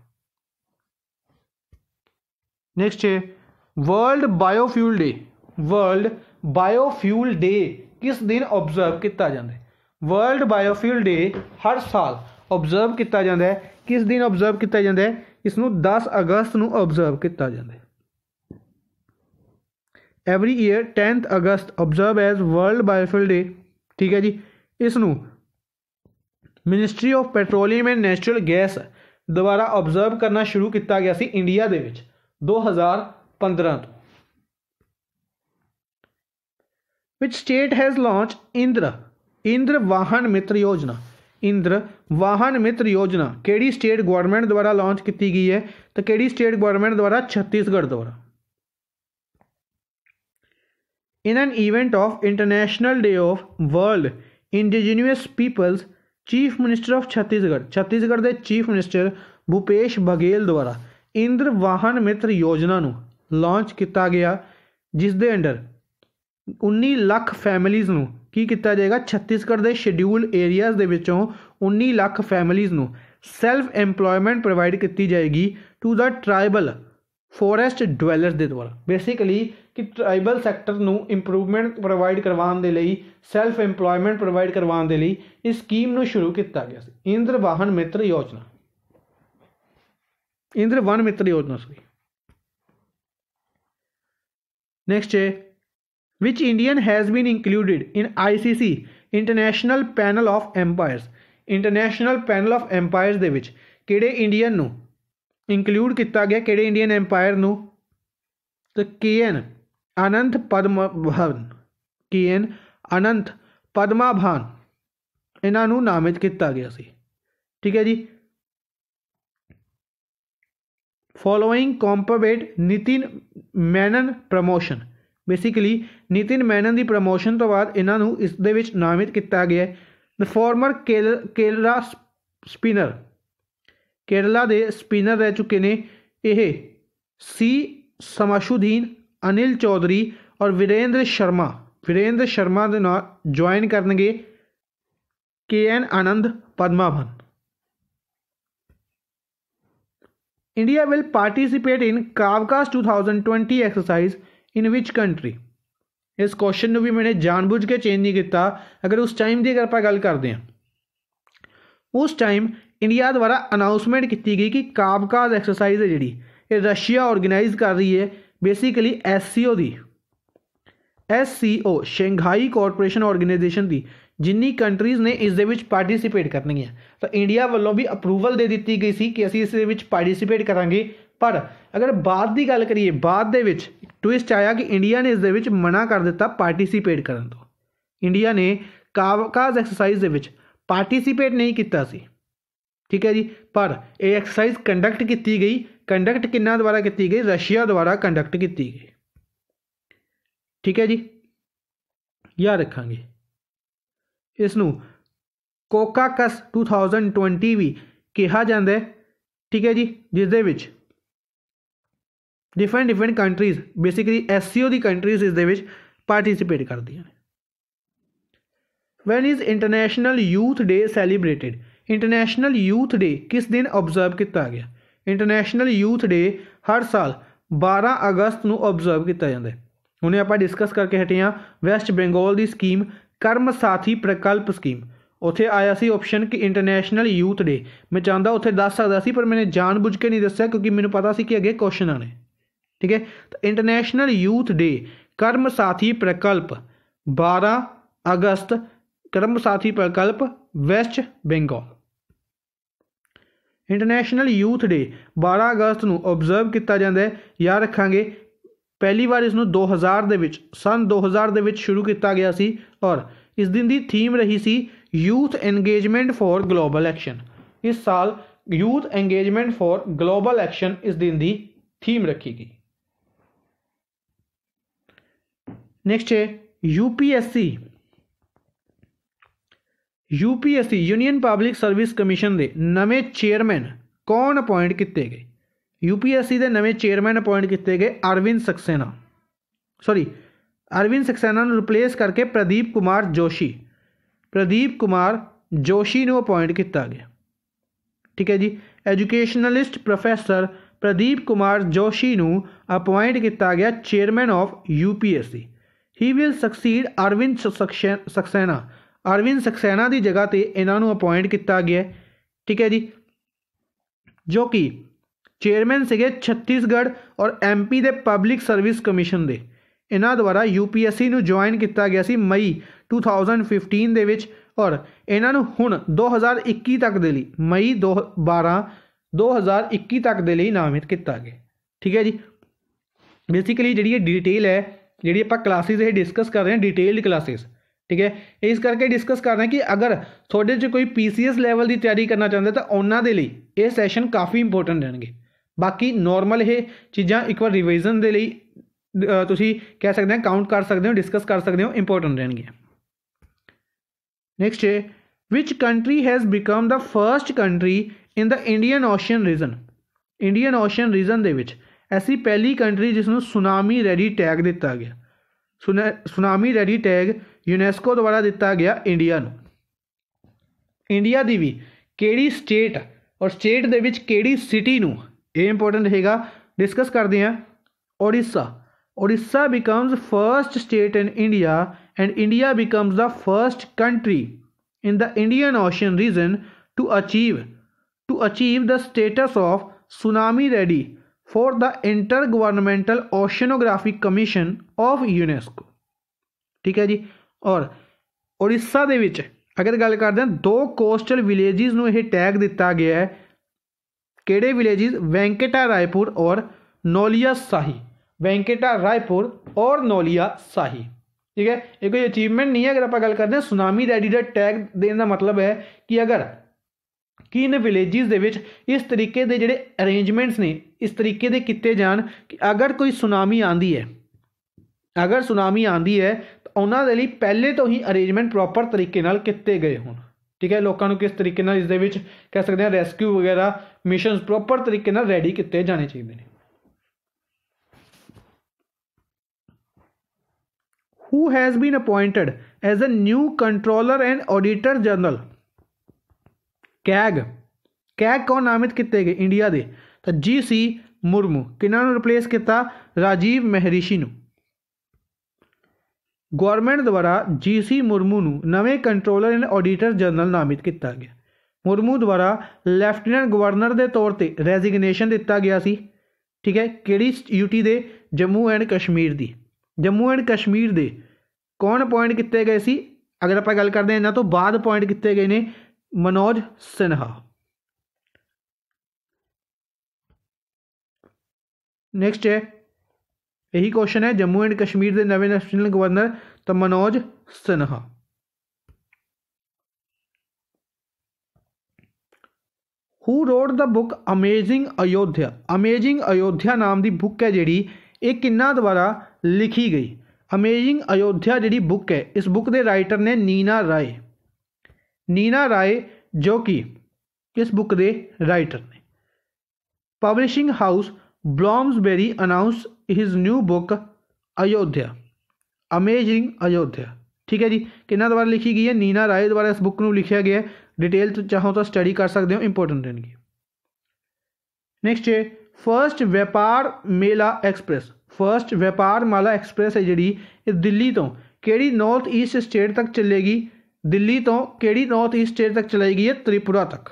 नेक्स्ट है वर्ल्ड बायोफ्यूल डे किस दिन ऑब्जर्व किया जाता है? वर्ल्ड बायोफ्यूल डे हर साल ऑब्जर्व किया जाता है। किस दिन ऑब्जर्व किया जाता है? इसनूं 10 अगस्त नूं ऑब्जर्व किया जाता है। Every year 10 August observe as world biofuel day, ठीक है जी। इसनूं ministry of petroleum and natural gas द्वारा ऑब्जर्व करना शुरू किया गया सी इंडिया दे विच 2015 तो। Which state has launch Indra वाहन मित्र योजना। इंद्र वाहन मित्र योजना केड़ी स्टेट गवर्नमेंट द्वारा लॉन्च की गई है? तो केड़ी स्टेट गवर्नमेंट द्वारा? छत्तीसगढ़ द्वारा। In an event of international day of world indigenous peoples, chief minister of Chhattisgarh के चीफ मिनिस्टर भूपेश बघेल द्वारा इंद्र वाहन मित्र योजना नूं लॉन्च किया गया, जिस दे अंडर 19 लाख फैमिलीज़ नूं की किया जाएगा? छत्तीसगढ़ के शेड्यूल्ड एरियाज़ दे विचों 19 लाख फैमिलीज़ नूं सैल्फ एम्पलॉयमेंट प्रोवाइड की जाएगी टू द ट्राइबल फॉरेस्ट डवैलर्स के द्वारा। बेसिकली कि ट्राइबल सैक्टर नूं इंप्रूवमेंट प्रोवाइड करवाने के लिए, सैल्फ एम्पलॉयमेंट प्रोवाइड करवाने के लिए इस स्कीम नूं शुरू किया गया सी इंद्र वाहन मित्र योजना। नेक्स्ट है which Indian has been included in ICC international panel of umpires. International panel of umpires दे विच किहड़े इंडियन नूं इंक्लूड किया गया? किहड़े इंडियन एम्पायर नूं? तो KN अनंत पद्माभान इन्हां नूं नामित किया गया सी, ठीक है जी। फॉलोइंग कॉम्पवेट नितिन मैनन प्रमोशन। बेसिकली नितिन मैनन की प्रमोशन तो बाद इन्हां नूं इस दे विच नामित किया गया है। The farmer Kerala spinner, Kerala के स्पिनर रह चुके ने यह सी शमशुद्दीन, अनिल चौधरी और वीरेंद्र शर्मा के नाल ज्वाइन करनगे KN Anand Padmanabhan. India will participate in Kavkaz 2020 exercise in which country. इस क्वेश्चन भी मैंने जानबूझ के चेंज नहीं किया। अगर उस टाइम की अगर आप गल करते हैं, उस टाइम इंडिया द्वारा अनाउंसमेंट की गई कि कावकास एक्सरसाइज है जी रशिया ऑर्गेनाइज कर रही है basically SCO Shanghai cooperation organisation की जिन्नी कंट्रीज़ ने इस दे विच पार्टिसिपेट करनी है। तो इंडिया वालों भी अप्रूवल दे दी गई सी कि असीं इस दे विच पार्टिसिपेट करांगे। पर अगर बाद की गल करिए, बाद दे विच ट्विस्ट आया कि इंडिया ने इस दे विच मना कर दिता पार्टिसिपेट करन तो। इंडिया ने कावकास एक्सरसाइज दे विच पार्टिसिपेट नहीं किया सी, ठीक है जी। पर यह एक्सरसाइज कंडक्ट की गई। कंडक्ट किन्ना द्वारा की गई? रशिया द्वारा कंडक्ट की गई, ठीक है जी। याद रखांगे इसनूं कोकाकस 2020 भी कहा जाता है, ठीक है जी, जिस दे विच डिफरेंट कंट्रीज़ बेसिकली SCO की कंट्रीज़ इस दे विच पार्टिसिपेट करती हैं। When is international youth day celebrated? International youth day किस दिन ऑब्जर्व किया गया? इंटरनेशनल यूथ डे हर साल 12 अगस्त को ऑब्जर्व किया जाता है। हुणे आपां डिस्कस करके हटे हाँ वैस्ट बंगाल की स्कीम कर्म साथी प्रकल्प स्कीम। उत्थे आया सी ऑप्शन कि इंटरनेशनल यूथ डे, मैं चाहता उत्थे दस सकता सी पर मैंने जानबूझ के नहीं दस्या क्योंकि मैंने पता सी कि अगे क्वेश्चन आने, ठीक है। तो इंटरनेशनल यूथ डे कर्म साथी प्रकल्प 12 अगस्त Karma Sathi Prakalpa west Bengal. International youth day 12 अगस्त को ऑब्जर्व किया जाता है। याद रखांगे पहली बार इसनूं 2000 दे विच सन 2000 दे विच शुरू किया गया सी और इस दिन की थीम रही सी youth engagement for global action. इस साल youth engagement for global action इस दिन की थीम रखी गई। नेक्स्ट है UPSC union public service commission के नवे चेयरमैन कौन अपॉइंट किए गए? यूपीएससी के नवे चेयरमैन अपॉइंट किए गए अरविंद सक्सेना ने रिप्लेस करके प्रदीप कुमार जोशी को अपॉइंट किया गया, ठीक है जी। एजुकेशनलिस्ट प्रोफैसर प्रदीप कुमार जोशी को अपॉइंट किया गया chairman of UPSC. He will succeed Arvind Saxena की जगह पर इन्हों अपॉइंट किया गया, ठीक है जी, जो कि चेयरमैन से छत्तीसगढ़ और MP के पब्लिक सर्विस कमीशन के। इन्हों द्वारा यूपीएससी को ज्वाइन किया गया सी मई 2015 के विच और इन्हों हुण 2021 तक के लिए मई 2021 तक के लिए नामित किया गया, ठीक है जी। बेसिकली जी डिटेल है जी आप क्लासेस ये डिस्कस कर रहे हैं डिटेल्ड क्लासेस, ठीक है। इस करके डिस्कस कर रहे हैं कि अगर थोड़े जो कोई PCS लैवल की तैयारी करना चाहते तो उन्होंने लिए ये सैशन काफ़ी इंपोर्टेंट रहेंगे। बाकी नॉर्मल ये चीज़ां एक बार रिविजन के लिए तुसी कह सकते हैं काउंट कर सकते हो डिस्कस कर सकते हो इंपोर्टेंट रहेंगे। नेक्स्ट है which country has become the first country in the Indian ocean region? Indian ocean region दे विच ऐसी पहली कंट्री जिसनों सुनामी रेडी टैग दिता गया। सुनामी रेडी टैग यूनेस्को द्वारा दिता गया इंडिया नूं। इंडिया की भी केड़ी स्टेट और स्टेट दे विच केड़ी सिटी नूं ये इंपोर्टेंट रहेगा डिस्कस करते हैं। Odisha becomes first state in India and India becomes the first country in the Indian ocean region to achieve the status of tsunami ready for the intergovernmental oceanographic commission of UNESCO, ठीक है जी। और ओडिशा दे विच अगर गल करते हैं 2 coastal विलेजिज नूं यह tag दिता गया है। केड़े विलेजिज? वेंकटा रायपुर और नौलिया शाही। ठीक है, ये कोई अचीवमेंट नहीं है। अगर आप गल करते हैं सुनामी रेडी का टैग देने का मतलब है कि अगर कि इन विलेजिज दे विच इस तरीके के जिहड़े अरेंजमेंट्स ने इस तरीके के किए जान कि अगर कोई सुनामी आती है तो उन्होंने लिए पहले तो ही अरेंजमेंट प्रॉपर तरीके नाल किए गए होण, ठीक है। लोगों को किस तरीके नाल इस दे विच कह सकते हैं रेस्क्यू वगैरह मिशन प्रॉपर तरीके नाल रेडी किए जाने चाहिए हैं। Who has been appointed as a new controller and auditor general CAG CAG कौन नामित किए गए इंडिया के तो जी सी मुर्मू किन्होंने रिप्लेस किया राजीव महरिषि नूं गौरमेंट द्वारा जी सी मुर्मू नूं नवें कंट्रोलर एंड ऑडिटर जनरल नामित किया गया मुर्मू द्वारा लैफ्टिनेंट गवर्नर के तौर पर रेजिगनेशन दिता गया सी ठीक है किहड़ी यूटी दे जम्मू एंड कश्मीर की जम्मू एंड कश्मीर दे कौन अपॉइंट किए गए सी अगर आप गल करते हैं इन्हों तो बाद अपॉइंट किए गए ने मनोज सिन्हा नैक्सट है यही क्वेश्चन है जम्मू एंड कश्मीर के नवे लैफ्टिनेंट गवर्नर तो Manoj Sinha who wrote the book amazing Ayodhya नाम की बुक है जी ये किन्ना द्वारा लिखी गई अमेजिंग अयोध्या जी बुक है इस बुक के राइटर ने नीना राय जो कि इस बुक के राइटर ने publishing house Bloomsbury announce his new book Ayodhya amazing Ayodhya ठीक है जी किन्ना द्वारा लिखी गई है नीना राय द्वारा इस बुक को लिखा गया है डिटेल तो चाहो तो स्टडी कर सकते हो इंपोर्टेंट इनकी नैक्सट है फर्स्ट व्यापार माला एक्सप्रैस है जी दिल्ली तो केड़ी नॉर्थ ईस्ट स्टेट तक चलेगी दिल्ली तो केड़ी नॉर्थ ईस्ट स्टेट तक चलेगी है त्रिपुरा तक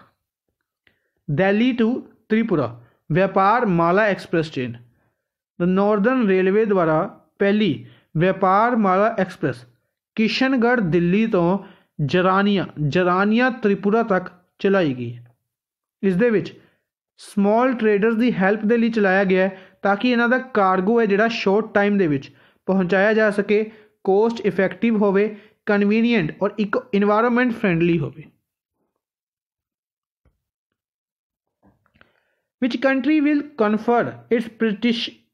दिल्ली टू त्रिपुरा व्यापार माला एक्सप्रैस ट्रेन नॉर्दर्न रेलवे द्वारा पहली व्यापार माला एक्सप्रैस किशनगढ़ दिल्ली तो जरानिया त्रिपुरा तक चलाई गई इस दे विच स्मॉल ट्रेडर्स की हैल्प के लिए चलाया गया है ताकि इन्हों का कार्गो है जोड़ा शॉर्ट टाइम के पहुँचाया जा सके कोस्ट इफेक्टिव होवे कन्वीनियंट और एक इन्वायरमेंट फ्रेंडली होवे Which country will confer its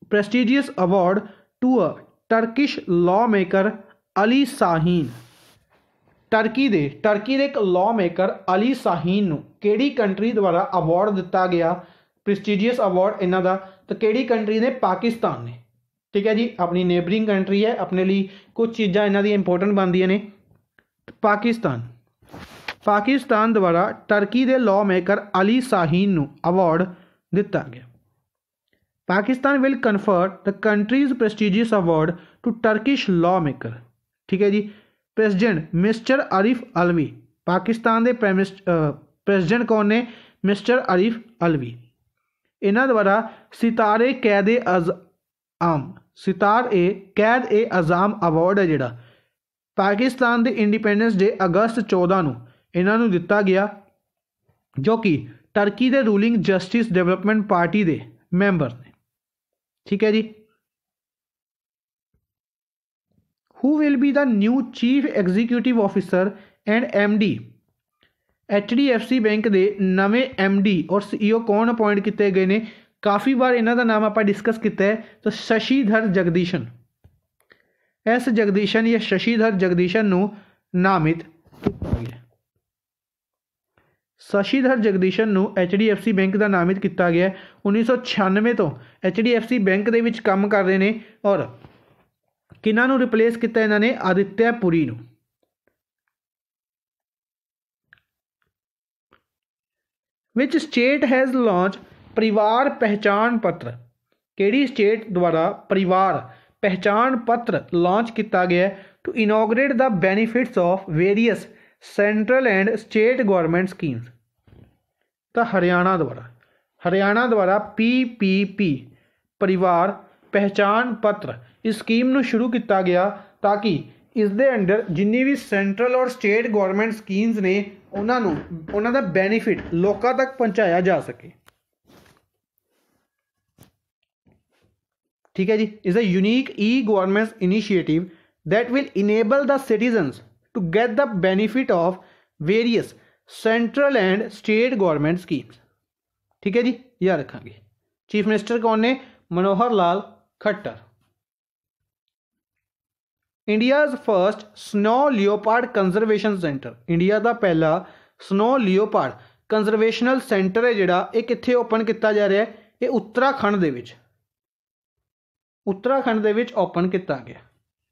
prestigious award to a Turkish lawmaker Ali Sahin? Turkey दे एक लॉ मेकर अली साहीन केड़ी कंट्री द्वारा अवार्ड दिता गया प्रेस्टीजियस अवार्ड इन्हों का तो केड़ी कंट्री ने पाकिस्तान ने ठीक है जी अपनी नेबरिंग कंट्री है अपने लिए कुछ चीज़ां इन्हों दी इंपोर्टेंट बनदियां ने पाकिस्तान द्वारा टर्की के lawmaker Ali Sahin award दिता गया Pakistan will confer the country's prestigious award to Turkish lawmaker ठीक है जी प्रेसिडेंट मिस्टर आरिफ अलवी पाकिस्तान के प्रेसिडेंट कौन ने मिस्टर आरिफ अलवी इन्हों द्वारा सितारे कैद ए अज़ाम अवार्ड है जोड़ा पाकिस्तान के इंडिपेंडेंस डे अगस्त 14 इन्हों दिता गया जो कि टर्की के रूलिंग जस्टिस डेवलपमेंट पार्टी के मैंबर ने ठीक है जी who will be the new chief executive officer and MD HDFC bank के नवे MD और CEO कौन अपॉइंट किए गए हैं काफ़ी बार इन्हों का नाम आप डिस्कस किया है तो शशिधर जगदीशन या शशिधर जगदीशन नामित किया गया शशिधर जगदीशन HDFC बैंक का नामित किया गया 1996 तो HDFC बैंक के काम कर रहे हैं और किन्हों रिप्लेस किया इन्होंने Aditya Puri which state has launch परिवार पहचान पत्र केड़ी स्टेट द्वारा परिवार पहचान पत्र लॉन्च किया गया to inaugurate the benefits of various central and state government schemes तो हरियाणा द्वारा PPP परिवार पहचान पत्र इस स्कीम शुरू किया गया ताकि इस दे अंडर जिन्नी भी सेंट्रल और स्टेट गवर्नमेंट स्कीम्स ने उन्हों का बेनीफिट लोगों तक पहुँचाया जा सके ठीक है जी is a unique government initiative that will enable the citizens to get the benefit of various central and state government schemes ठीक है जी यह रखेंगे चीफ मिनिस्टर कौन ने Manohar Lal Khattar India's first snow leopard conservation centre India का पहला स्नो लियोपार्ड कंजरवेशनल सेंटर है जोड़ा ये कित्थे ओपन किया जा रहा है ये उत्तराखंड के ओपन किया गया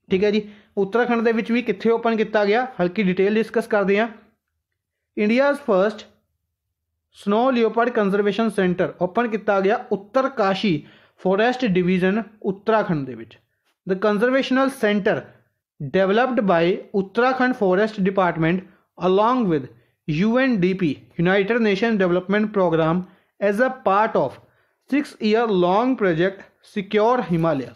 ठीक है जी। उत्तराखंड ਦੇ ਵਿੱਚ ਵੀ ਕਿੱਥੇ ਓਪਨ ਕੀਤਾ ਗਿਆ, ਹਲਕੀ ਡਿਟੇਲ ਡਿਸਕਸ ਕਰਦੇ ਹਾਂ। India's first snow leopard conservation centre open ਕੀਤਾ ਗਿਆ ਉੱਤਰਕਾਸ਼ੀ ਫੋਰੈਸਟ ਡਿਵੀਜ਼ਨ ਉੱਤਰਾਖੰਡ ਦੇ ਵਿੱਚ। ਦ ਕੰਜ਼ਰਵੇਸ਼ਨਲ centre developed by Uttarakhand Forest Department along with UNDP United Nations Development Program as a part of 6-year long project Secure Himalayas।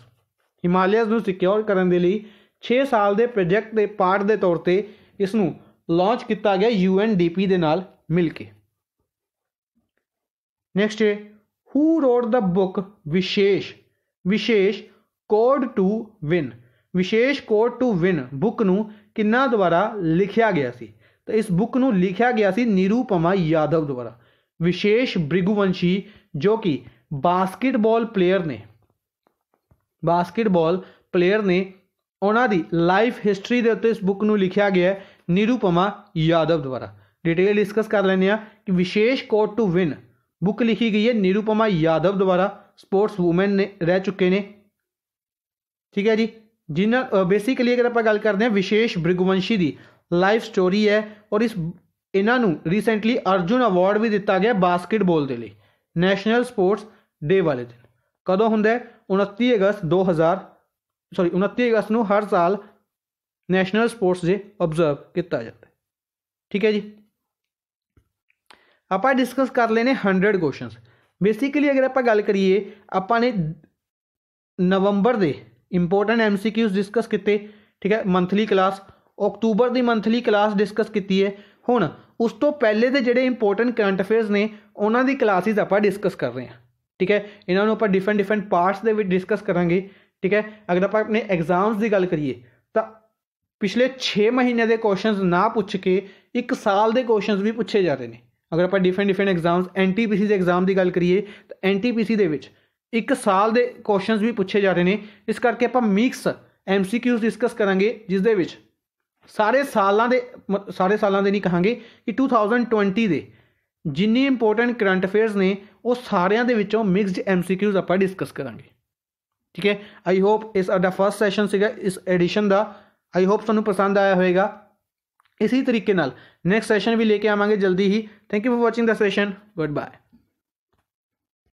ਹਿਮਾਲਿਆਜ਼ ਨੂੰ secure ਕਰਨ ਦੇ ਲਈ 6 ਸਾਲ ਦੇ ਪ੍ਰੋਜੈਕਟ ਦੇ ਪਾਰਟ ਦੇ ਤੌਰ ਤੇ ਇਸ ਨੂੰ ਲਾਂਚ ਕੀਤਾ ਗਿਆ UNDP ਦੇ ਨਾਲ ਮਿਲ ਕੇ। ਨੈਕਸਟ ਹੈ who wrote the book ਵਿਸ਼ੇਸ਼ ਕੋਡ ਟੂ ਵਿਨ। ਵਿਸ਼ੇਸ਼ ਕੋਡ ਟੂ ਵਿਨ ਬੁੱਕ ਨੂੰ ਕਿੰਨਾ ਦੁਆਰਾ ਲਿਖਿਆ ਗਿਆ ਸੀ? ਤਾਂ ਇਸ ਬੁੱਕ ਨੂੰ ਲਿਖਿਆ ਗਿਆ ਸੀ ਨਿਰੂਪਮਾ ਯਾਦਵ ਦੁਆਰਾ। ਵਿਸ਼ੇਸ਼ ਭ੍ਰਿਗੂਵੰਸ਼ੀ ਜੋ ਕਿ ਬਾਸਕਿਟਬਾਲ ਪਲੇਅਰ ਨੇ ਉਹਨਾਂ ਦੀ ਲਾਈਫ ਹਿਸਟਰੀ ਦੇ ਉੱਤੇ ਇਸ ਬੁੱਕ ਨੂੰ ਲਿਖਿਆ ਗਿਆ ਨਿਰੂਪਮਾ ਯਾਦਵ ਦੁਆਰਾ। डिटेल डिस्कस कर लेने कि विशेष कोड टू विन बुक लिखी गई है निरूपमा यादव द्वारा, स्पोर्ट्स वूमेन ने रह चुके ने। ठीक है जी। जिन्हें बेसिकली अगर आप गल करते हैं विशेष भृगुवंशी की लाइफ स्टोरी है और इस इन्हों रिसेंटली अर्जुन अवार्ड भी दिता गया बास्केटबॉल के लिए नैशनल स्पोर्ट्स डे वाले दिन। कदों होंदा है? 29 अगस्त को हर साल नैशनल स्पोर्ट्स डे ऑब्जर्व किया जाता है। ठीक है जी। आप डिस्कस कर लेने 100 क्वेश्चन। बेसिकली अगर आप गल करिए आपने नवंबर के इंपोर्टेंट MCQs डिस्कस किए। ठीक है। मंथली क्लास अक्तूबर की मंथली क्लास डिस्कस की है। हुण उस तो पहले के जोड़े इंपोर्टेंट करंट अफेयर्स ने उन्होंने क्लासेस आप डिस्कस कर रहे हैं। ठीक है। इन्होंने आप डिफरेंट पार्ट्स के डिस्कस करांगे। ठीक है। अगर आप अपने एग्जाम्स की गल करिए तो पिछले 6 महीने के क्वेश्चन ना पूछ के 1 साल के क्वेश्चन भी पूछे जा रहे हैं। अगर आप डिफरेंट एग्जाम्स NTPC के एग्जाम की गल करिए तो NTPC के 1 साल के क्वेश्चन भी पूछे जा रहे हैं। इस करके आप मिक्स MCQs डिस्कस करांगे जिस दे विच सारे सालों के नहीं कहांगे कि 2020 के जिन्नी इंपोर्टेंट करंट अफेयर्स ने वो सारियां दे विचों मिक्सड MCQs आप डिस्कस करांगे। ठीक है। आई होप इस साडा फर्स्ट सैशन सीगा इस एडिशन का। आई होप तुहानूं पसंद आया होएगा। इसी तरीके नाल नैक्सट सैशन भी लेके आवांगे जल्दी ही। Thank you for watching the session. Good bye.